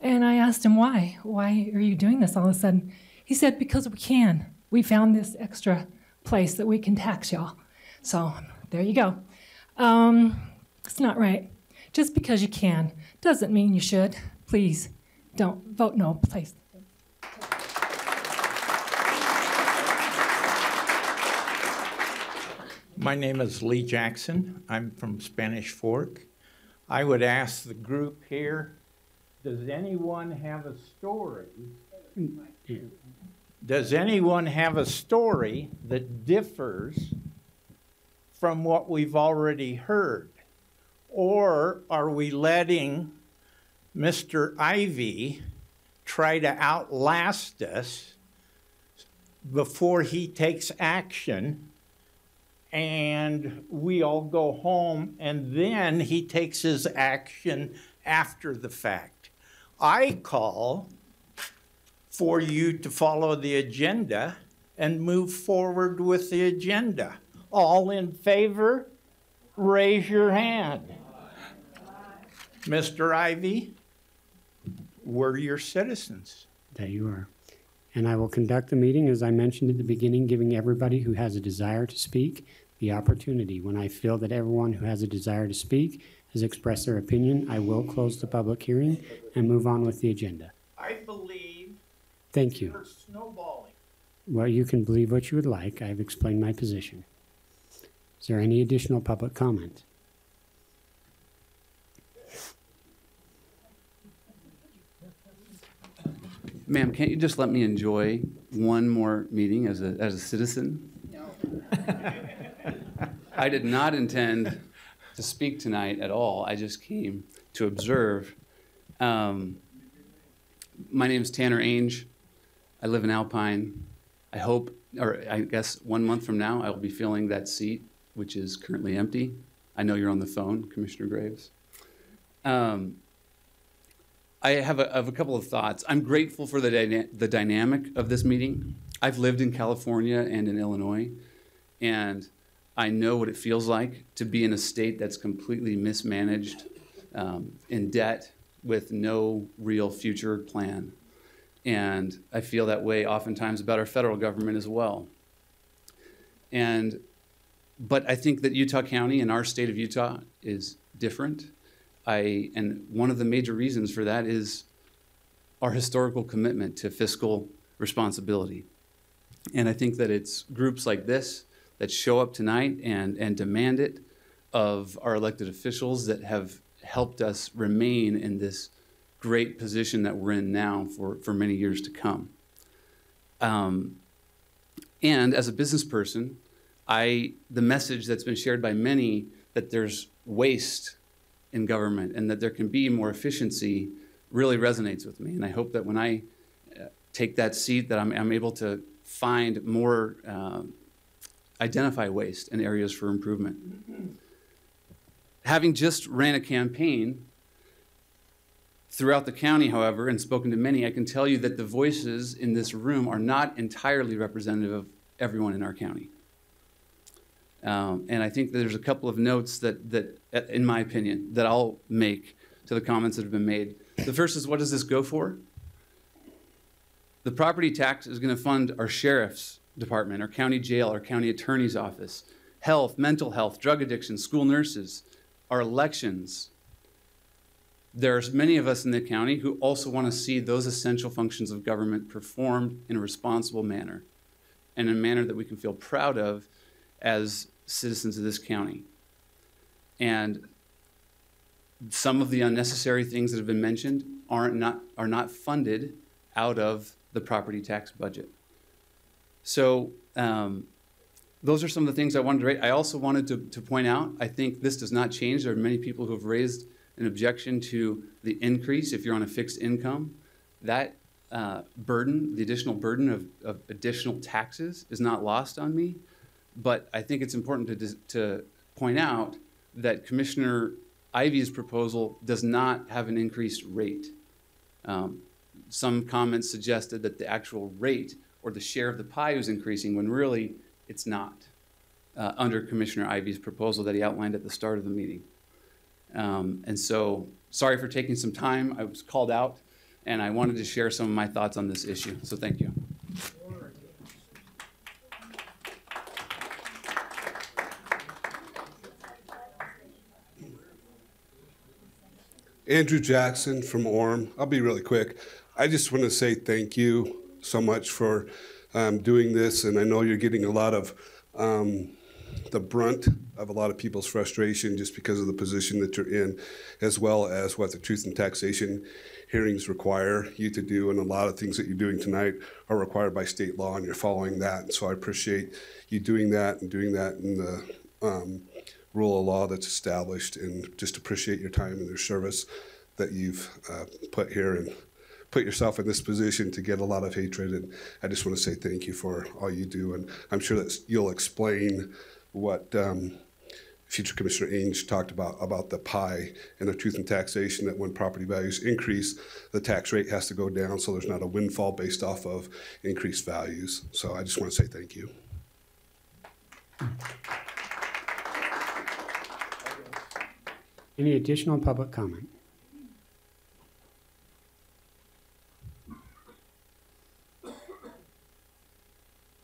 And I asked him, why? Why are you doing this all of a sudden? He said, because we can. We found this extra place that we can tax y'all. So there you go. It's not right. Just because you can doesn't mean you should. Please don't vote no, please. My name is Lee Jackson. I'm from Spanish Fork. I would ask the group here, does anyone have a story? Does anyone have a story that differs from what we've already heard? Or are we letting Mr. Ivy try to outlast us before he takes action and we all go home and then he takes his action after the fact? I call for you to follow the agenda and move forward with the agenda. All in favor, raise your hand. Mr. Ivy, we're your citizens. There you are. And I will conduct the meeting, as I mentioned at the beginning, giving everybody who has a desire to speak the opportunity. When I feel that everyone who has a desire to speak has expressed their opinion, I will close the public hearing and move on with the agenda. I believe Thank you. you're snowballing. Well, you can believe what you would like. I've explained my position. Is there any additional public comment? Ma'am, can't you just let me enjoy one more meeting as a citizen? No. I did not intend to speak tonight at all. I just came to observe. My name's Tanner Ainge. I live in Alpine. I guess 1 month from now, I will be filling that seat, which is currently empty. I know you're on the phone, Commissioner Graves. I have a couple of thoughts. I'm grateful for the dynamic of this meeting. I've lived in California and in Illinois, and I know what it feels like to be in a state that's completely mismanaged, in debt, with no real future plan. And I feel that way oftentimes about our federal government as well. But I think that Utah County and our state of Utah is different. And one of the major reasons for that is our historical commitment to fiscal responsibility. And I think that it's groups like this that show up tonight and demand it of our elected officials that have helped us remain in this great position that we're in now for many years to come. And as a business person, the message that's been shared by many that there's waste in government and that there can be more efficiency really resonates with me. And I hope that when I take that seat that I'm able to find more, identify waste and areas for improvement. Having just ran a campaign throughout the county, however, and spoken to many, I can tell you that the voices in this room are not entirely representative of everyone in our county. And I think that there's a couple of notes that, in my opinion, that I'll make to the comments that have been made. The first is, what does this go for? The property tax is going to fund our sheriff's department, our county jail, our county attorney's office, health, mental health, drug addiction, school nurses, our elections. There's many of us in the county who also want to see those essential functions of government performed in a responsible manner, and in a manner that we can feel proud of as citizens of this county. And some of the unnecessary things that have been mentioned are not funded out of the property tax budget. So those are some of the things I wanted to raise. I also wanted to point out, I think this does not change. There are many people who have raised an objection to the increase if you're on a fixed income. That burden, the additional burden of additional taxes is not lost on me. But I think it's important to point out that Commissioner Ivey's proposal does not have an increased rate. Some comments suggested that the actual rate or the share of the pie was increasing when really it's not under Commissioner Ivey's proposal that he outlined at the start of the meeting. And so, sorry for taking some time. I was called out, and I wanted to share some of my thoughts on this issue. So thank you. Andrew Jackson from Orem. I'll be really quick. I just want to say thank you so much for doing this, and I know you're getting a lot of the brunt of a lot of people's frustration just because of the position that you're in, as well as what the Truth in Taxation hearings require you to do, and a lot of things that you're doing tonight are required by state law, and you're following that. And so I appreciate you doing that and doing that in the rule of law that's established, and just appreciate your time and your service that you've put here and put yourself in this position to get a lot of hatred. And I just want to say thank you for all you do. And I'm sure that you'll explain what future Commissioner Ainge talked about the pie and the Truth in Taxation, that when property values increase, the tax rate has to go down so there's not a windfall based off of increased values. So I just want to say thank you. Any additional public comment?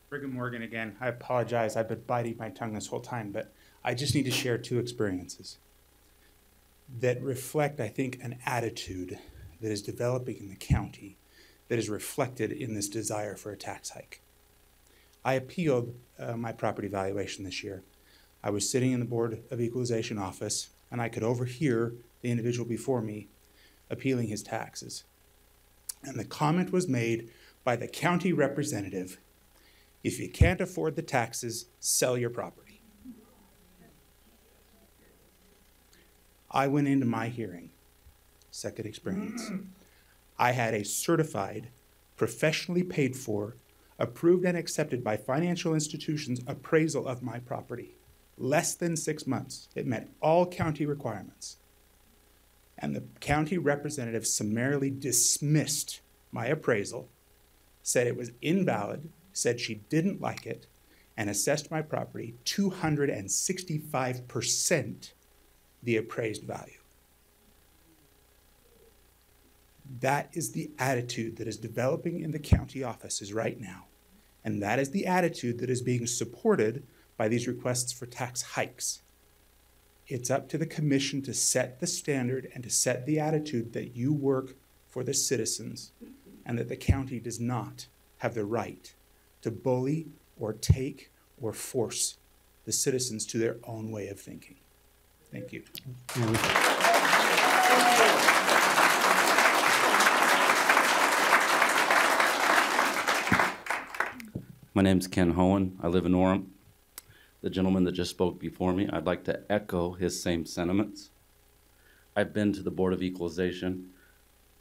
Brigham Morgan again. I apologize. I've been biting my tongue this whole time, but I just need to share two experiences that reflect, I think, an attitude that is developing in the county that is reflected in this desire for a tax hike. I appealed my property valuation this year. I was sitting in the Board of Equalization office, and I could overhear the individual before me appealing his taxes. And the comment was made by the county representative, if you can't afford the taxes, sell your property. I went into my hearing, second experience. I had a certified, professionally paid for, approved and accepted by financial institutions appraisal of my property. Less than 6 months. It met all county requirements. And the county representative summarily dismissed my appraisal, said it was invalid, said she didn't like it, and assessed my property 265% the appraised value. That is the attitude that is developing in the county offices right now. And that is the attitude that is being supported by these requests for tax hikes. It's up to the commission to set the standard and to set the attitude that you work for the citizens, and that the county does not have the right to bully or take or force the citizens to their own way of thinking. Thank you. My name's Ken Hohen. I live in Orem. The gentleman that just spoke before me, I'd like to echo his same sentiments. I've been to the Board of Equalization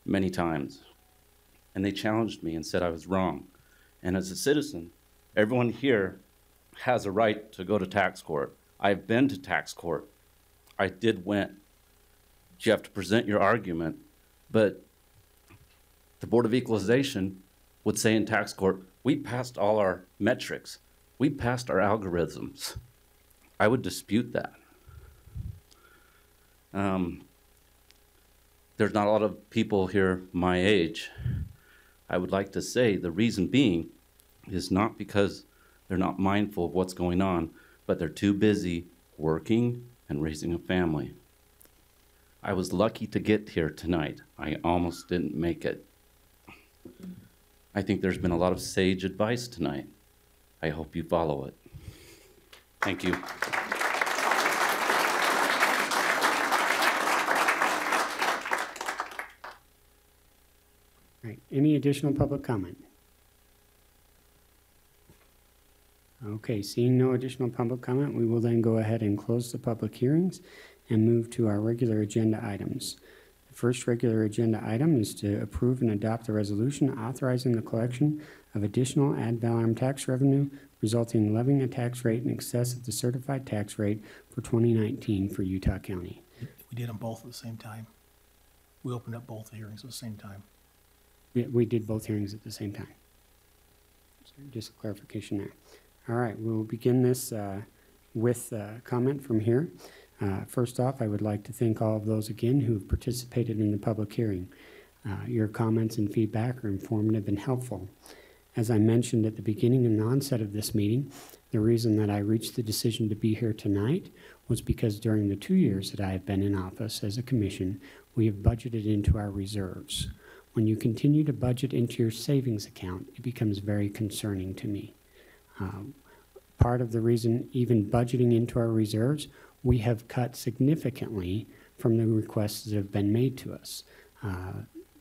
many times, and they challenged me and said I was wrong. And as a citizen, everyone here has a right to go to tax court. I've been to tax court. I did win. You have to present your argument, but the Board of Equalization would say in tax court, we passed all our metrics. We passed our algorithms. I would dispute that. There's not a lot of people here my age. I would like to say the reason being is not because they're not mindful of what's going on, but they're too busy working and raising a family. I was lucky to get here tonight. I almost didn't make it. I think there's been a lot of sage advice tonight. I hope you follow it. Thank you. Right. Any additional public comment? Okay, seeing no additional public comment, we will then go ahead and close the public hearings and move to our regular agenda items. The first regular agenda item is to approve and adopt a resolution authorizing the collection of additional ad valorem tax revenue resulting in levying a tax rate in excess of the certified tax rate for 2019 for Utah County. We did them both at the same time. We opened up both hearings at the same time. Yeah, we did both hearings at the same time. So just a clarification there. All right, we'll begin this with a comment from here. First off, I would like to thank all of those again who have participated in the public hearing. Your comments and feedback are informative and helpful. As I mentioned at the beginning and onset of this meeting, the reason that I reached the decision to be here tonight was because during the 2 years that I have been in office as a commission, we have budgeted into our reserves. When you continue to budget into your savings account, it becomes very concerning to me. Part of the reason, even budgeting into our reserves, we have cut significantly from the requests that have been made to us.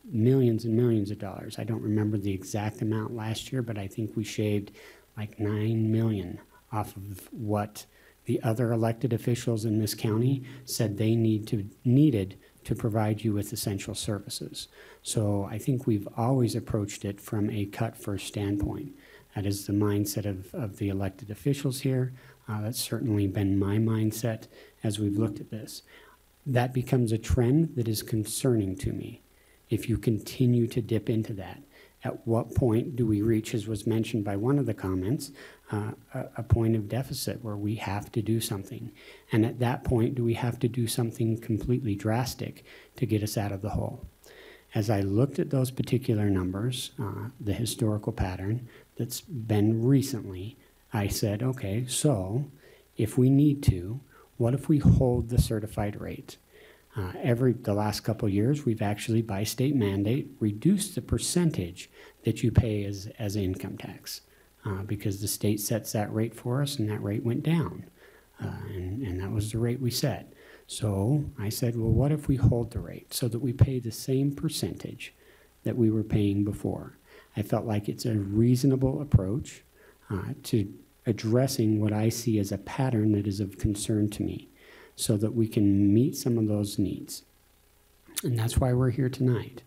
Millions and millions of dollars. I don't remember the exact amount last year, but I think we shaved like $9 million off of what the other elected officials in this county said they needed to provide you with essential services. So I think we've always approached it from a cut first standpoint. That is the mindset of the elected officials here. That's certainly been my mindset as we've looked at this. That becomes a trend that is concerning to me. If you continue to dip into that, at what point do we reach, as was mentioned by one of the comments, a point of deficit where we have to do something? And at that point, do we have to do something completely drastic to get us out of the hole? As I looked at those particular numbers, the historical pattern that's been recently, I said, okay, so if we need to, what if we hold the certified rate? The last couple of years, we've actually, by state mandate, reduced the percentage that you pay as income tax because the state sets that rate for us, and that rate went down, and that was the rate we set. So I said, well, what if we hold the rate so that we pay the same percentage that we were paying before? I felt like it's a reasonable approach to addressing what I see as a pattern that is of concern to me, so that we can meet some of those needs. And that's why we're here tonight.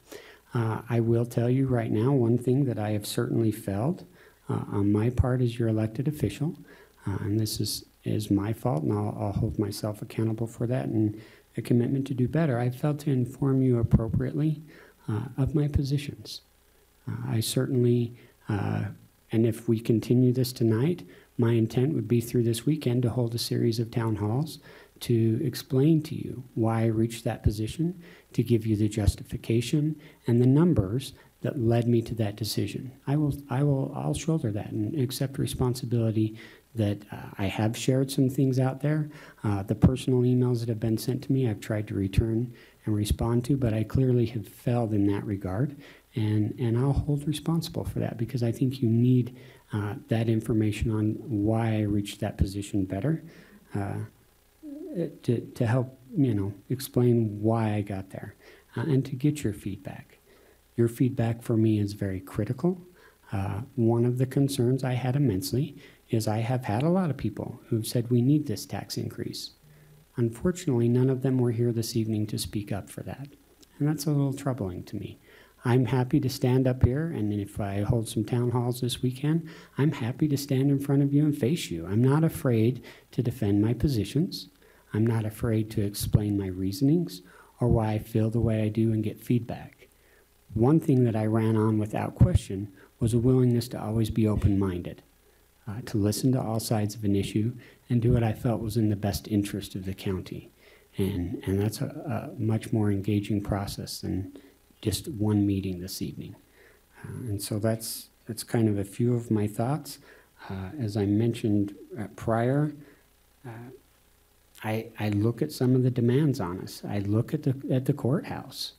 I will tell you right now, one thing that I have certainly felt on my part as your elected official, and this is my fault, and I'll hold myself accountable for that, and a commitment to do better. I felt to inform you appropriately of my positions. I certainly, and if we continue this tonight, my intent would be through this weekend to hold a series of town halls to explain to you why I reached that position, to give you the justification and the numbers that led me to that decision. I'll shoulder that and accept responsibility that I have shared some things out there. The personal emails that have been sent to me, I've tried to return and respond to, but I clearly have failed in that regard, and I'll hold responsible for that because I think you need that information on why I reached that position better. To help, explain why I got there and to get your feedback. Your feedback for me is very critical. One of the concerns I had immensely is I have had a lot of people who've said we need this tax increase. Unfortunately, none of them were here this evening to speak up for that. And that's a little troubling to me. I'm happy to stand up here, and if I hold some town halls this weekend, I'm happy to stand in front of you and face you. I'm not afraid to defend my positions. I'm not afraid to explain my reasonings or why I feel the way I do and get feedback. One thing that I ran on without question was a willingness to always be open-minded, to listen to all sides of an issue and do what I felt was in the best interest of the county. And that's a much more engaging process than just one meeting this evening. And so that's kind of a few of my thoughts. As I mentioned prior, I look at some of the demands on us. I look at the courthouse.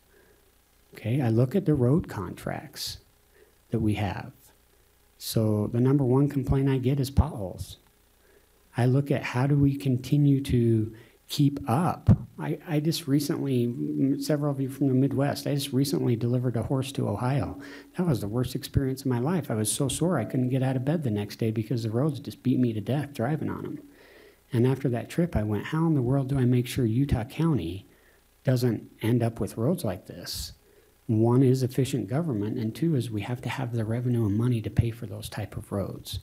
Okay, I look at the road contracts that we have. So the number one complaint I get is potholes. I look at how do we continue to keep up. I just recently, several of you from the Midwest, I just recently delivered a horse to Ohio. That was the worst experience of my life. I was so sore I couldn't get out of bed the next day because the roads just beat me to death driving on them. And after that trip, I went, how in the world do I make sure Utah County doesn't end up with roads like this? One is efficient government, and two is we have to have the revenue and money to pay for those type of roads.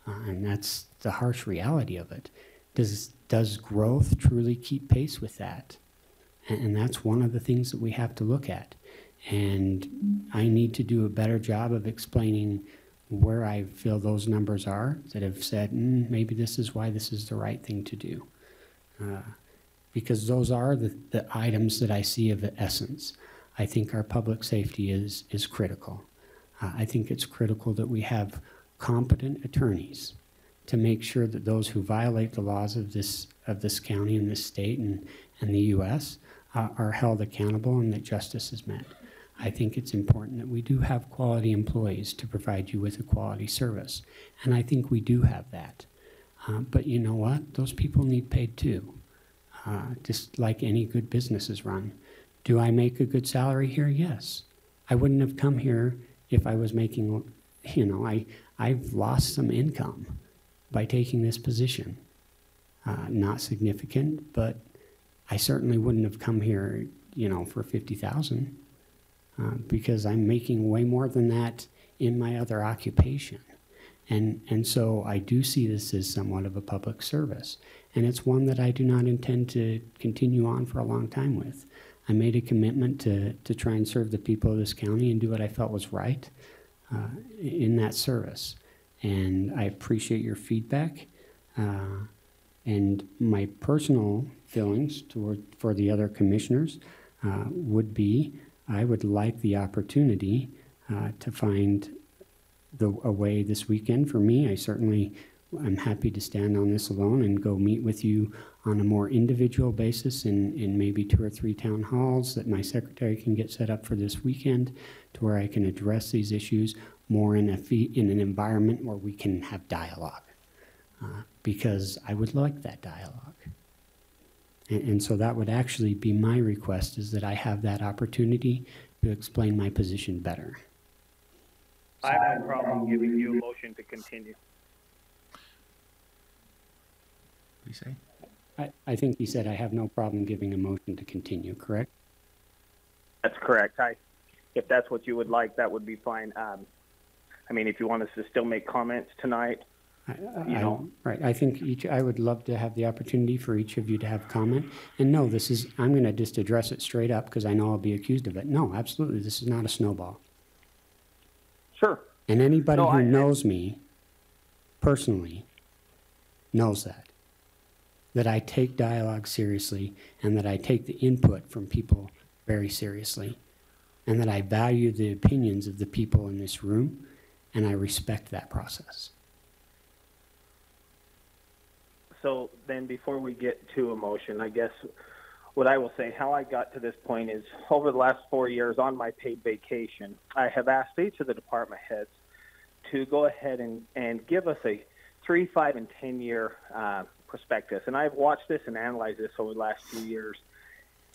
And that's the harsh reality of it. Does growth truly keep pace with that? And that's one of the things that we have to look at. And I need to do a better job of explaining where I feel those numbers are that have said, maybe this is why this is the right thing to do. Because those are the items that I see of the essence. I think our public safety is critical. I think it's critical that we have competent attorneys to make sure that those who violate the laws of this county and this state and the U.S. Are held accountable and that justice is met. I think it's important that we do have quality employees to provide you with a quality service. And I think we do have that. But you know what? Those people need paid too, just like any good business is run. Do I make a good salary here? Yes. I wouldn't have come here if I was making, I've lost some income by taking this position. Not significant, but I certainly wouldn't have come here, for $50,000 because I'm making way more than that in my other occupation. And so I do see this as somewhat of a public service. And it's one that I do not intend to continue on for a long time with. I made a commitment to try and serve the people of this county and do what I felt was right in that service. And I appreciate your feedback. And my personal feelings for the other commissioners would be, I would like the opportunity to find a way this weekend for me. I'm happy to stand on this alone and go meet with you on a more individual basis in maybe 2 or 3 town halls that my secretary can get set up for this weekend to where I can address these issues more in an environment where we can have dialogue. Because I would like that dialogue. And so that would actually be my request, is that I have that opportunity to explain my position better. I have no problem giving you a motion to continue. What do you say? I think he said I have no problem giving a motion to continue, correct? That's correct. If that's what you would like, that would be fine. If you want us to still make comments tonight, Right. I think I would love to have the opportunity for each of you to have comment. And no, I'm going to just address it straight up because I know I'll be accused of it. No, absolutely. This is not a snowball. Sure. And anybody who knows me personally knows that I take dialogue seriously and that I take the input from people very seriously and that I value the opinions of the people in this room and I respect that process. So then before we get to a motion, I guess what I will say, how I got to this point is over the last 4 years on my paid vacation, I have asked each of the department heads to go ahead and give us a 3, 5, and 10-year prospectus. And I've watched this and analyzed this over the last few years.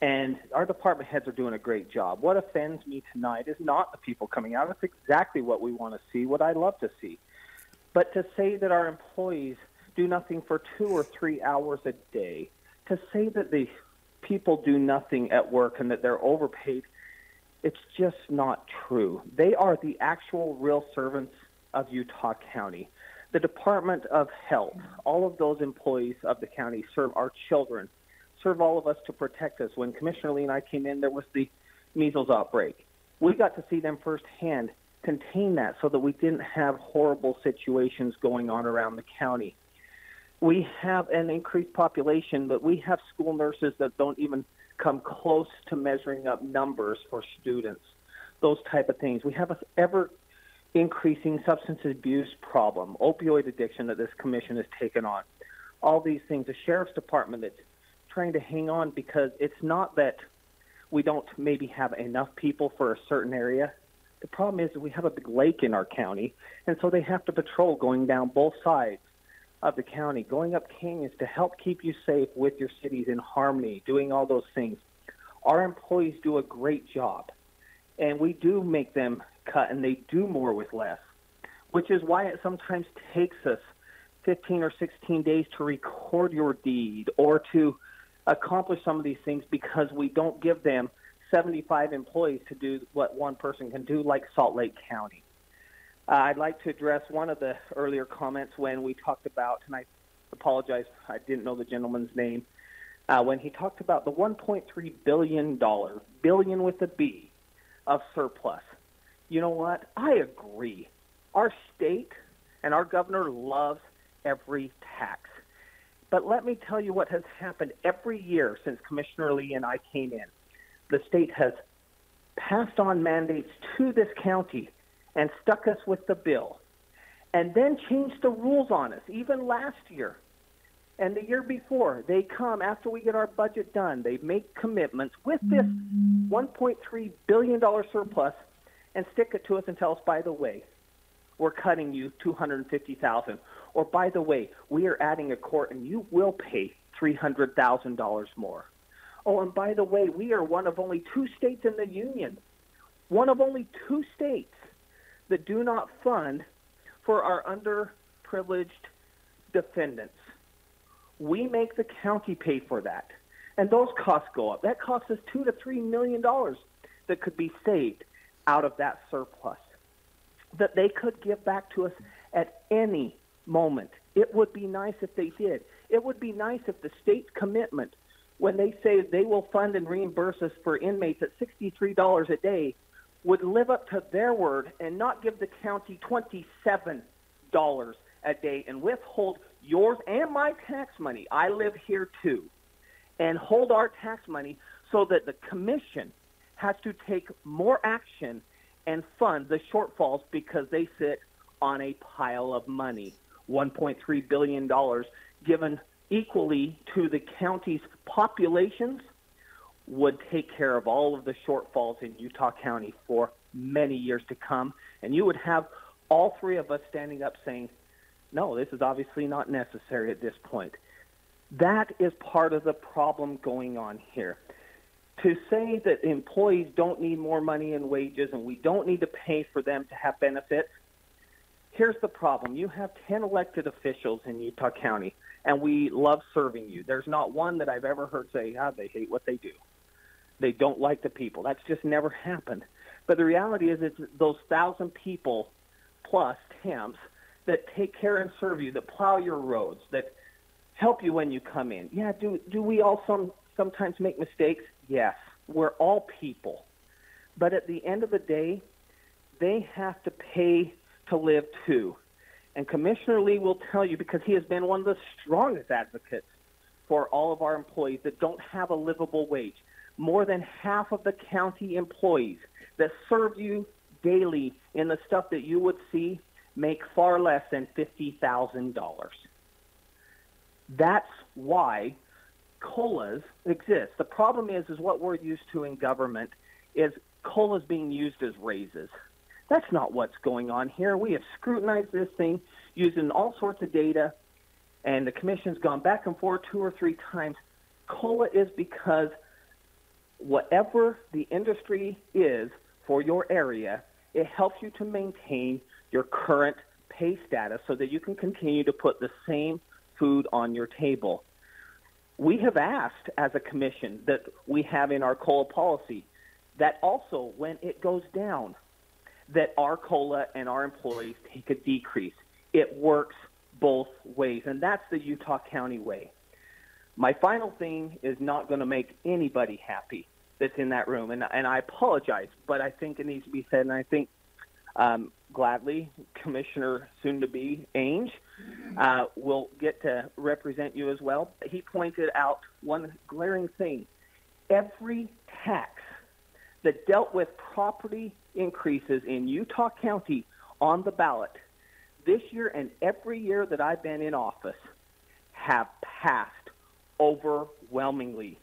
And our department heads are doing a great job. What offends me tonight is not the people coming out. That's exactly what we want to see, what I love to see. But to say that our employees do nothing for 2 or 3 hours a day, to say that the people do nothing at work and that they're overpaid, it's just not true. They are the actual real servants of Utah County. The Department of Health, all of those employees of the county serve our children serve all of us to protect us. When Commissioner Lee and I came in, there was the measles outbreak. We got to see them firsthand contain that so that we didn't have horrible situations going on around the county. We have an increased population, but we have school nurses that don't even come close to measuring up numbers for students, those type of things. We have an ever-increasing substance abuse problem, opioid addiction that this commission has taken on. All these things, the sheriff's department that's trying to hang on because it's not that we don't maybe have enough people for a certain area. The problem is that we have a big lake in our county, and so they have to patrol going down both sides of the county, going up canyons to help keep you safe with your cities in harmony, doing all those things. Our employees do a great job, and we do make them cut, and they do more with less, which is why it sometimes takes us 15 or 16 days to record your deed or to accomplish some of these things because we don't give them 75 employees to do what one person can do, like Salt Lake County. I'd like to address one of the earlier comments when we talked about, and I apologize, I didn't know the gentleman's name, when he talked about the $1.3 billion, billion with a B, of surplus. You know what? I agree. Our state and our governor loves every tax. But let me tell you what has happened every year since Commissioner Lee and I came in. The state has passed on mandates to this county and stuck us with the bill, and then changed the rules on us, even last year. And the year before, they come, after we get our budget done, they make commitments with this $1.3 billion surplus and stick it to us and tell us, by the way, we're cutting you $250,000. Or, by the way, we are adding a court and you will pay $300,000 more. Oh, and by the way, we are one of only 2 states in the union, one of only 2 states that do not fund for our underprivileged defendants. We make the county pay for that, and those costs go up. That costs us $2 to $3 million that could be saved out of that surplus that they could give back to us at any moment. It would be nice if they did. It would be nice if the state's commitment, when they say they will fund and reimburse us for inmates at $63 a day, would live up to their word and not give the county $27 a day and withhold yours and my tax money. I live here too. And hold our tax money so that the commission has to take more action and fund the shortfalls because they sit on a pile of money. $1.3 billion given equally to the county's populations would take care of all of the shortfalls in Utah County for many years to come. And you would have all 3 of us standing up saying, no, this is obviously not necessary at this point. That is part of the problem going on here. To say that employees don't need more money in wages and we don't need to pay for them to have benefits, here's the problem. You have 10 elected officials in Utah County, and we love serving you. There's not one that I've ever heard say, they hate what they do. They don't like the people. That's just never happened. But the reality is it's those 1,000 people plus temps that take care and serve you, that plow your roads, that help you when you come in. Yeah, do we all sometimes make mistakes? Yes, we're all people. But at the end of the day, they have to pay to live too. And Commissioner Lee will tell you, because he has been one of the strongest advocates for all of our employees that don't have a livable wage. More than half of the county employees that serve you daily in the stuff that you would see make far less than $50,000. That's why COLAs exist. The problem is what we're used to in government is COLAs being used as raises. That's not what's going on here. We have scrutinized this thing using all sorts of data, and the commission's gone back and forth 2 or 3 times. COLA is because whatever the industry is for your area, it helps you to maintain your current pay status so that you can continue to put the same food on your table. We have asked as a commission that we have in our COLA policy that also when it goes down, that our COLA and our employees take a decrease. It works both ways, and that's the Utah County way. My final thing is not going to make anybody happy that's in that room, and I apologize, but I think it needs to be said, and I think gladly Commissioner soon-to-be Ainge will get to represent you as well. He pointed out one glaring thing. Every tax that dealt with property increases in Utah County on the ballot this year and every year that I've been in office have passed overwhelmingly.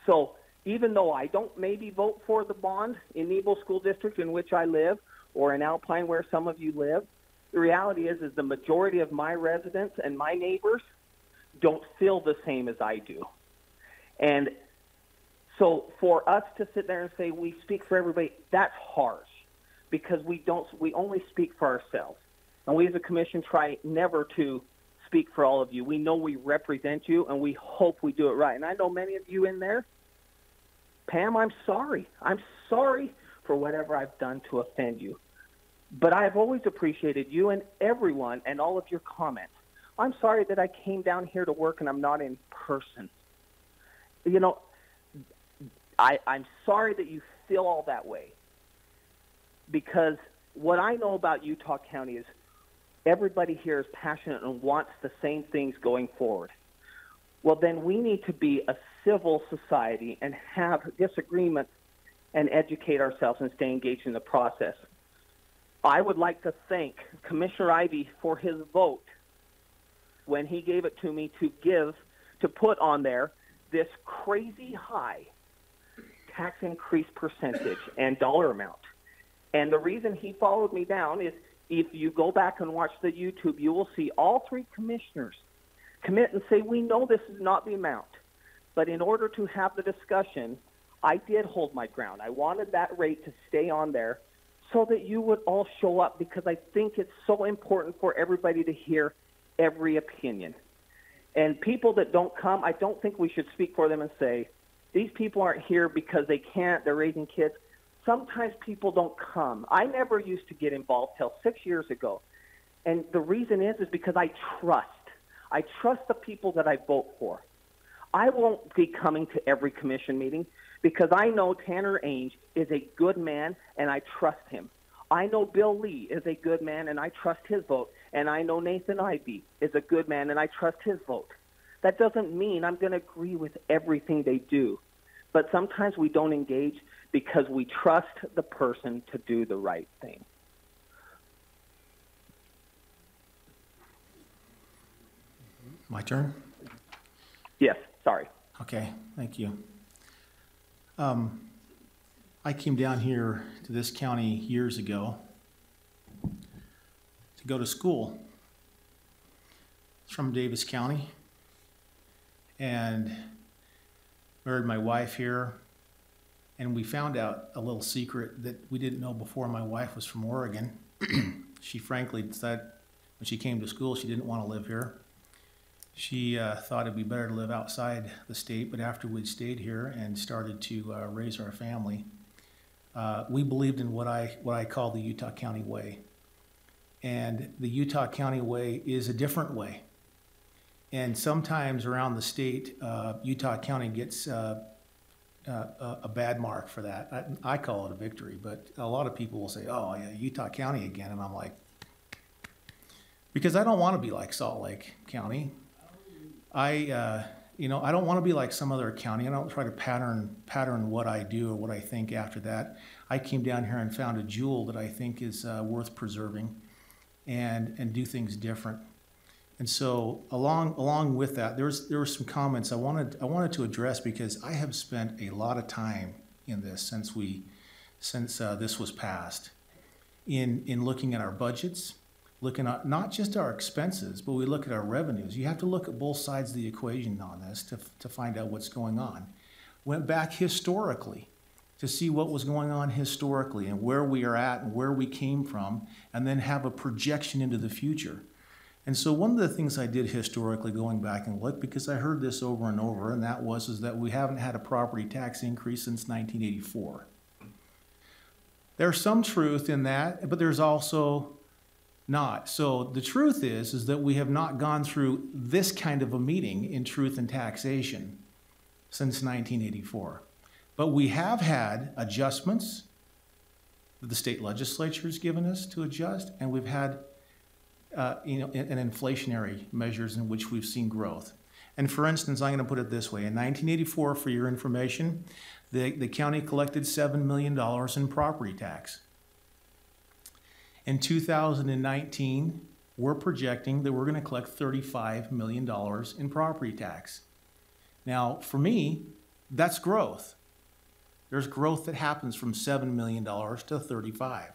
So even though I don't maybe vote for the bond in Nebo School District in which I live, or in Alpine where some of you live, the reality is the majority of my residents and my neighbors don't feel the same as I do. And so for us to sit there and say we speak for everybody, that's harsh, because we only speak for ourselves. And we as a commission try never to speak for all of you. We know we represent you, and we hope we do it right. And I know many of you in there, Pam, I'm sorry. I'm sorry for whatever I've done to offend you. But I've always appreciated you and everyone and all of your comments. I'm sorry that I came down here to work and I'm not in person. You know, I'm sorry that you feel all that way, because what I know about Utah County is everybody here is passionate and wants the same things going forward. Well, then we need to be a civil society and have disagreements and educate ourselves and stay engaged in the process. I would like to thank Commissioner Ivey for his vote when he gave it to me to put on there this crazy high tax increase percentage and dollar amount. And the reason he followed me down is if you go back and watch the YouTube, you will see all three commissioners commit and say, we know this is not the amount. But in order to have the discussion, I did hold my ground. I wanted that rate to stay on there so that you would all show up, because I think it's so important for everybody to hear every opinion. And people that don't come, I don't think we should speak for them and say, these people aren't here because they can't, they're raising kids. Sometimes people don't come. I never used to get involved till 6 years ago. And the reason is because I trust. I trust the people that I vote for. I won't be coming to every commission meeting because I know Tanner Ainge is a good man and I trust him. I know Bill Lee is a good man and I trust his vote. And I know Nathan Ivey is a good man and I trust his vote. That doesn't mean I'm going to agree with everything they do. But sometimes we don't engage because we trust the person to do the right thing. My turn? Yes, sorry. Okay, thank you. I came down here to this county years ago to go to school. It's from Davis County, and married my wife here, and we found out a little secret that we didn't know before. My wife was from Oregon. She frankly decided when she came to school she didn't want to live here. She thought it'd be better to live outside the state, but after we'd stayed here and started to raise our family, we believed in what I call the Utah County way. And the Utah County way is a different way. And sometimes around the state, Utah County gets a bad mark for that. I call it a victory, but a lot of people will say, oh, yeah, Utah County again. And I'm like, because I don't want to be like Salt Lake County. I don't want to be like some other county. I don't try to pattern what I do or what I think after that. I came down here and found a jewel that I think is worth preserving and do things different. And so along with that, there were some comments I wanted to address, because I have spent a lot of time in this since this was passed, in looking at our budgets, looking at not just our expenses, but we look at our revenues. You have to look at both sides of the equation on this to find out what's going on. Went back historically to see what was going on historically and where we are at and where we came from, and then have a projection into the future. And so one of the things I did historically, going back and look, because I heard this over and over, and that was that we haven't had a property tax increase since 1984. There's some truth in that, but there's also not. So the truth is that we have not gone through this kind of a meeting in Truth and Taxation since 1984. But we have had adjustments that the state legislature has given us to adjust, and we've had an inflationary measures in which we've seen growth. And for instance, I'm going to put it this way. In 1984, for your information, the county collected $7 million in property tax. In 2019, we're projecting that we're going to collect $35 million in property tax. Now, for me, that's growth. There's growth that happens from $7 million to 35.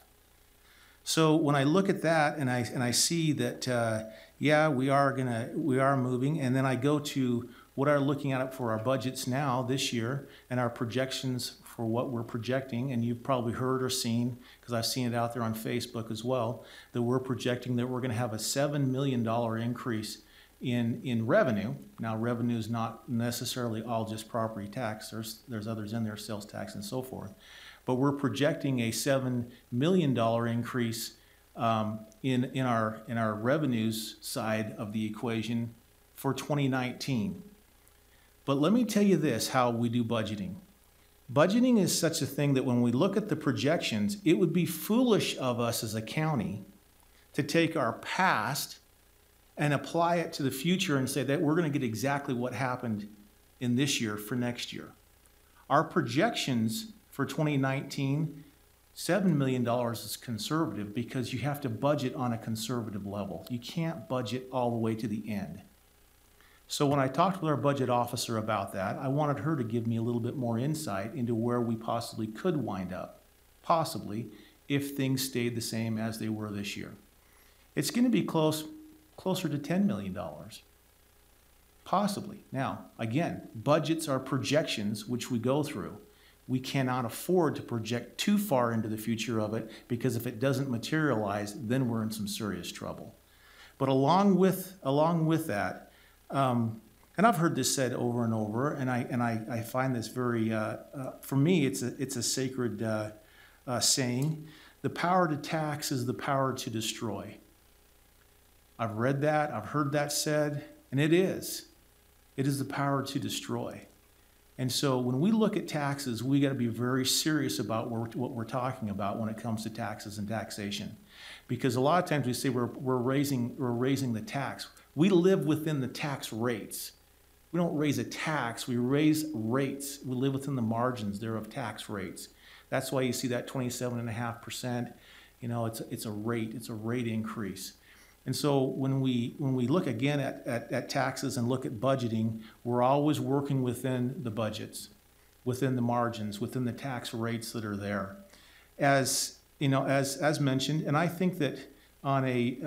So when I look at that and I see that, yeah, we are moving, and then I go to what are looking at for our budgets now this year and our projections for what we're projecting, and you've probably heard or seen, because I've seen it out there on Facebook as well, that we're projecting that we're going to have a $7 million increase in revenue. Now, revenue is not necessarily all just property tax. There's others in there, sales tax and so forth. But we're projecting a $7 million increase in our revenues side of the equation for 2019. But let me tell you this, how we do budgeting. Budgeting is such a thing that when we look at the projections, it would be foolish of us as a county to take our past and apply it to the future and say that we're going to get exactly what happened in this year for next year. Our projections for 2019, $7 million is conservative because you have to budget on a conservative level. You can't budget all the way to the end. So when I talked with our budget officer about that, I wanted her to give me a little bit more insight into where we possibly could wind up, possibly, if things stayed the same as they were this year. It's going to be closer to $10 million, possibly. Now, again, budgets are projections which we go through. We cannot afford to project too far into the future of it, because if it doesn't materialize, then we're in some serious trouble. But along with that, and I've heard this said over and over, and I find this very, for me, it's a sacred saying: the power to tax is the power to destroy. I've read that, I've heard that said, and it is. It is the power to destroy. And so when we look at taxes, we got to be very serious about what we're talking about when it comes to taxes and taxation. Because a lot of times we say we're raising the tax. We live within the tax rates. We don't raise a tax, we raise rates. We live within the margins there of tax rates. That's why you see that 27.5%. You know, it's a rate increase. And so when we look again at taxes and look at budgeting, we're always working within the budgets, within the margins, within the tax rates that are there. As you know, as mentioned, and I think that on a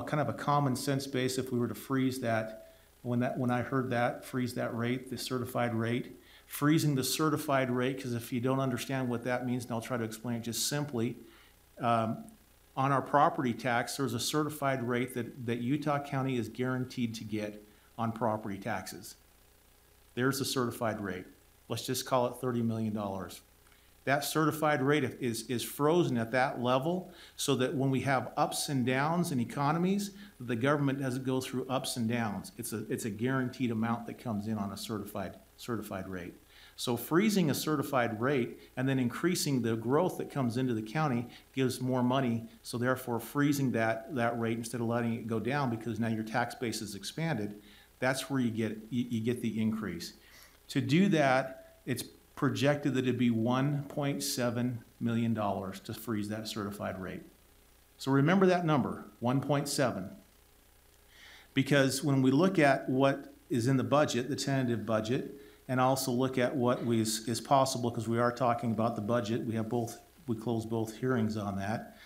kind of a common sense base, if we were to freeze that, when I heard that, freeze that rate, the certified rate, freezing the certified rate, because if you don't understand what that means, and I'll try to explain it just simply, on our property tax, there's a certified rate that Utah County is guaranteed to get on property taxes. There's the certified rate. Let's just call it $30 million. That certified rate is frozen at that level so that when we have ups and downs in economies, the government doesn't go through ups and downs. It's a guaranteed amount that comes in on a certified rate. So freezing a certified rate and then increasing the growth that comes into the county gives more money. So therefore freezing that rate instead of letting it go down, because now your tax base is expanded, that's where you get the increase. To do that, it's projected that it'd be $1.7 million to freeze that certified rate. So remember that number, 1.7. Because when we look at what is in the budget, the tentative budget, and also look at what is possible, because we are talking about the budget. We closed both hearings on that.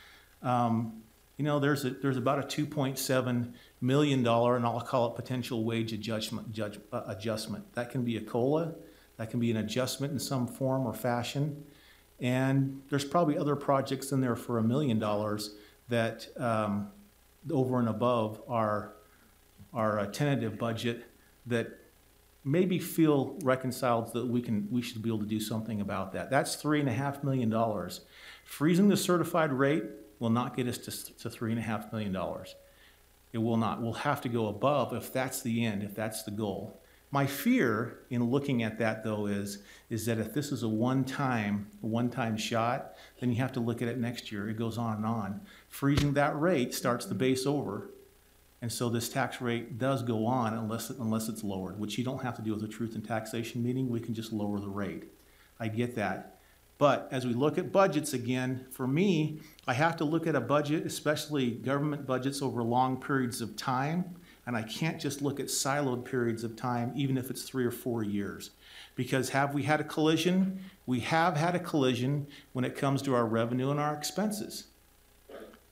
There's about a $2.7 million, and I'll call it potential wage adjustment. That can be a COLA, that can be an adjustment in some form or fashion, and there's probably other projects in there for $1 million that over and above our tentative budget that maybe feel reconciled that we should be able to do something about that. That's $3.5 million. Freezing the certified rate will not get us to $3.5 million. It will not. We'll have to go above if that's the end, if that's the goal. My fear in looking at that, though, is that if this is a one-time shot, then you have to look at it next year. It goes on and on. Freezing that rate starts the base over, and so this tax rate does go on unless it's lowered, which you don't have to do with a truth and taxation meeting. We can just lower the rate. I get that. But as we look at budgets again, for me, I have to look at a budget, especially government budgets, over long periods of time. And I can't just look at siloed periods of time, even if it's 3 or 4 years. Because have we had a collision? We have had a collision when it comes to our revenue and our expenses.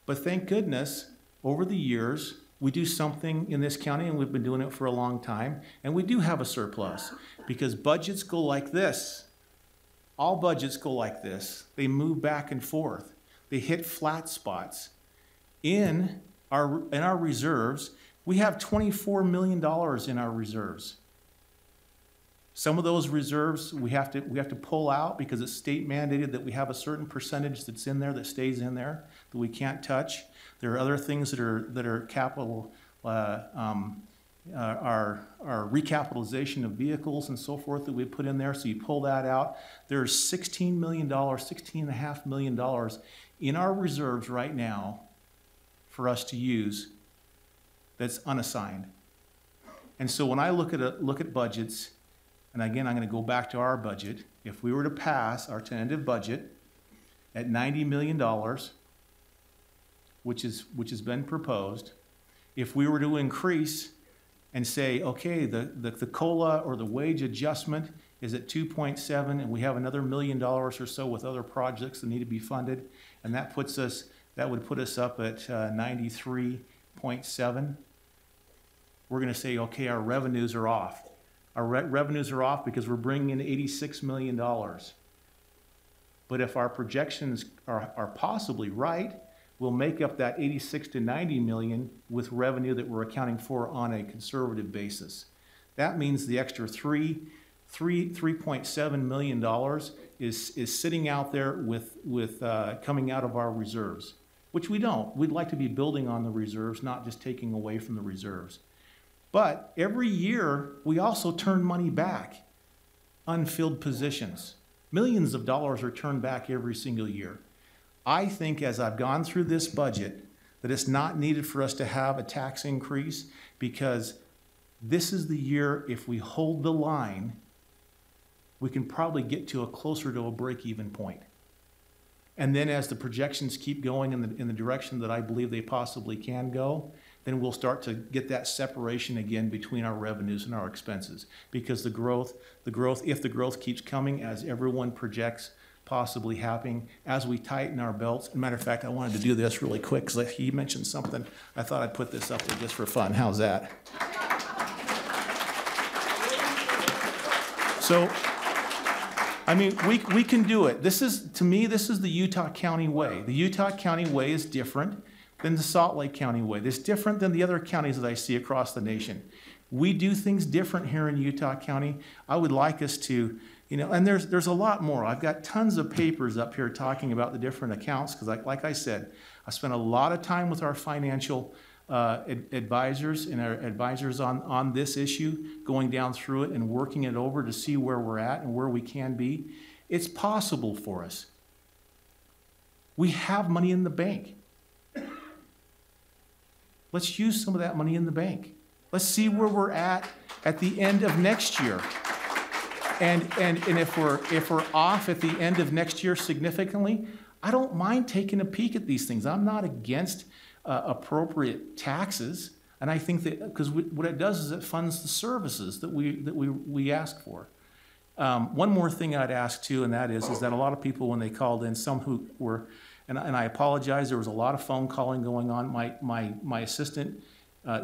But thank goodness, over the years, we do something in this county, and we've been doing it for a long time, and we do have a surplus. Because budgets go like this. All budgets go like this. They move back and forth. They hit flat spots. In our reserves, we have $24 million in our reserves. Some of those reserves we have to pull out because it's state mandated that we have a certain percentage that's in there that stays in there that we can't touch. There are other things that are capital, our recapitalization of vehicles and so forth that we put in there. So you pull that out. There's $16 million, $16.5 million in our reserves right now for us to use that's unassigned. And so when I look at budgets, and again, I'm going to go back to our budget. If we were to pass our tentative budget at $90 million, which has been proposed, if we were to increase and say, okay, the COLA or the wage adjustment is at 2.7, and we have another $1 million or so with other projects that need to be funded, and that would put us up at 93.7. We're going to say, okay, our revenues are off. Our revenues are off because we're bringing in $86 million. But if our projections are possibly right, we'll make up that 86 to 90 million with revenue that we're accounting for on a conservative basis. That means the extra $3.7 million is sitting out there with coming out of our reserves, which we don't. We'd like to be building on the reserves, not just taking away from the reserves. But every year, we also turn money back, unfilled positions. Millions of dollars are turned back every single year. I think as I've gone through this budget, that it's not needed for us to have a tax increase because this is the year, if we hold the line, we can probably get to closer to a break-even point. And then as the projections keep going in the direction that I believe they possibly can go, then we'll start to get that separation again between our revenues and our expenses. Because if the growth keeps coming as everyone projects possibly happening, as we tighten our belts. As a matter of fact, I wanted to do this really quick because he mentioned something. I thought I'd put this up there just for fun. How's that? So, I mean, we can do it. To me, this is the Utah County way. The Utah County way is different than the Salt Lake County way. It's different than the other counties that I see across the nation. We do things different here in Utah County. I would like us to, and there's a lot more. I've got tons of papers up here talking about the different accounts because like I said, I spent a lot of time with our financial advisors and our advisors on this issue, going down through it and working it over to see where we're at and where we can be. It's possible for us. We have money in the bank. Let's use some of that money in the bank. Let's see where we're at the end of next year. And if we're off at the end of next year significantly, I don't mind taking a peek at these things. I'm not against appropriate taxes, and I think that because what it does is it funds the services that we ask for. One more thing I'd ask too, and that is that a lot of people when they called in, some who were, and I apologize, there was a lot of phone calling going on. My assistant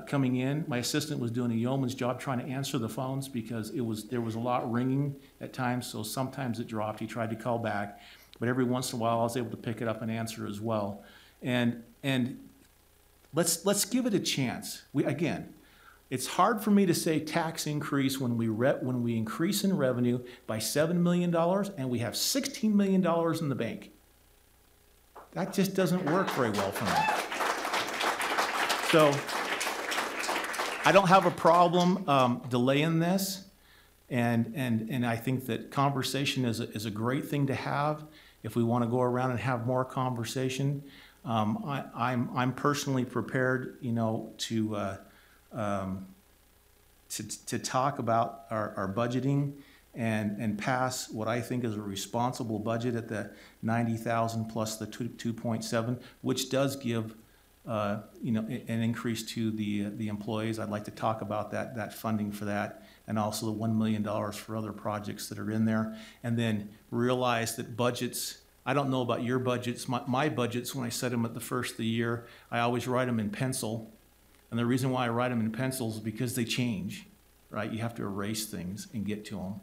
coming in, my assistant was doing a yeoman's job trying to answer the phones because there was a lot ringing at times, so sometimes it dropped. He tried to call back, but every once in a while I was able to pick it up and answer as well. And let's give it a chance. Again, it's hard for me to say tax increase when we increase in revenue by $7 million and we have $16 million in the bank. That just doesn't work very well for me. So I don't have a problem delaying this, and I think that conversation is a great thing to have. If we want to go around and have more conversation, I'm personally prepared, you know, to talk about our budgeting and pass what I think is a responsible budget at the 90,000 plus the 2.7, which does give you know, an increase to the employees. I'd like to talk about that funding for that, and also the $1 million for other projects that are in there. And then realize that budgets, I don't know about your budgets, my budgets, when I set them at the first of the year, I always write them in pencil. And the reason why I write them in pencil is because they change, right? You have to erase things and get to them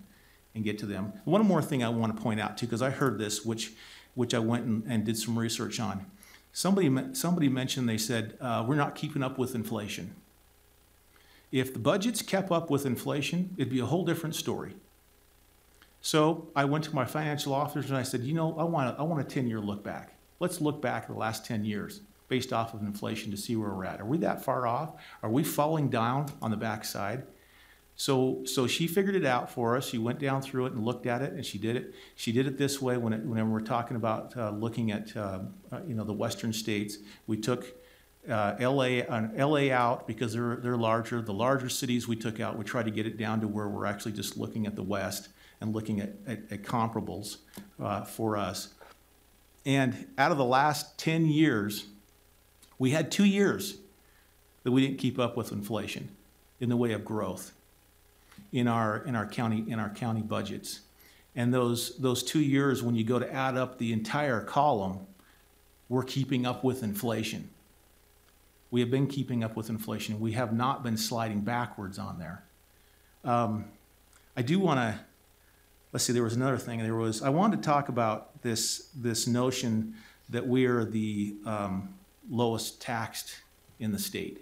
and get to them. One more thing I want to point out too, because I heard this, which I went and did some research on. Somebody mentioned, they said, we're not keeping up with inflation. If the budgets kept up with inflation, it'd be a whole different story. So I went to my financial officers and I said, you know, I want a 10-year look back. Let's look back at the last 10 years based off of inflation to see where we're at. Are we that far off? Are we falling down on the backside? So she figured it out for us. She went down through it and looked at it, and she did it. She did it this way whenever we're talking about looking at you know, the western states. We took LA out because they're larger. The larger cities we took out. We tried to get it down to where we're actually just looking at the West and looking at comparables for us. And out of the last 10 years, we had 2 years that we didn't keep up with inflation in the way of growth in our county budgets. And those 2 years, when you go to add up the entire column, we're keeping up with inflation. We have been keeping up with inflation. We have not been sliding backwards on there. I do want to, let's see, there was another thing. I wanted to talk about this notion that we are the lowest taxed in the state.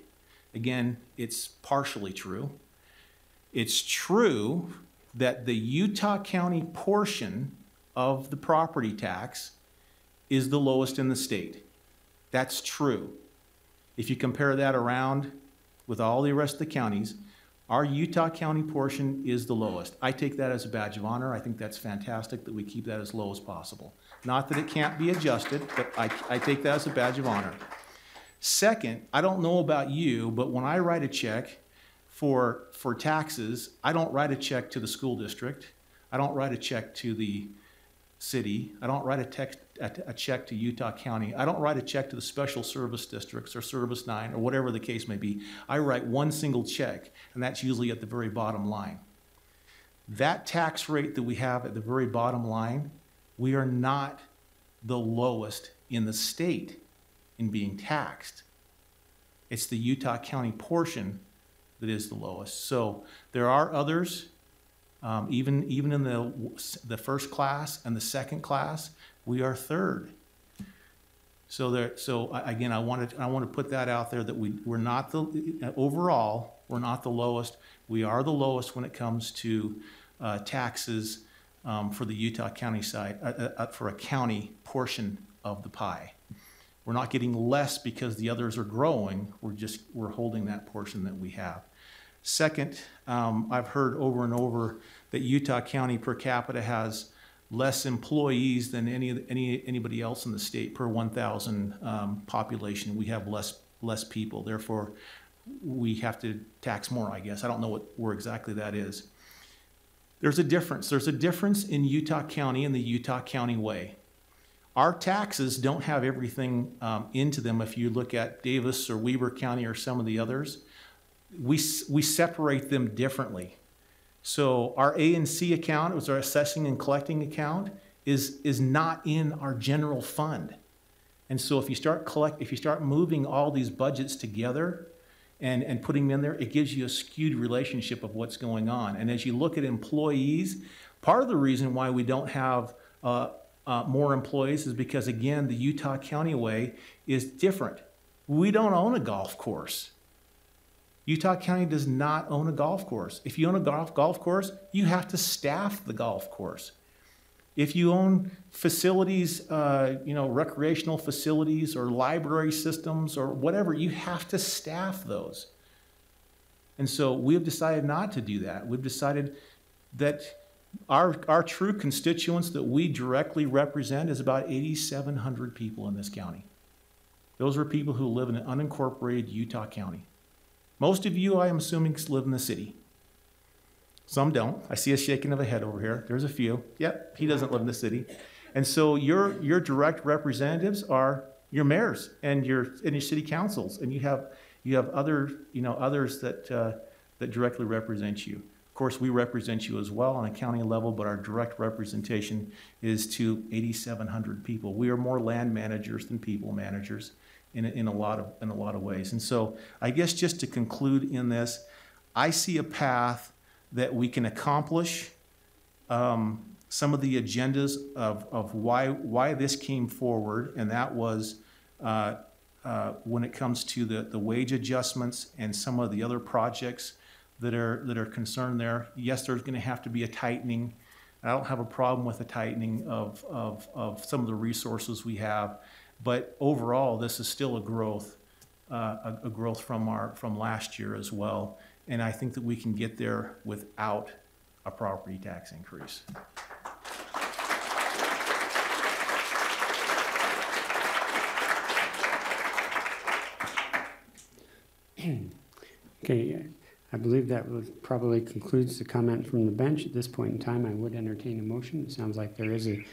Again, it's partially true. It's true that the Utah County portion of the property tax is the lowest in the state. That's true. If you compare that around with all the rest of the counties, our Utah County portion is the lowest. I take that as a badge of honor. I think that's fantastic that we keep that as low as possible. Not that it can't be adjusted, but I take that as a badge of honor. Second, I don't know about you, but when I write a check for taxes, I don't write a check to the school district. I don't write a check to the city. I don't write a check to Utah County. I don't write a check to the special service districts or Service 9 or whatever the case may be. I write one single check, and that's usually at the very bottom line. That tax rate that we have at the very bottom line, we are not the lowest in the state in being taxed. It's the Utah County portion that is the lowest. So there are others, even in the first class and the second class, we are third. So again, I want to put that out there that we're not overall, we're not the lowest. We are the lowest when it comes to taxes for the Utah County side, for a county portion of the pie. We're not getting less because the others are growing. We're holding that portion that we have. Second, I've heard over and over that Utah County per capita has less employees than anybody else in the state per 1,000 population. We have less people. Therefore, we have to tax more, I guess. I don't know where exactly that is. There's a difference. There's a difference in Utah County and the Utah County way. Our taxes don't have everything into them. If you look at Davis or Weber County or some of the others, we separate them differently. So our A&C account, it was our assessing and collecting account, is not in our general fund. And so if you start moving all these budgets together and putting them in there, it gives you a skewed relationship of what's going on. And as you look at employees, part of the reason why we don't have more employees is because, again, the Utah County way is different. We don't own a golf course. Utah County does not own a golf course. If you own a golf course, you have to staff the golf course. If you own facilities, recreational facilities or library systems or whatever, you have to staff those. And so we've decided not to do that. We've decided that our true constituents that we directly represent is about 8,700 people in this county. Those are people who live in an unincorporated Utah County. Most of you, I am assuming, live in the city. Some don't. I see a shaking of a head over here. There's a few. Yep, he doesn't live in the city. And so your direct representatives are your mayors and your city councils, and you have others that directly represent you. Of course, we represent you as well on a county level, but our direct representation is to 8,700 people. We are more land managers than people managers in a lot of ways. And so I guess just to conclude in this, I see a path that we can accomplish some of the agendas of why this came forward, and that was when it comes to the wage adjustments and some of the other projects that are concerned there. Yes, there's going to have to be a tightening. I don't have a problem with a tightening of some of the resources we have, but overall, this is still a growth from last year as well. And I think that we can get there without a property tax increase. Okay, I believe that probably concludes the comment from the bench. At this point in time, I would entertain a motion. It sounds like there is a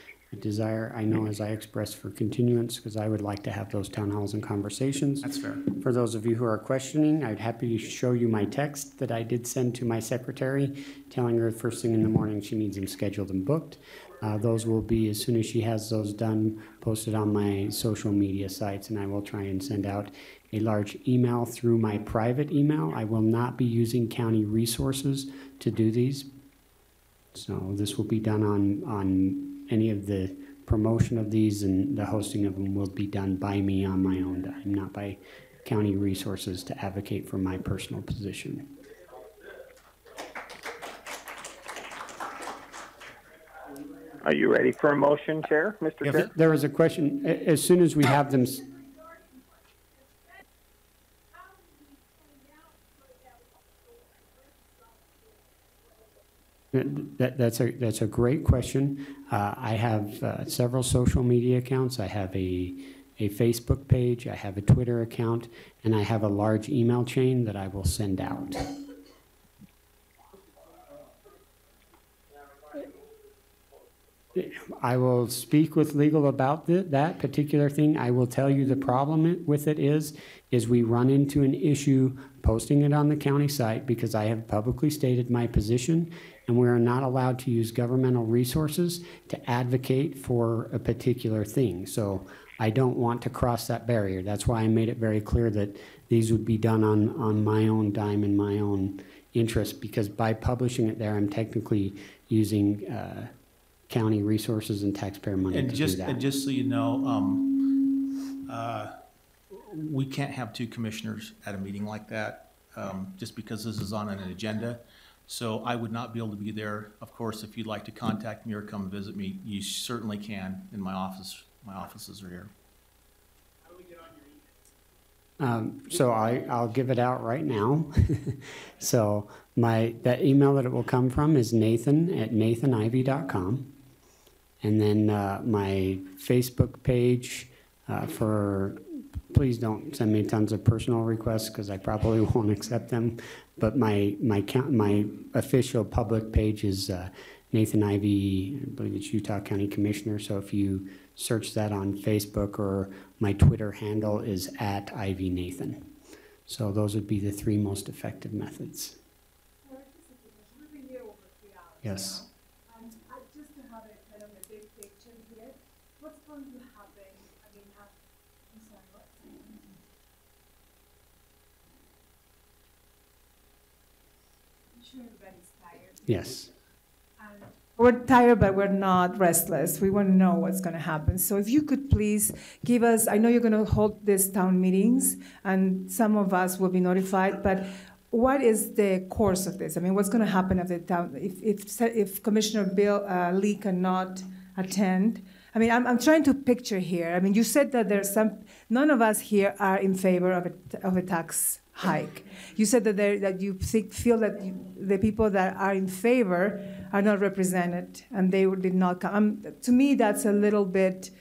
desire, I know, as I expressed, for continuance, because I would like to have those town halls and conversations. That's fair. For those of you who are questioning, I'd happy to show you my text that I did send to my secretary, telling her first thing in the morning she needs them scheduled and booked. Those will be, as soon as she has those done, posted on my social media sites, and I will try and send out a large email through my private email. I will not be using county resources to do these. So this will be done on any of the promotion of these, and the hosting of them will be done by me on my own dime, not by county resources to advocate for my personal position. Are you ready for a motion, Chair, Mr. Chair? There was a question, as soon as we have them. That's a great question. I have several social media accounts. I have a Facebook page, I have a Twitter account, and I have a large email chain that I will send out. I will speak with legal about that particular thing. I will tell you the problem with it is we run into an issue posting it on the county site, because I have publicly stated my position, and we are not allowed to use governmental resources to advocate for a particular thing. So I don't want to cross that barrier. That's why I made it very clear that these would be done on my own dime and my own interest, because by publishing it there, I'm technically using county resources and taxpayer money to do that. And just so you know, we can't have two commissioners at a meeting like that, just because this is on an agenda. So I would not be able to be there. Of course, if you'd like to contact me or come visit me, you certainly can in my office. My offices are here. How do we get on your email? So I'll give it out right now. So that email that it will come from is nathan@nathanivy.com. And then my Facebook page please don't send me tons of personal requests, because I probably won't accept them. But my official public page is Nathan Ivy, I believe it's Utah County Commissioner. So if you search that on Facebook, or my Twitter handle is @IvyNathan. So those would be the three most effective methods. Yes. Just to have a kind of a big picture here, what's going to happen? I mean, I'm sorry, what? I'm sure everybody's tired. Yes. We're tired, but we're not restless. We want to know what's going to happen. So if you could please give us, I know you're going to hold these town meetings, and some of us will be notified, but what is the course of this? I mean, what's going to happen at the town if Commissioner Bill Lee cannot attend. I mean, I'm trying to picture here. I mean, you said that none of us here are in favor of a tax hike. You said that you feel that the people that are in favor are not represented and they did not come. To me, that's a little bit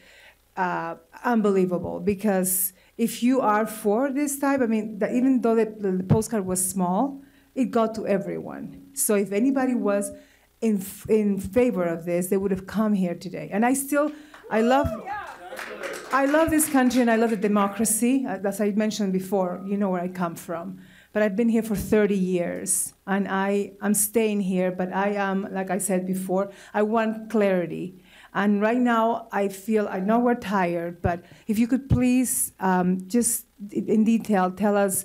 unbelievable, because if you are for this type, I mean, even though the postcard was small, it got to everyone. So if anybody was in favor of this, they would have come here today. And I love this country and I love the democracy. As I mentioned before, you know where I come from. But I've been here for 30 years and I'm staying here, but I am, like I said before, I want clarity. And right now I know we're tired, but if you could please just in detail tell us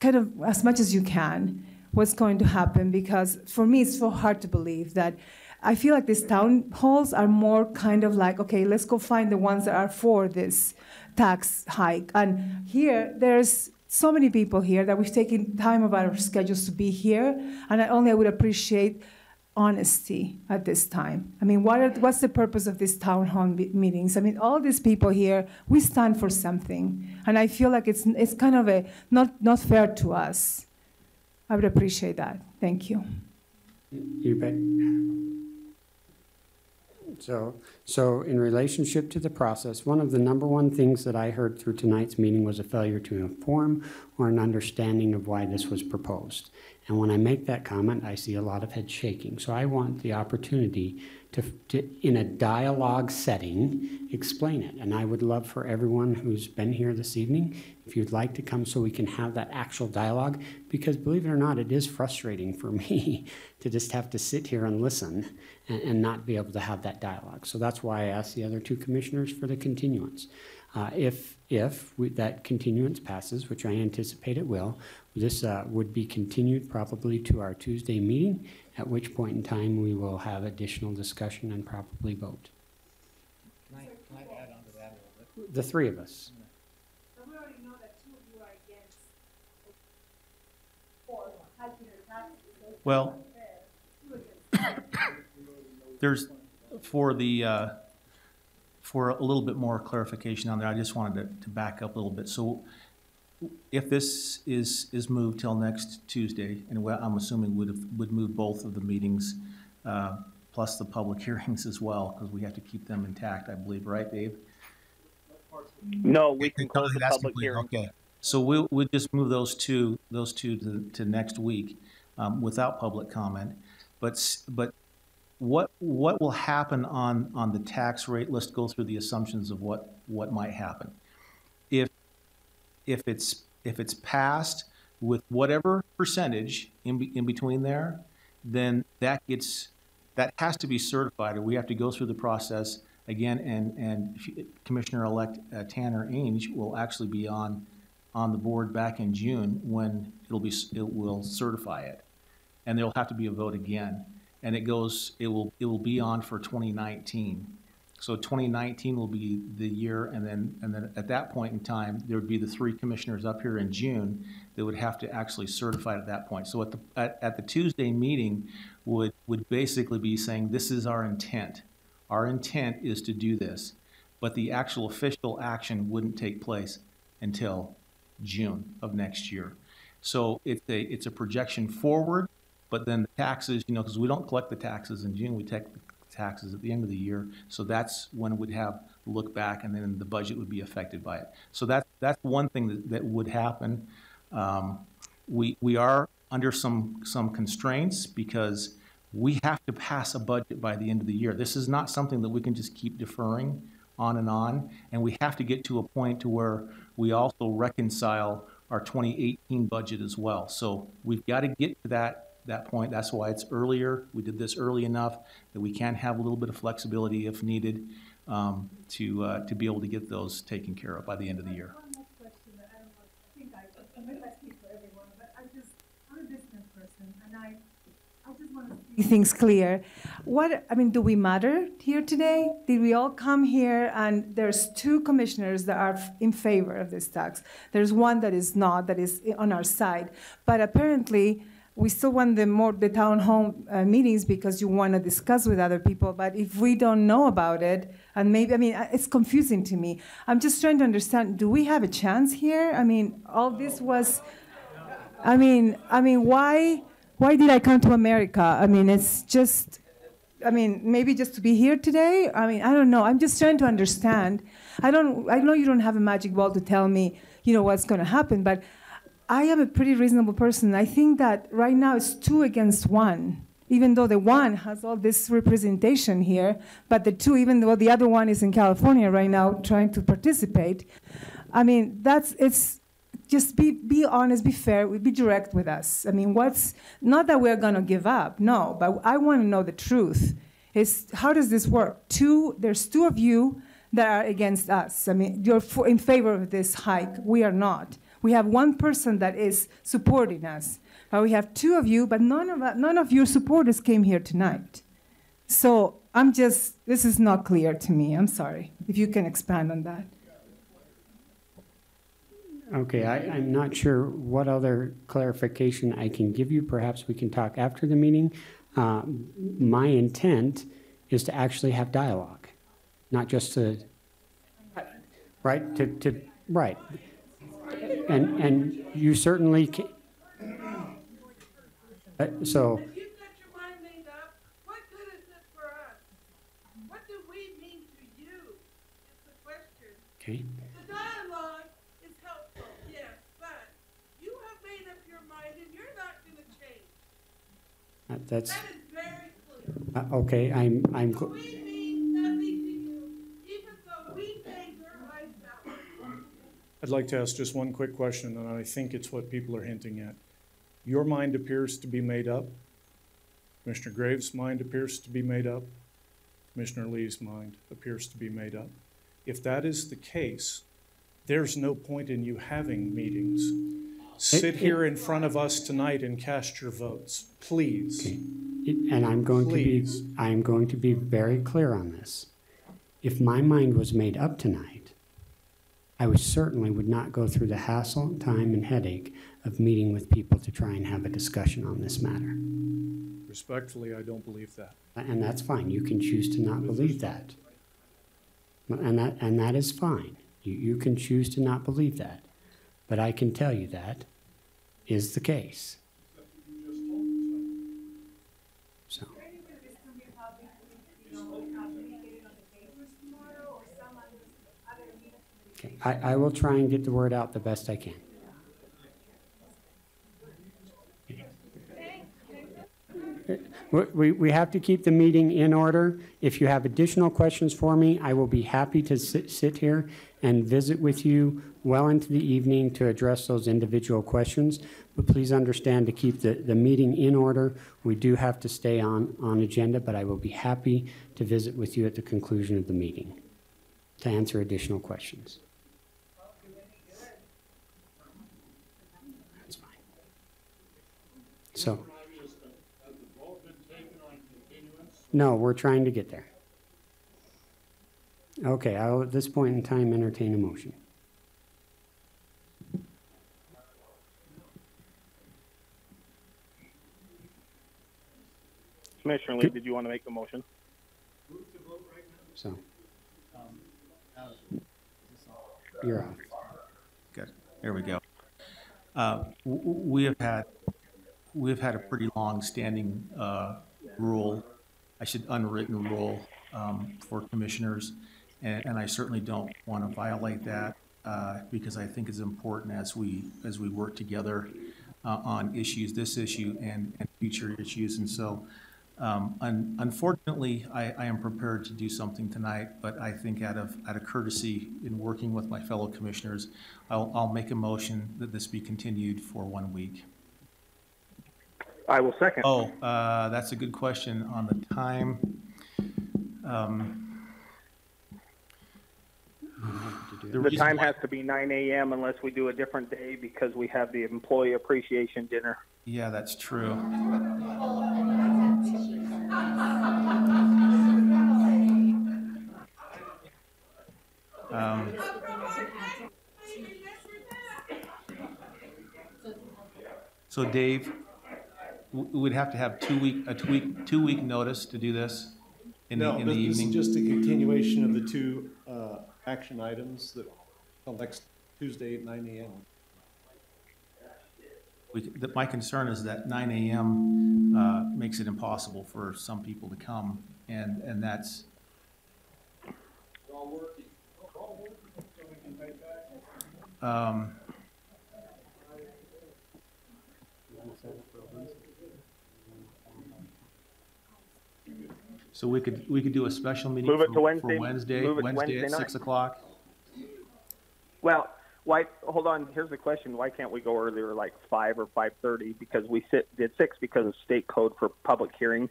kind of as much as you can what's going to happen, because for me it's so hard to believe that I feel like these town halls are more kind of like, okay, let's go find the ones that are for this tax hike. And here, there's so many people here that we've taken time of our schedules to be here, and I would appreciate honesty at this time. I mean, what's the purpose of these town hall meetings? I mean, all these people here, we stand for something, and I feel like it's kind of not fair to us. I would appreciate that. Thank you. You bet. So in relationship to the process, one of the number one things that I heard through tonight's meeting was a failure to inform or an understanding of why this was proposed. And when I make that comment, I see a lot of head shaking. So I want the opportunity to in a dialogue setting, explain it. And I would love for everyone who's been here this evening, if you'd like to come so we can have that actual dialogue, because believe it or not, it is frustrating for me to just have to sit here and listen and not be able to have that dialogue. So that's why I asked the other two commissioners for the continuance. If that continuance passes, which I anticipate it will, this would be continued probably to our Tuesday meeting, at which point in time we will have additional discussion and probably vote. Can I add on to that a little bit? The three of us. So we already know that two of you are against for hiking your taxes. Well, there's for a little bit more clarification on there, I just wanted to back up a little bit. So if this is moved till next Tuesday, and I'm assuming would move both of the meetings plus the public hearings as well, because we have to keep them intact, I believe, right, Dave? No, we can close the public hearing. Okay, so we'll just move those two to next week without public comment. But what will happen on the tax rate? Let's go through the assumptions of what might happen. If it's passed with whatever percentage in between there, then that has to be certified, or we have to go through the process again. And Commissioner-elect Tanner Ainge will actually be on the board back in June when it will certify it, and there will have to be a vote again. And it will be on for 2019. So 2019 will be the year, and then at that point in time, there would be the three commissioners up here in June that would have to actually certify it at that point. So at the Tuesday meeting would basically be saying, this is our intent. Our intent is to do this, but the actual official action wouldn't take place until June of next year. So it's a projection forward. But then the taxes, because we don't collect the taxes in June, we take the taxes at the end of the year. So that's when we'd have to look back, and then the budget would be affected by it. So that's one thing that would happen. We are under some constraints because we have to pass a budget by the end of the year. This is not something that we can just keep deferring on, and we have to get to a point to where we also reconcile our 2018 budget as well. So we've got to get to that point. That's why it's earlier. We did this early enough that we can have a little bit of flexibility if needed to be able to get those taken care of by the end of the year. One more question that I think I speak for everyone, but I'm a business person, and I just want to see things clear. Do we matter here today? Did we all come here and there's two commissioners that are in favor of this tax? There's one that is not, that is on our side. But apparently, we still want the town hall meetings because you want to discuss with other people. But if we don't know about it, and maybe, I mean, it's confusing to me. I'm just trying to understand, do we have a chance here? I mean, all this was, I mean, why did I come to America? I mean, it's just, I mean, maybe just to be here today? I mean, I don't know. I'm just trying to understand. I know you don't have a magic ball to tell me, you know, what's going to happen, but I am a pretty reasonable person. I think that right now it's 2 against 1, even though the one has all this representation here, but the 2, even though the other one is in California right now trying to participate. I mean, it's just be honest, be fair, be direct with us. I mean, not that we're going to give up, no, but I want to know the truth. How does this work? There's 2 of you that are against us. I mean, you're in favor of this hike. We are not. We have 1 person that is supporting us. But we have 2 of you, but none of your supporters came here tonight. So this is not clear to me. I'm sorry. If you can expand on that. Okay, I'm not sure what other clarification I can give you. Perhaps we can talk after the meeting. My intent is to actually have dialogue, not just to, right, right. And you certainly can. So. If you've got your mind made up, what good is it for us? What do we mean to you? Is the question. Okay. The dialogue is helpful, yes, but you have made up your mind and you're not going to change. That's. That is very clear. Okay, I'm. We mean nothing to you, even though we made your lives out. I'd like to ask just one quick question, and I think it's what people are hinting at. Your mind appears to be made up. Commissioner Graves' mind appears to be made up. Commissioner Lee's mind appears to be made up. If that is the case, there's no point in you having meetings. Sit here in front of us tonight and cast your votes, please. Okay. And I'm going to be very clear on this. If my mind was made up tonight, I certainly would not go through the hassle, time, and headache of meeting with people to try and have a discussion on this matter. Respectfully, I don't believe that. And that's fine. You can choose to not believe that. And that is fine. You can choose to not believe that. But I can tell you that is the case. So. Okay. I will try and get the word out the best I can. We have to keep the meeting in order. If you have additional questions for me, I will be happy to sit here and visit with you well into the evening to address those individual questions. But please understand, to keep the meeting in order, we do have to stay on agenda, but I will be happy to visit with you at the conclusion of the meeting to answer additional questions. That's fine. So. No, we're trying to get there. Okay, I'll at this point in time entertain a motion. Commissioner Lee, did you want to make the motion? So. You're off. Good. There we go. We've had a pretty long-standing rule, unwritten rule for commissioners, and I certainly don't want to violate that because I think it's important as we work together on issues, this issue and future issues. And so, unfortunately, I am prepared to do something tonight, but I think out of courtesy in working with my fellow commissioners, I'll make a motion that this be continued for 1 week. I will second. Oh, that's a good question on the time. The time has to be 9 a.m. unless we do a different day because we have the employee appreciation dinner. Yeah, that's true. So Dave, we'd have to have 2-week notice to do this in the No, this is evening. just a continuation of the two action items that, till next Tuesday at 9 a.m. My concern is that 9 a.m. Makes it impossible for some people to come, and that's. So we could do a special meeting Move it to for Wednesday. Wednesday, Move it to Wednesday Wednesday at night. 6 o'clock. Well, why? Hold on. Here's the question: why can't we go earlier, like 5 or 5:30? Because we did 6 because of state code for public hearing.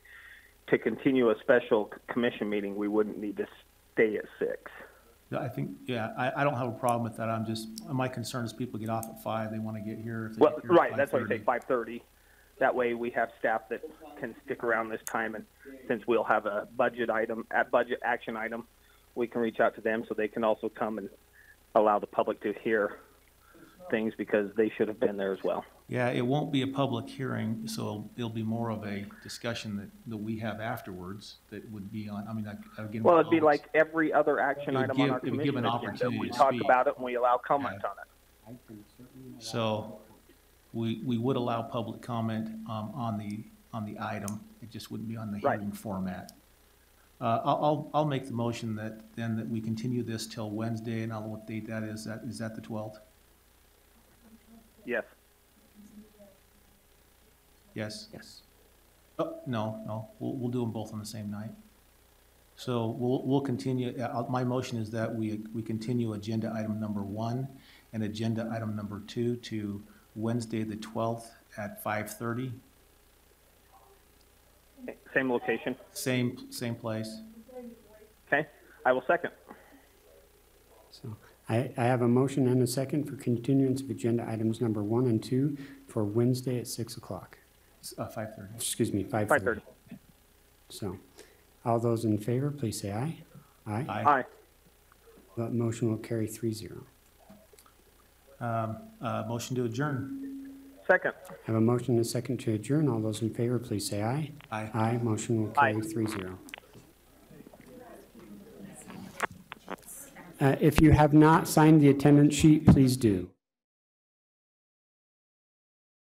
To continue a special commission meeting, we wouldn't need to stay at 6. I think, I don't have a problem with that. My concern is people get off at 5. They want to get here. If they Well, get here at right. That's why I say 5:30. 5:30. That way, we have staff that can stick around this time, and since we'll have a budget action item, we can reach out to them so they can also come and allow the public to hear things because they should have been there as well. Yeah, it won't be a public hearing, so it'll be more of a discussion that we have afterwards that would be on, again. Well, it'd be like every other action It would item on give- our it would give commission an agenda. opportunity We to talk speak. about it and we allow comment on it. So we would allow public comment on the item. It just wouldn't be on the Right. hearing format. I'll make the motion that we continue this till Wednesday, and I don't know what date that is. Is that the 12th? Yes. Yes? Yes. Oh, no, we'll do them both on the same night. So we'll continue, my motion is that we continue agenda item number 1 and agenda item number 2 to Wednesday, the 12th at 5:30. Same location. Same place. Okay. I will second. So I have a motion and a second for continuance of agenda items number 1 and 2 for Wednesday at 6 o'clock. 5:30. Excuse me, 5:30. So, all those in favor, please say aye. Aye. Aye. That motion will carry 3-0. Motion to adjourn. Second. I have a motion and a second to adjourn. All those in favor, please say aye. Aye. Aye. Motion will carry 3-0. If you have not signed the attendance sheet, please do.